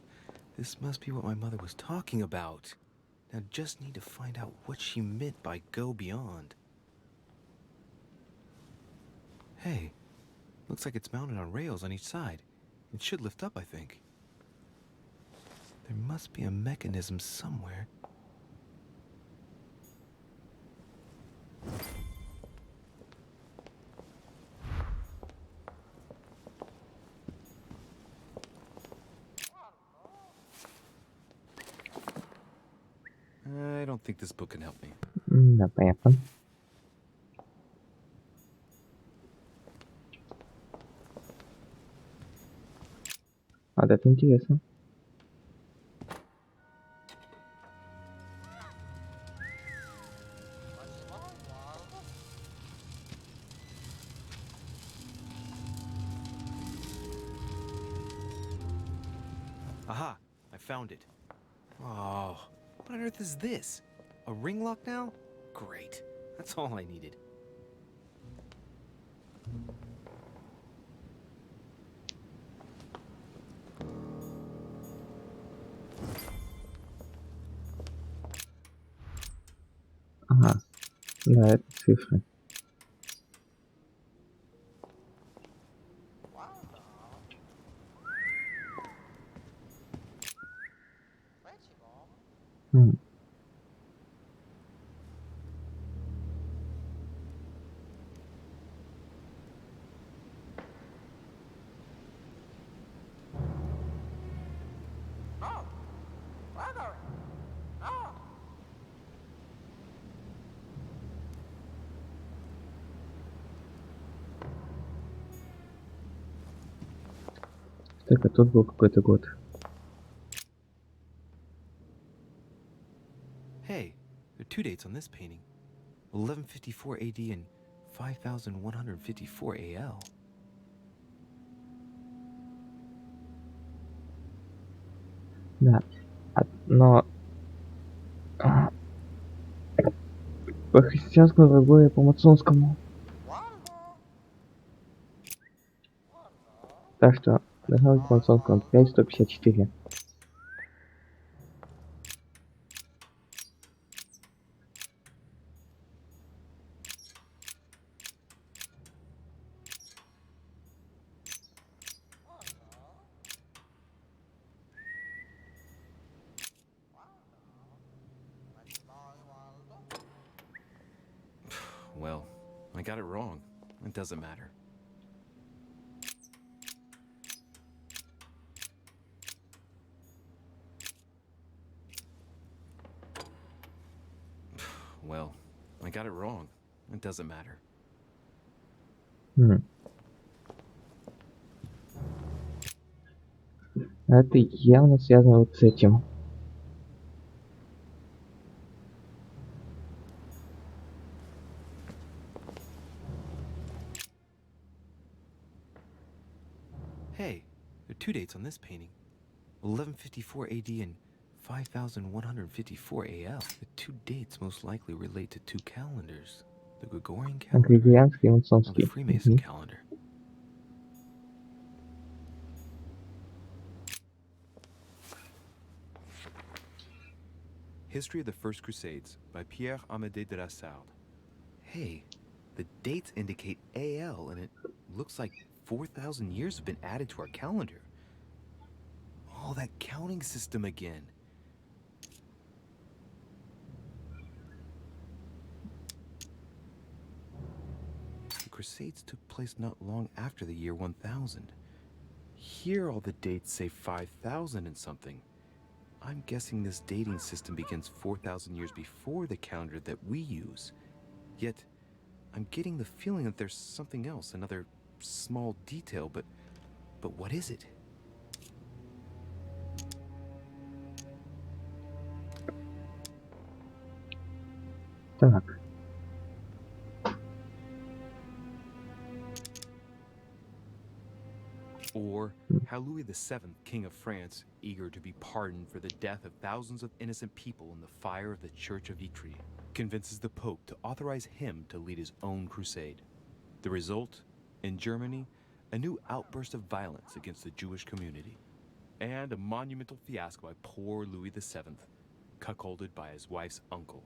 H: this must be what my mother was talking about.
K: Now just need to find out what she meant by go beyond. Hey, looks like it's mounted on rails on each side. It should lift up, I think. There must be a mechanism somewhere. I don't think this book can help me.
A: Да, понятно. А, да, это интересно.
K: Aha! I found it. Oh, what on earth is this? A ring lock now? Great. That's all I needed.
A: Ага. Да, это цифры. Хм. Так, а тут был какой-то год.
K: Hey, there are two dates on this painting. 1154 AD and 5154 AL.
A: Да. Но... По христианскому, другое по масонскому. Так что, должно быть по масонскому 5154.
K: Well, I got it wrong. It doesn't matter. Well, I got it wrong. It doesn't matter.
A: Это явно связано вот с этим.
K: Hey, there are two dates on this painting. 1154 AD and 5154 AL. The two dates most likely relate to two calendars. The Gregorian calendar
A: Григорианский и
K: and the
A: масонский.
K: Freemason calendar. History of the First Crusades by Pierre Amédée de la Sarde. Hey, the dates indicate AL, and it looks like 4,000 years have been added to our calendar. Oh, that counting system again. The Crusades took place not long after the year 1000. Here all the dates say 5,000 and something. I'm guessing this dating system begins 4,000 years before the calendar that we use. Yet, I'm getting the feeling that there's something else, another small detail, but what is it?
A: Так.
K: Or how Louis VII, King of France, eager to be pardoned for the death of thousands of innocent people in the fire of the Church of Vitry, convinces the Pope to authorize him to lead his own crusade. The result? In Germany, a new outburst of violence against the Jewish community. And a monumental fiasco by poor Louis VII, cuckolded by his wife's uncle.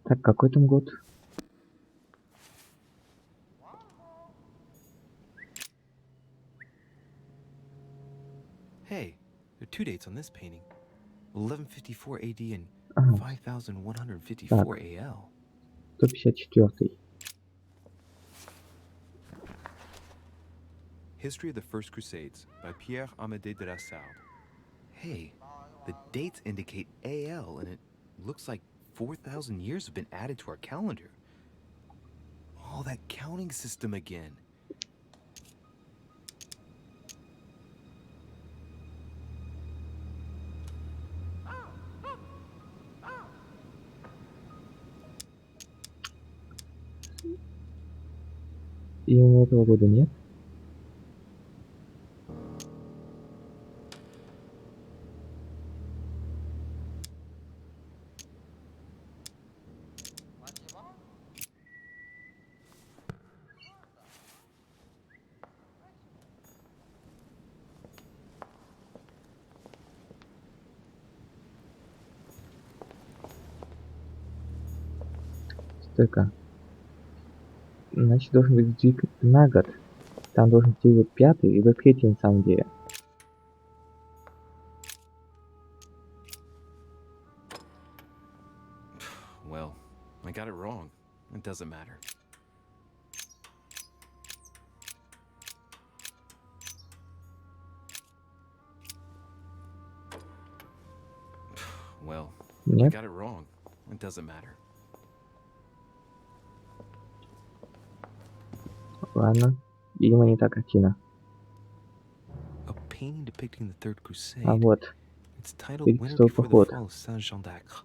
A: Так, какой там год?
H: Hey, there are two dates on this painting. 1154 AD and
A: Ага,
H: 5154
A: так,
H: AL.
A: 154.
H: History of the First Crusades by Pierre Amédée de Rossauld. Hey, the dates indicate AL, and it looks like 4,000 years have been added to our calendar. Oh, that counting system again.
A: Именно этого года нет? Стойка. Значит, должен быть сдвиг на год. Там должен быть либо 5-й, либо 3-й на самом деле.
H: Well, I got it wrong. It doesn't matter. Well, I
A: Нет?
H: got it wrong. It doesn't matter.
A: Ладно. Видимо, не та картина.
H: A painting depicting the Third
A: А
H: Crusade.
A: вот.
H: It's titled
A: Великий
H: Winter
A: крестовый
H: Before the
A: поход.
H: Fall of Saint-Jean d'Acre.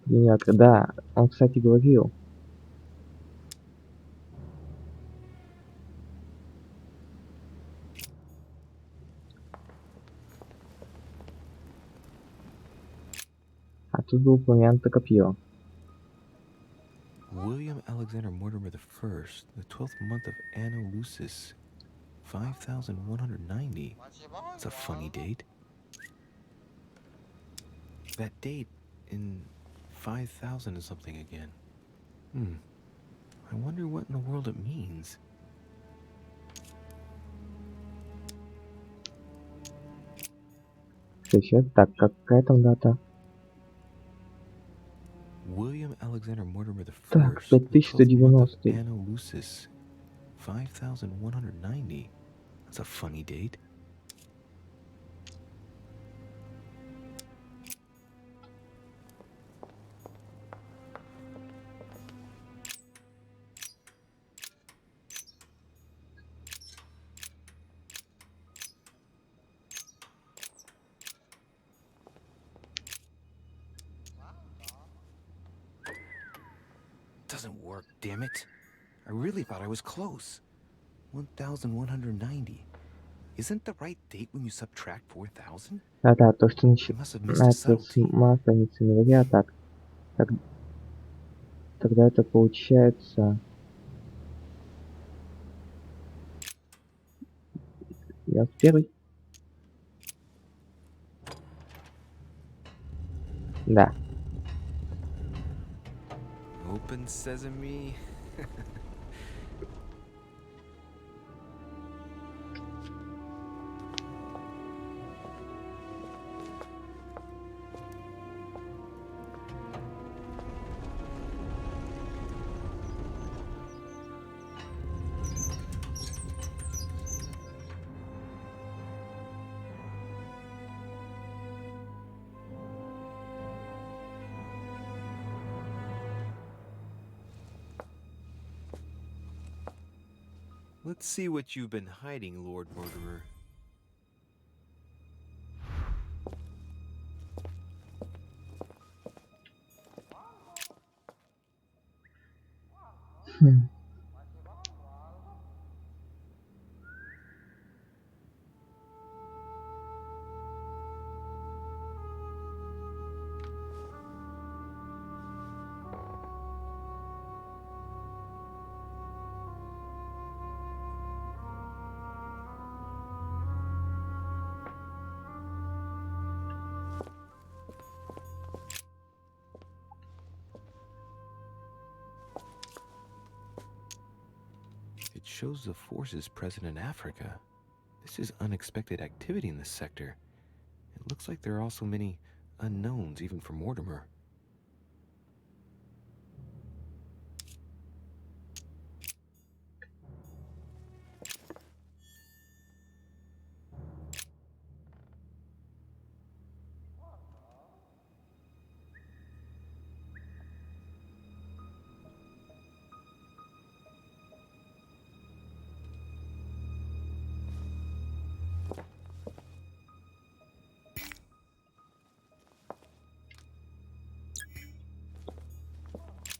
A: Гениатор, да. Он, кстати, говорил. А тут был упомянуто копье.
H: William Alexander Mortimer I, the 12th month of Anno Lucis, 5190. That's a funny date. That date in 5000 is something again. I wonder what in the world it means.
A: Еще так, какая там дата?
H: William Alexander Mortimer the
A: Так,
H: First, the 12th month of
A: 5190.
H: Anno Lucis, 5190. That's a funny date. Doesn't work, damn it. I really thought I was close. 1190. Isn't the right date when you subtract 4000?
A: Да, то, что
H: I must have missed a
A: начинается с
H: subtlety.
A: Масленицы января, так. Тогда это получается... 21-й? Да.
H: Open sesame. Let's see what you've been hiding, Lord Murderer. shows the forces present in Africa. This is unexpected activity in this sector. It looks like there are also many unknowns, even for Mortimer.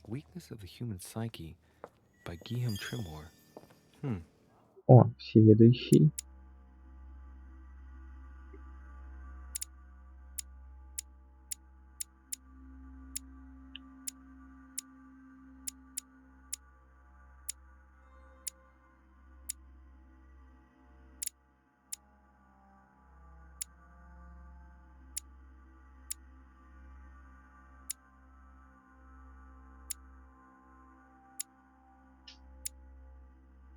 H: Weakness of the Human Psyche by Guillaume Tremor.
A: О, всеведущий.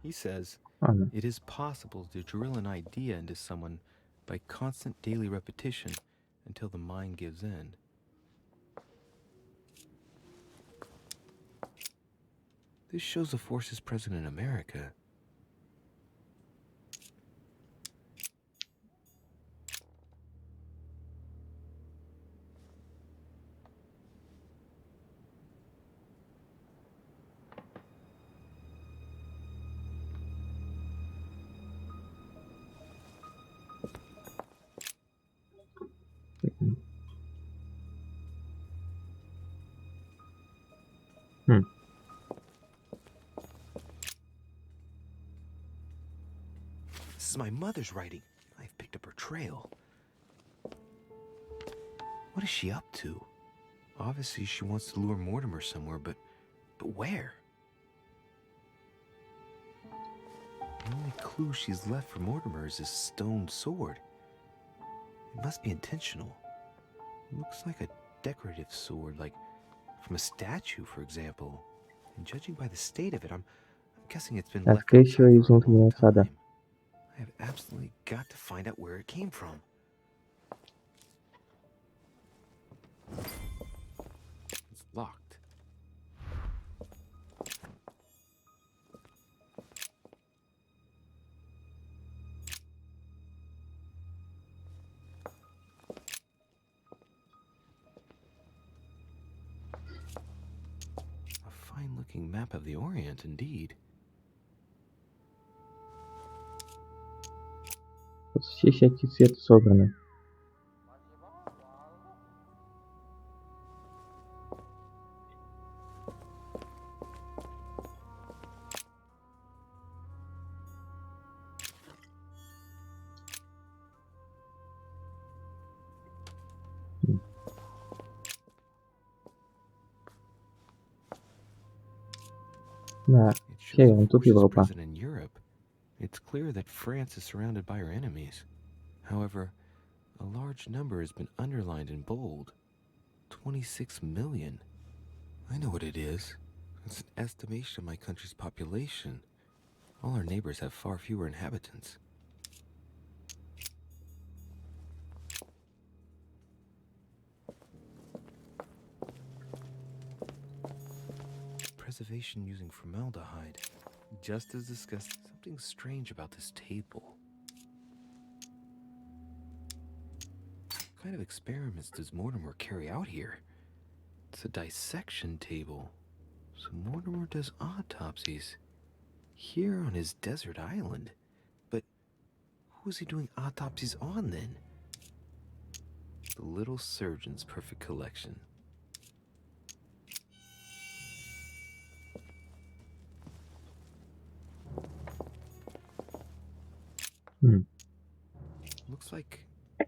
H: He says,
A: Ладно.
H: it is possible to drill an idea into someone by constant daily repetition until the mind gives in. This shows the forces present in America.
A: Хм.
H: This is my mother's writing. I've picked up her trail. What is she up to? Obviously, she wants to lure Mortimer somewhere, but where? The only clue she's left for Mortimer is this stone sword. It must be intentional. It looks like a decorative sword, like from a statue, for example. And judging by the state of it, I'm guessing it's been left
A: Скорее всего,
H: outside
A: из
H: for a long
A: внутреннего сада.
H: time. I have absolutely got to find out where it came from. It's locked. A fine-looking map of the Orient, indeed.
A: Тут все всякие цветы собраны. Да,
H: It shows
A: север,
H: the
A: тут
H: forces
A: Европа.
H: present in Europe. It's clear that France is surrounded by her enemies. However, a large number has been underlined in bold. 26 million. I know what it is. It's an estimation of my country's population. All our neighbors have far fewer inhabitants. Preservation using formaldehyde. Just as discussed, something strange about this table. What kind of experiments does Mortimer carry out here? It's a dissection table. So Mortimer does autopsies here on his desert island. But who is he doing autopsies on then? The little surgeon's perfect collection. Looks like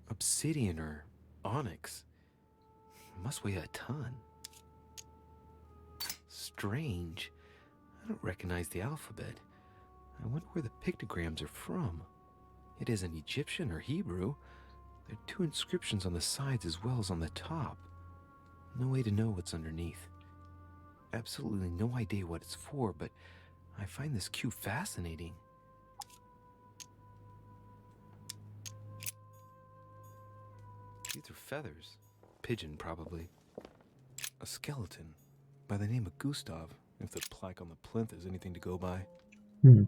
H: obsidian or onyx. Must weigh a ton. Strange. I don't recognize the alphabet. I wonder where the pictograms are from. It isn't Egyptian or Hebrew. There are two inscriptions on the sides as well as on the top. No way to know what's underneath. Absolutely no idea what it's for, but I find this cue fascinating. These are feathers. Pigeon, probably. A skeleton by the name of Gustav, if the plaque on the plinth is anything to go by.
A: Hmm.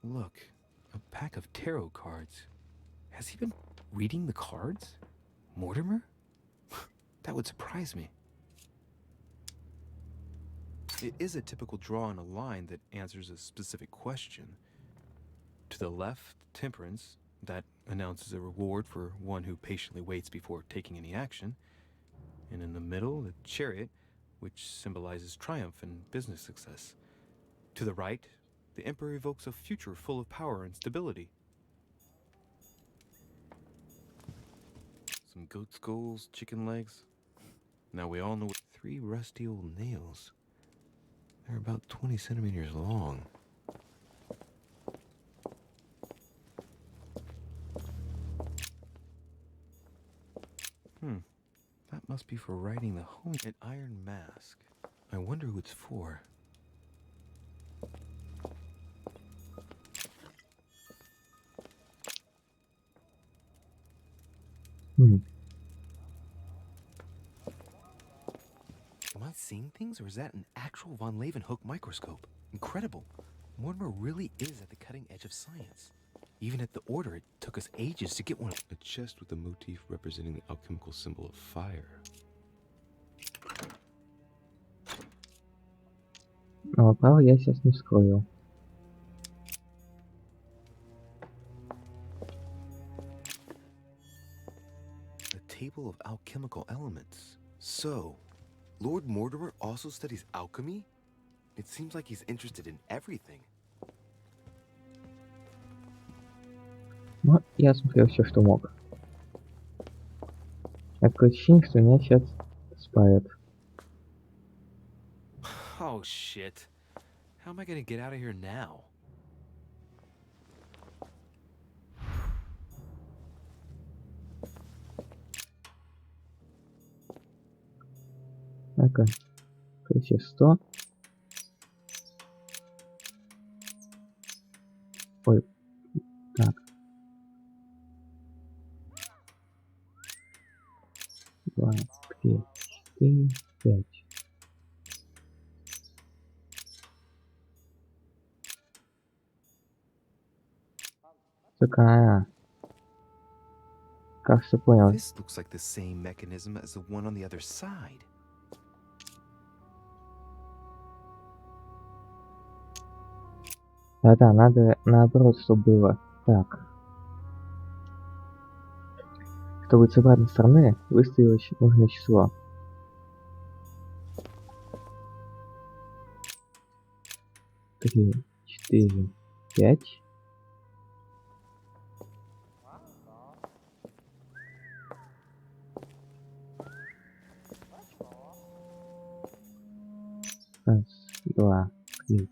H: Look, a pack of tarot cards. Has he been reading the cards? Mortimer? That would surprise me. It is a typical draw on a line that answers a specific question. To the left, temperance, that announces a reward for one who patiently waits before taking any action. And in the middle, the chariot, which symbolizes triumph and business success. To the right, the emperor evokes a future full of power and stability. Some goat skulls, chicken legs. Now we all know 3 rusty old nails. They're about 20 centimeters long. That must be for writing the home. An iron mask. I wonder who it's for.
A: Hmm.
H: Am I seeing things, or is that an actual von Leeuwenhoek microscope? Incredible. Mortimer really is at the cutting edge of science. Even at the Order, it took us ages to get one. A chest with a motif representing the alchemical symbol of fire.
A: Но право я сейчас не вскрою.
H: A table of alchemical elements. So, Lord Mortimer also studies alchemy? It seems like he's interested in everything.
A: Но я смотрел все, что мог. Такое ощущение, что меня сейчас спалят.
H: Oh shit. How am I gonna get out of here now?
A: Ну-ка. 1100. Ой. Так. 2, 3, 4, 5. Такая. Кажется, понял.
H: This looks like the same mechanism as the one on the other side.
A: Да-да, надо наоборот, чтобы было. Так. Чтобы с обратной стороны выставилось нужное число. Три, 4, 5. Раз, 2, 3,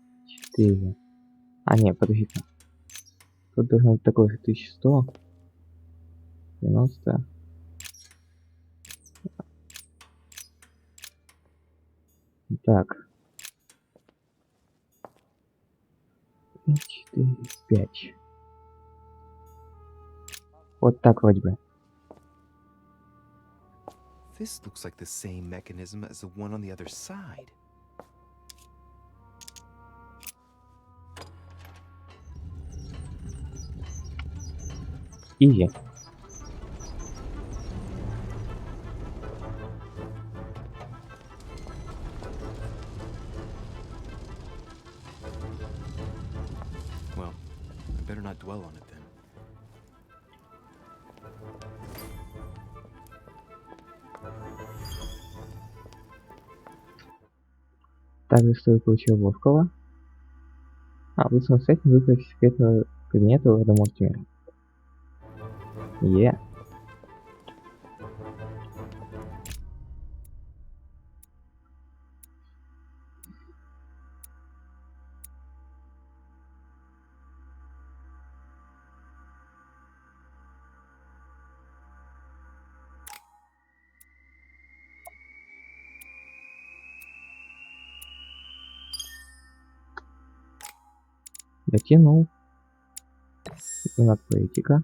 A: 4. А, нет, подожди-ка. Тут должно быть такое же 1100. 90. Так. 3, 4, 5. Вот так вроде бы.
H: This looks like the same mechanism as the one on the other side.
A: Изи.
H: Well, I better not dwell on it then.
A: Также стоит получить ловкого. Вы самостоятельно выбрать секретного предмета лорда Мортимера. Дотянул. Знак политика.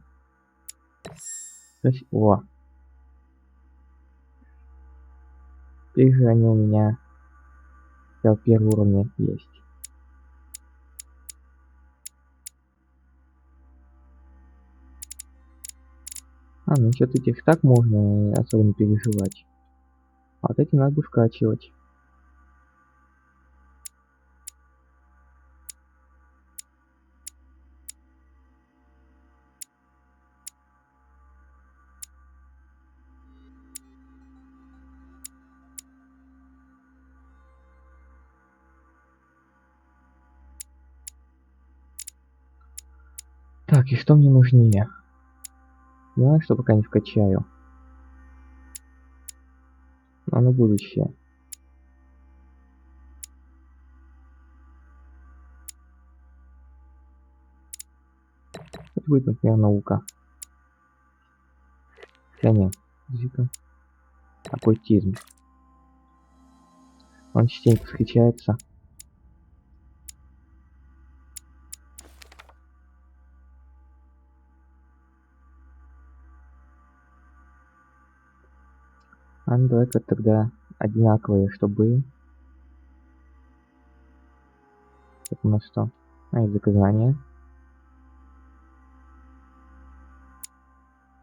A: О. Теперь же они у меня в первом уровне есть. Насчет этих так можно особо не переживать. А вот эти надо бы вкачивать. Так, и что мне нужнее? Знаю, что пока не вкачаю. Но на будущее. Это будет, например, наука. Нет, оккультизм. Он частенько встречается. Давай-ка тогда одинаковые, чтобы... Это у нас что? Язык знания.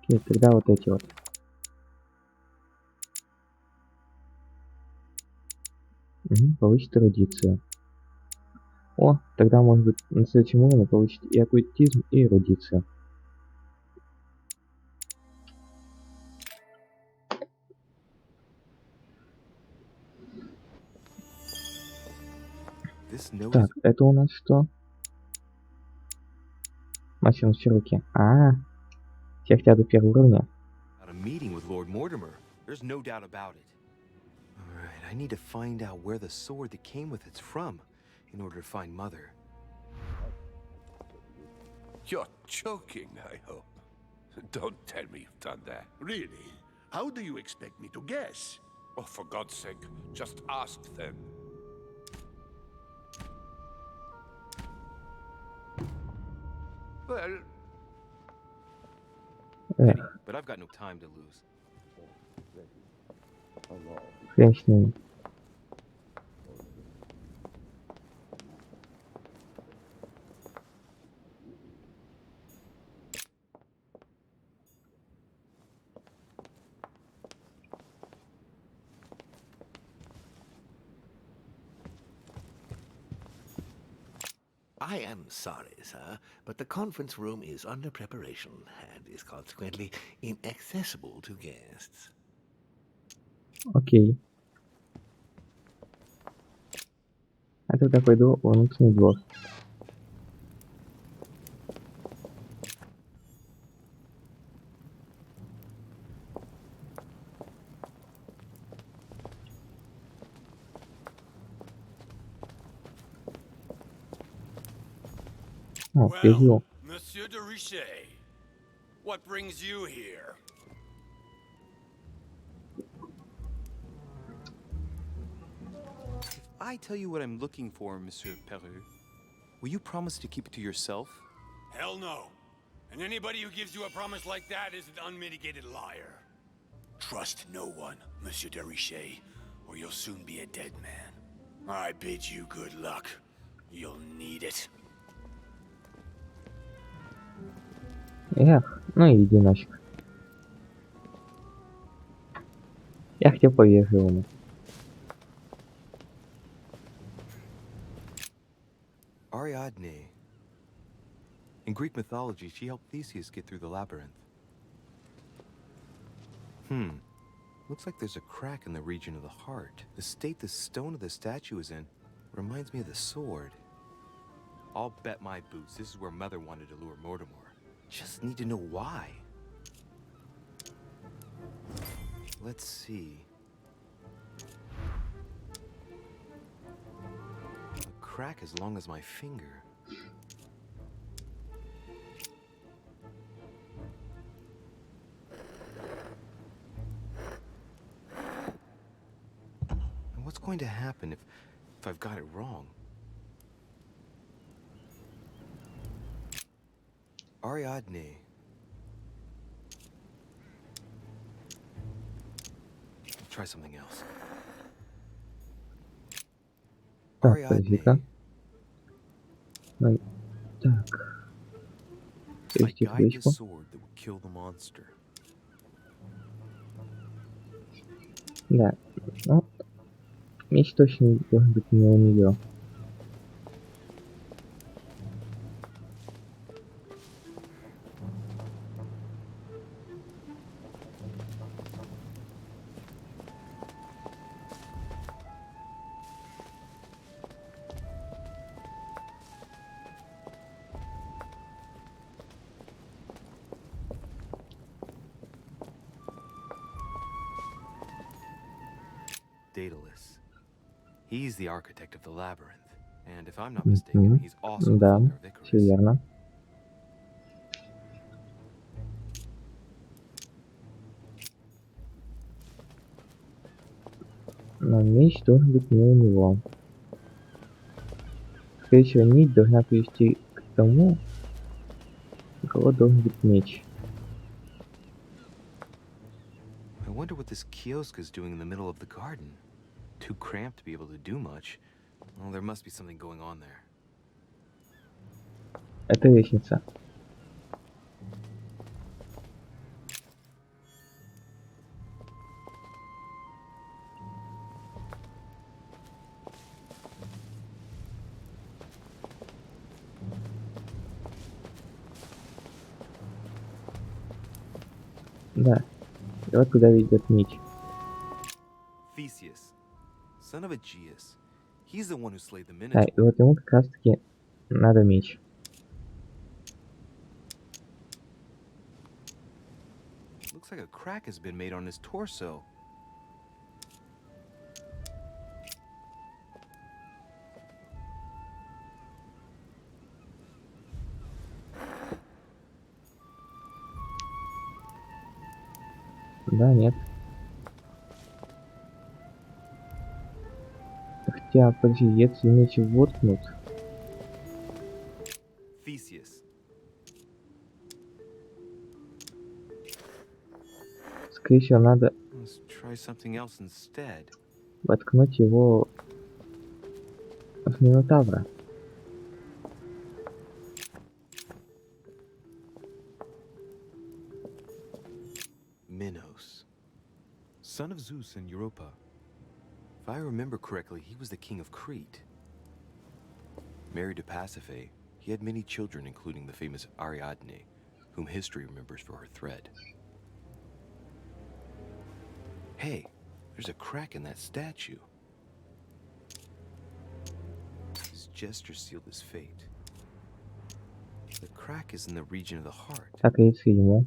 A: Окей, тогда вот эти вот. Получит эрудицию. Тогда может быть на следующем уровне получить и оккультизм, и эрудицию. Так, это у нас что? Мастер на все руки. Все хотят до первого уровня.
K: I need to find out where the sword that came with it's from in order to find Mother.
L: You're joking, I hope. Don't tell me you've done that. Really? How do you expect me to guess? Oh, for God's sake, just ask them. Well...
K: But I've got no time to lose.
A: Женщины.
F: I am sorry, sir, but the conference room is under preparation and is consequently inaccessible to guests.
A: Окей. А тогда пойду во внутренний двор.
I: Well, Monsieur de Richet, what brings you here?
C: If I tell you what I'm looking for, Monsieur Peru, will you promise to keep it to yourself?
I: Hell no. And anybody who gives you a promise like that is an unmitigated liar. Trust no one, Monsieur de Richet, or you'll soon be a dead man. I bid you good luck. You'll need it.
A: Ну и иди нафиг. Я хотел по-вежливому.
C: Ariadne. In Greek mythology, she helped Theseus get through the labyrinth. Looks like there's a crack in the region of the heart. The state the stone of the statue is in
H: Reminds me of the sword. I'll bet my boots this is where Mother wanted to lure Mortimer. Just need to know why. Let's see. A crack as long as my finger. And what's going to happen if I've got it wrong? Ariadne. Try something else.
A: Так,
H: Ariadne.
A: подожди-ка. Ой, так.
H: I
A: Перевести
H: guide the
A: крышку.
H: sword that will kill the monster.
A: Да. Ну, меч точно должен быть не у нее.
H: Daedalus. He's the architect of the labyrinth. And if I'm not mistaken, he's also the
A: Да,
H: father of
A: все
H: Icarus.
A: верно. Но меч должен быть не у него. Скорее всего, нить должна привести к тому, у кого должен быть меч.
H: I wonder what this kiosk is doing in the middle of the garden. Too cramped to be able to do much. Well, there must be something going on there.
A: Это лестница. Да. И вот куда ведет нить.
H: Theseus, son of Aegeus. He's the one who slayed the
A: Да,
H: Minotaur.
A: и вот ему как раз таки надо меч.
H: Looks like a crack has been made on his torso.
A: Да, нет. Хотя, подожди, если меч воткнут,
H: Theseus.
A: скорее всего, надо
H: Let's try something else instead.
A: воткнуть его в Минотавра.
H: Minos, son of Zeus and Europa. If I remember correctly, he was the king of Crete. Married to Pasiphae, he had many children, including the famous Ariadne, whom history remembers for her thread. Hey, there's a crack in that statue. His gesture sealed his fate. The crack is in the region of the heart.
A: Так, и если ему.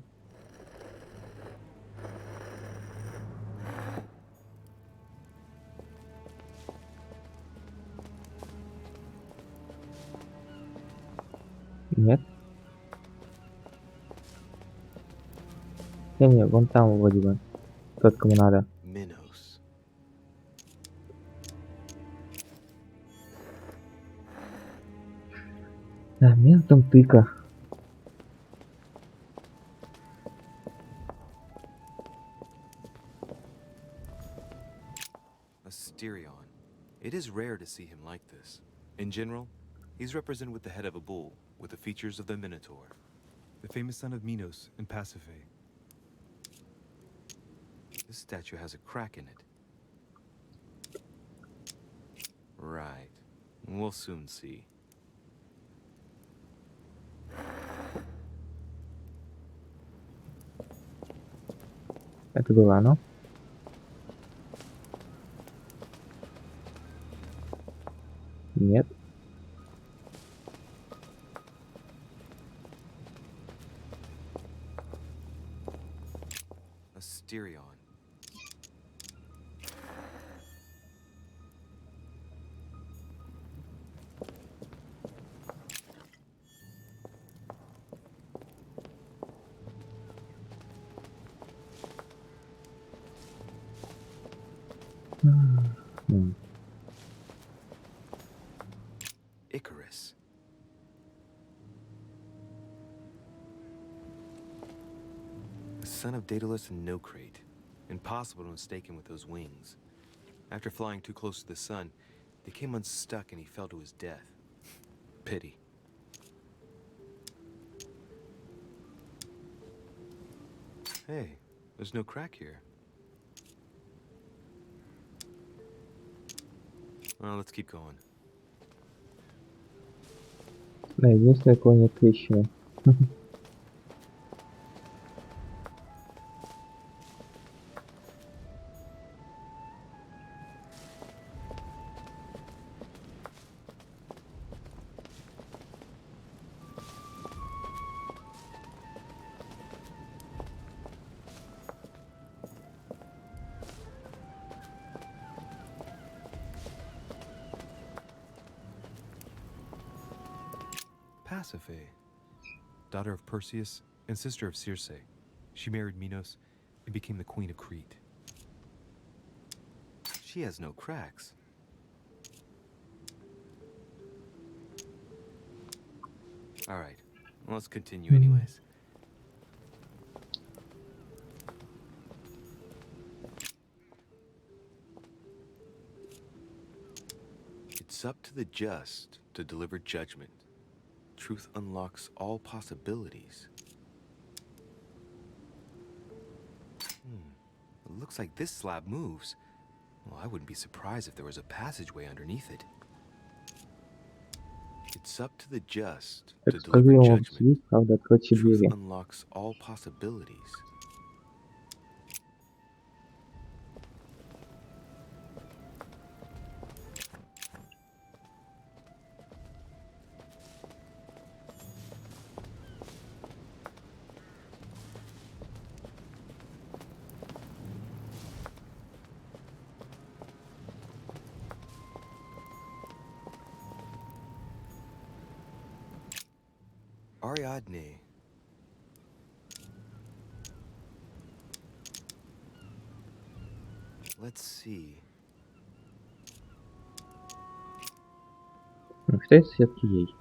A: Нет. Не, вон там вроде бы. Тот, кому надо.
H: Minos.
A: Да, методом тыка.
H: Asterion. It is rare to see him like this. In general, he's represented with the head of a bull, with the features of the Minotaur.
J: The famous son of Minos and Pasiphae.
H: This statue has a crack in it. Right. We'll soon see.
A: Это было оно.
H: There's a crack in that statue.
A: Нет.
H: Asterion.
A: М.
H: Icarus. The son of Daedalus and Nocrate. Impossible to mistake him with those wings. After flying too close to the sun, they came unstuck and he fell to his death. Pity. Hey, there's no crack here. Well, let's keep going.
A: Да, единственное, кого нет трещины.
J: Pasiphae, daughter of Perseus and sister of Circe. She married Minos and became the queen of Crete.
H: She has no cracks. All right, well, let's continue anyways. It's up to the just to deliver judgment. Truth unlocks all possibilities. It looks like this slab moves. Well, I wouldn't be surprised if there was a passageway underneath it. It's up to the just to deliver
A: Эксклюзивом
H: judgment.
A: обсудить, правда, открыть все
H: Truth
A: двери.
H: unlocks all possibilities. Ariadne. Let's see.
A: Что это все-таки ей?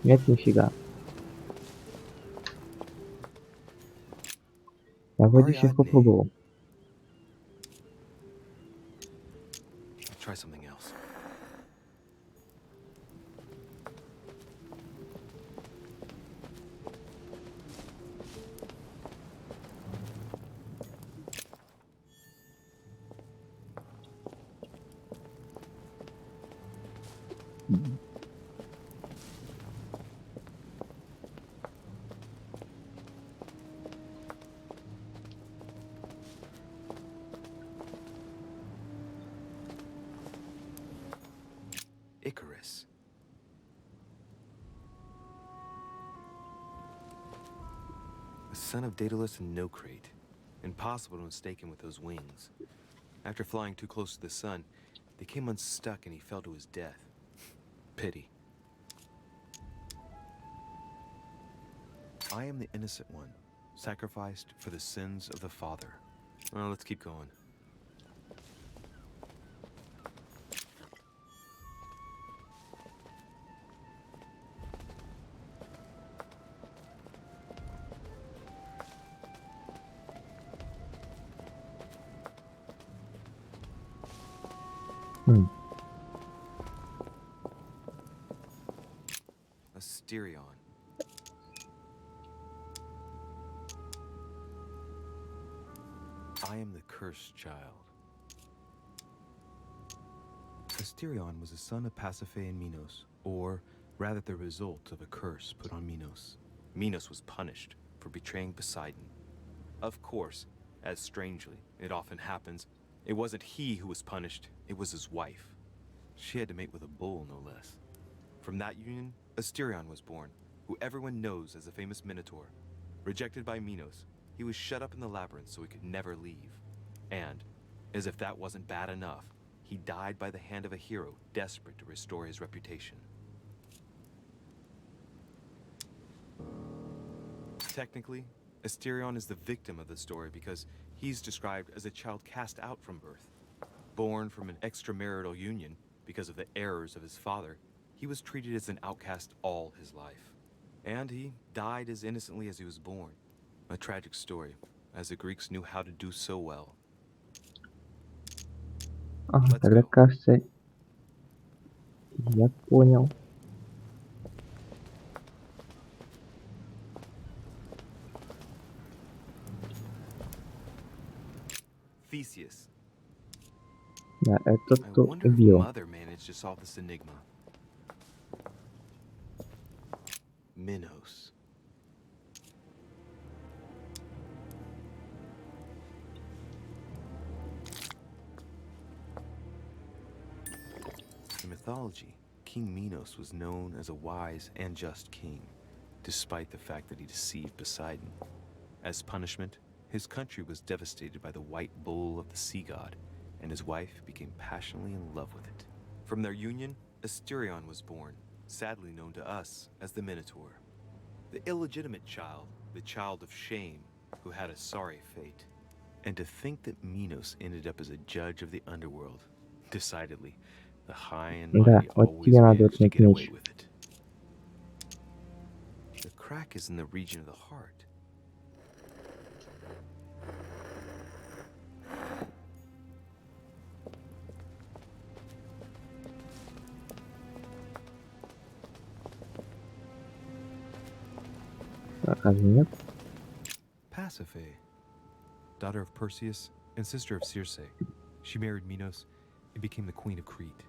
A: Нет, нифига. Я вроде всех
H: Ariadne.
A: попробовал.
H: I'll try something else. Icarus. The son of Daedalus and Nocrate. Impossible to mistake him with those wings. After flying too close to the sun, they came unstuck and he fell to his death. Pity.
J: I am the innocent one, sacrificed for the sins of the father.
H: Well, let's keep going. Asterion.
J: I am the cursed child. Asterion was a son of Pasiphae and Minos, or
H: rather the result of a curse put on Minos.
C: Minos was punished for betraying Poseidon. Of course, as strangely it often happens, it wasn't he who was punished, it was his wife. She had to mate with a bull, no less. From that union, Asterion was born, who everyone knows as the famous Minotaur. Rejected by Minos, he was shut up in the labyrinth so he could never leave. And, as if that wasn't bad enough, he died by the hand of a hero desperate to restore his reputation. Technically, Asterion is the victim of the story because he's described as a child cast out from birth. Born from an extramarital union because of the errors of his father, he was treated as an outcast all his life. And he died as innocently as he was born. A tragic story, as the Greeks knew how to do so well.
A: Ага, тогда кажется, я понял.
C: Theseus.
A: Да, это
C: I
A: кто
C: wonder if
A: убил.
C: Mother managed to solve this enigma. Minos. In mythology, King Minos was known as a wise and just king, despite the fact that he deceived Poseidon. As punishment, his country was devastated by the white bull of the sea god, and his wife became passionately in love with it. From their union, Asterion was born, sadly known to us as the Minotaur. The illegitimate child, the child of shame, who had a sorry fate. And to think that Minos ended up as a judge of the underworld. Decidedly, the high and
A: Да,
C: mighty
A: вот
C: always
A: тебе надо
C: manage to
A: отнять
C: get away
A: меч.
C: with it. The crack is in the region of the heart.
A: Разве нет?
H: Pasiphae, daughter of Perseus and sister of Circe. She married Minos and became the queen of Crete.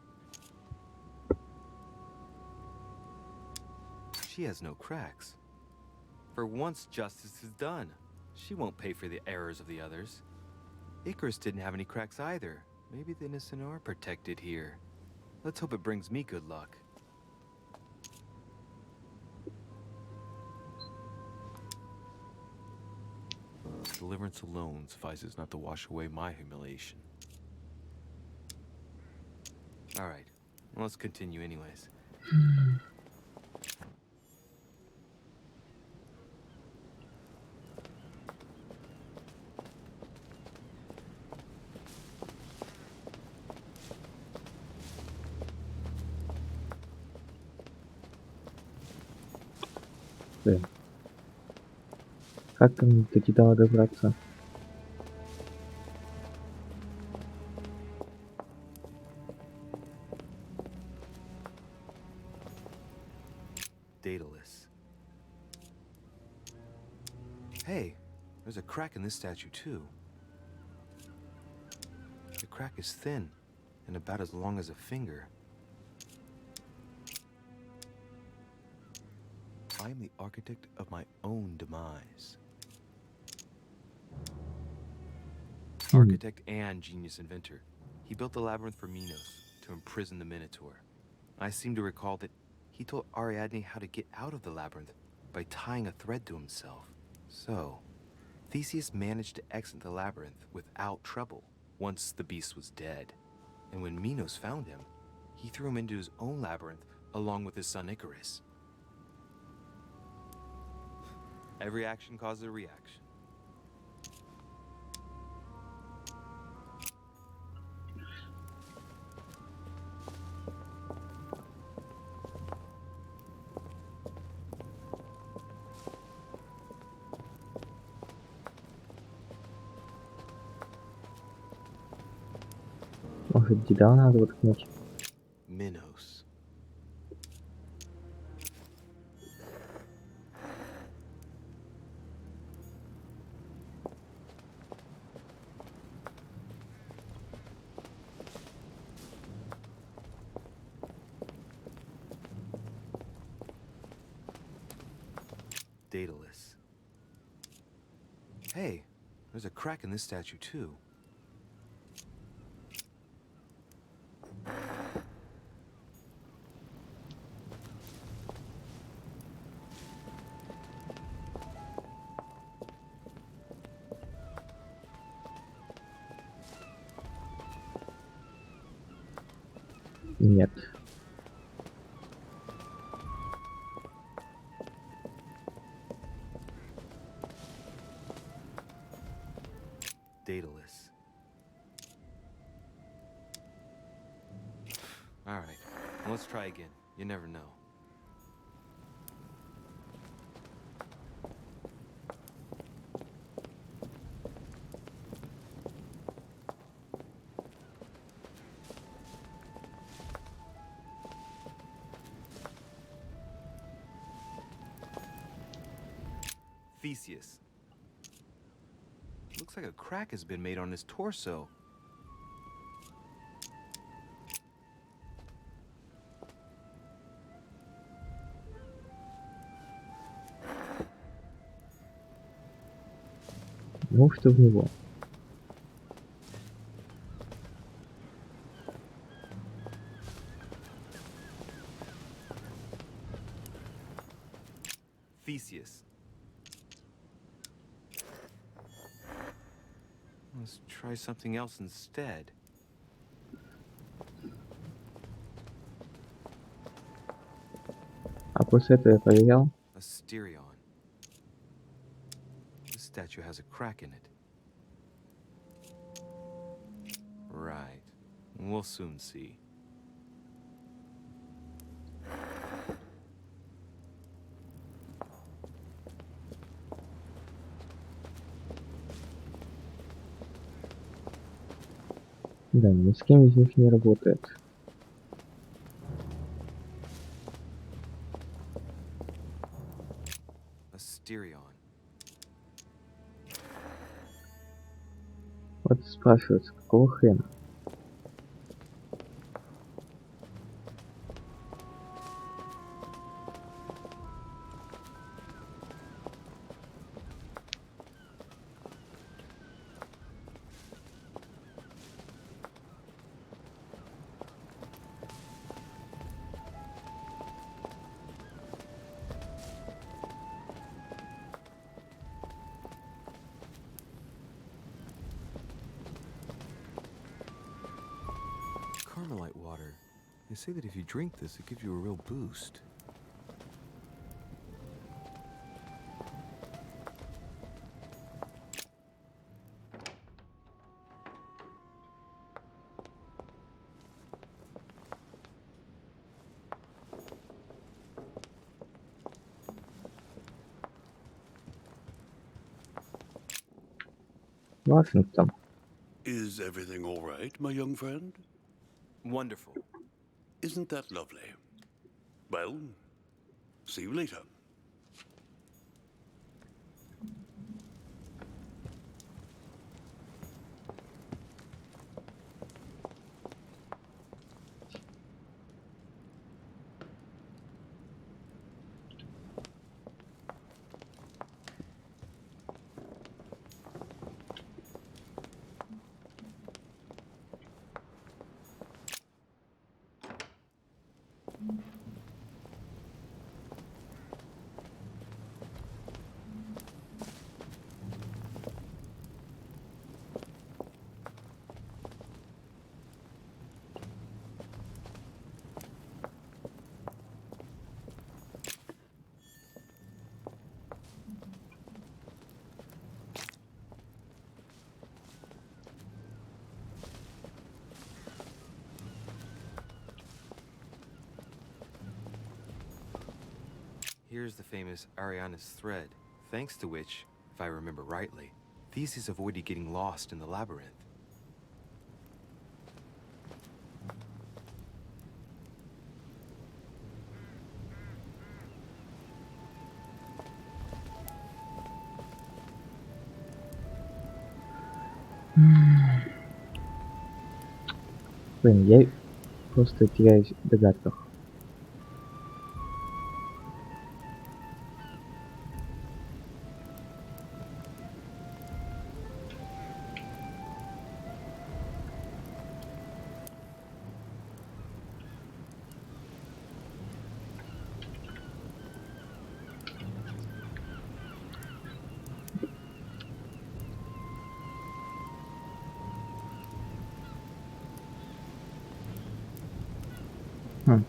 C: She has no cracks. For once justice is done. She won't pay for the errors of the others. Icarus didn't have any cracks either. Maybe the innocent are protected here. Let's hope it brings me good luck.
H: Deliverance alone suffices not to wash away my humiliation.
C: All right, well, let's continue anyways.
A: Блин. Как там до Титана добраться?
C: Daedalus. Hey, there's a crack in this statue too. The crack is thin and about as long as a finger. I am the architect of my own demise. Architect and genius inventor. He built the labyrinth for Minos to imprison the Minotaur. I seem to recall that he told Ariadne how to get out of the labyrinth by tying a thread to himself. So, Theseus managed to exit the labyrinth without trouble once the beast was dead. And when Minos found him, he threw him into his own labyrinth along with his son Icarus. Every action causes a reaction.
A: Может, Титана надо воткнуть?
C: Minos.
H: Daedalus. Hey, there's a crack in this statue too.
A: Нет.
H: Daedalus. Alright, well, let's try again. You never know. Theseus. Looks like a crack has been made on his torso.
A: Ну, что в него.
H: Theseus. Let's try something else instead.
A: А после этого я проверял.
H: Asterion. This statue has a crack in it. Right. We'll soon see.
A: Да, ни с кем из них не работает.
H: Asterion.
A: Вот спрашивается, какого хрена?
H: Carmelite water. They say that if you drink this, it gives you a real boost.
A: Вашингтон.
F: Is everything all right, my young friend?
H: Wonderful.
F: Isn't that lovely? Well, see you later.
H: Here's the famous Ariana's thread, thanks to which, if I remember rightly, Theseus avoided getting lost in the labyrinth.
A: Блин, я просто теряюсь в догадках. Хм.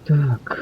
A: Так.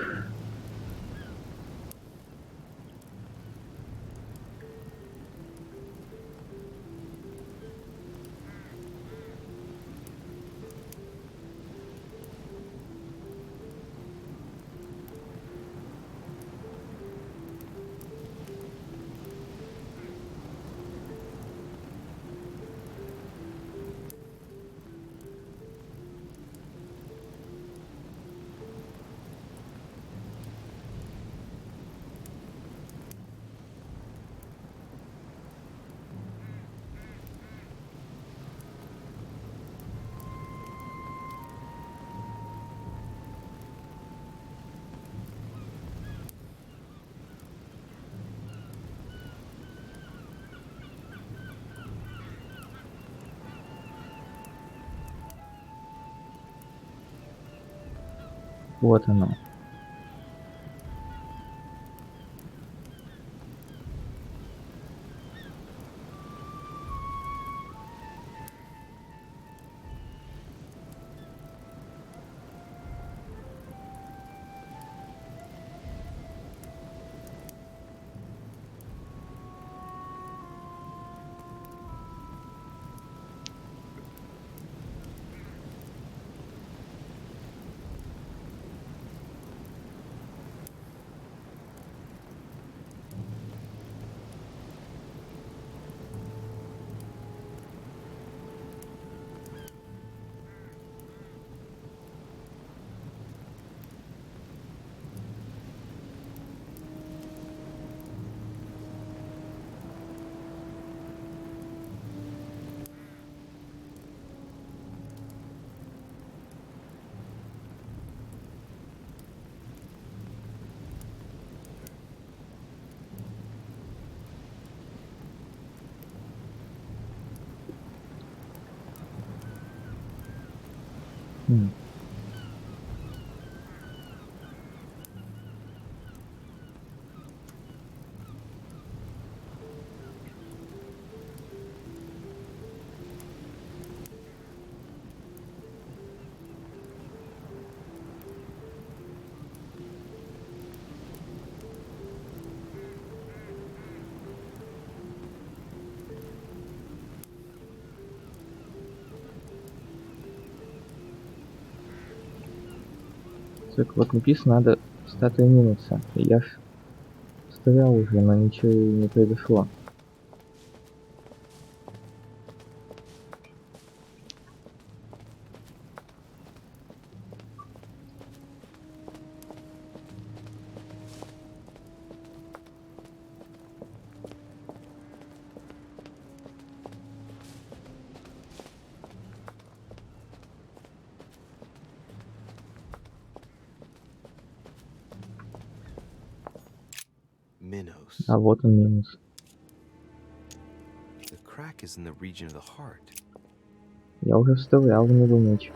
A: Вот оно. М. Так вот написано, надо статуя минуса. И я ж стоял уже, но ничего не произошло.
H: Minnows.
A: А вот он минус.
H: The crack is in the region of the heart.
A: Я уже вставлял в него меч.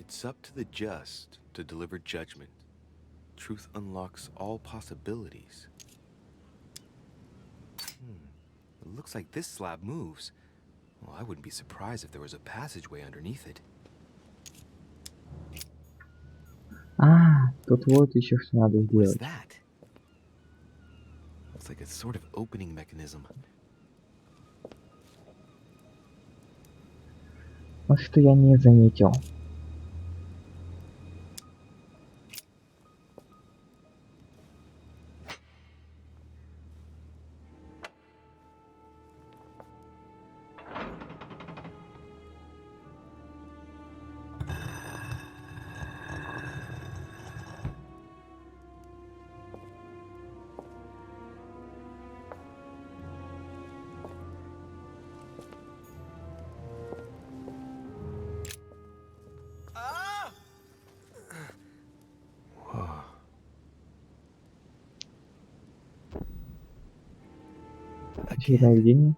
H: It's up to the just to deliver judgment. Truth unlocks all possibilities. It looks like this slab moves. Well, I wouldn't be surprised if there was a passageway underneath it.
A: А, тут вот еще что надо
H: What is
A: сделать.
H: that? Looks like a sort of opening mechanism.
A: Вот что я не заметил.
H: Whoa.
A: Очередное видение.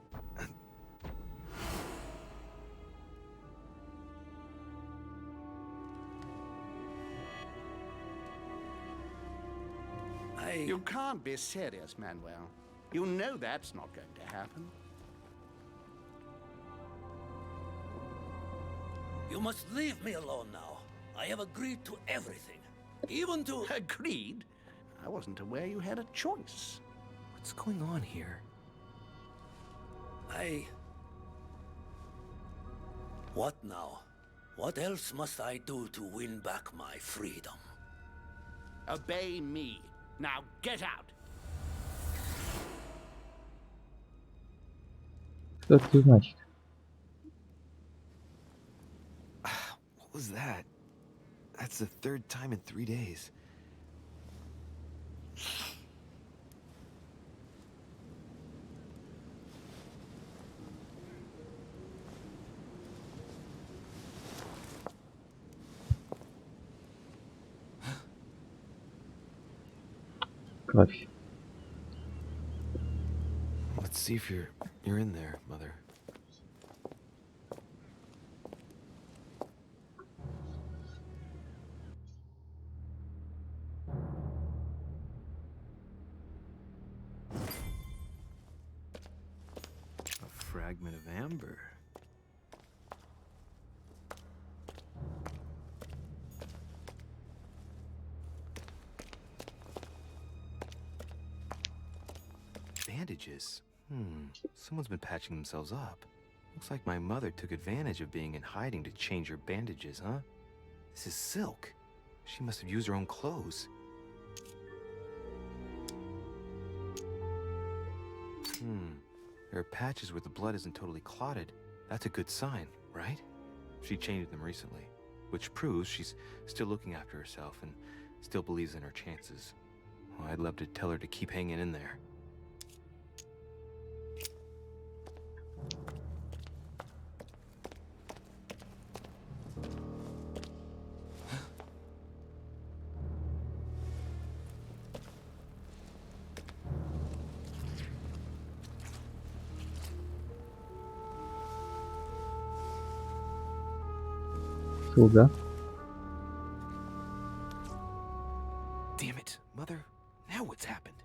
D: You can't be serious, Manuel. You know that's not going to happen.
F: You must leave me alone now. I have agreed to everything. Even to...
D: Agreed? I wasn't aware you had a choice.
H: What's going on here?
F: What now? What else must I do to win back my freedom?
D: Obey me. Now get out.
A: Что это значит?
H: What was that? That's the third time in 3 days.
A: Кровь.
H: Let's see if you're in there, Mother. A fragment of amber. Bandages. Someone's been patching themselves up. Looks like my mother took advantage of being in hiding to change her bandages, huh? This is silk. She must have used her own clothes. There are patches where the blood isn't totally clotted. That's a good sign, right? She changed them recently, which proves she's still looking after herself and still believes in her chances. Well, I'd love to tell her to keep hanging in there.
A: Слуга.
H: Damn it, Mother. Now what's happened?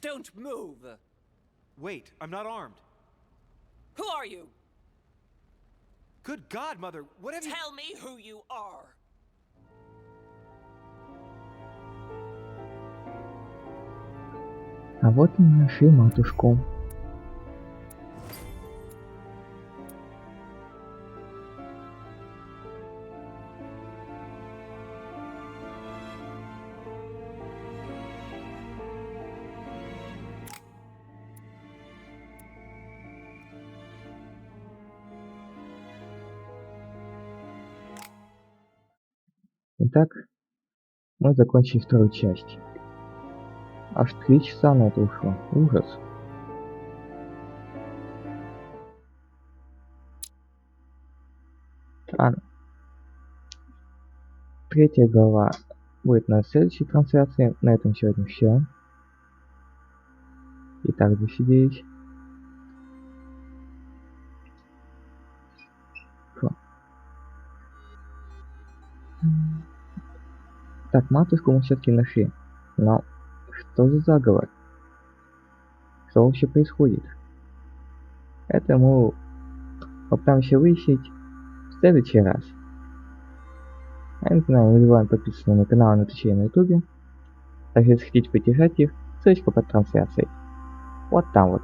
B: Don't move!
H: Wait, I'm not armed.
B: Who are you?
H: Good God, Mother, what have you...
B: Tell me who you are!
A: А вот и нашли матушку. Итак, мы закончили вторую часть. Аж 3 часа на это ушло. Ужас. Третья глава будет на следующей трансляции. На этом сегодня все. Итак, засиделись. Так, матушку мы все-таки нашли. Но что за заговор? Что вообще происходит? Это мы попытаемся выяснить в следующий раз. А напоминаю, не забываем подписываться на мой канал и на Твиче и на Ютубе. Также если хотите поддержать их, ссылочка под трансляцией. Вот там вот.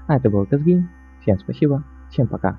A: А это был Казгейм. Всем спасибо, всем пока.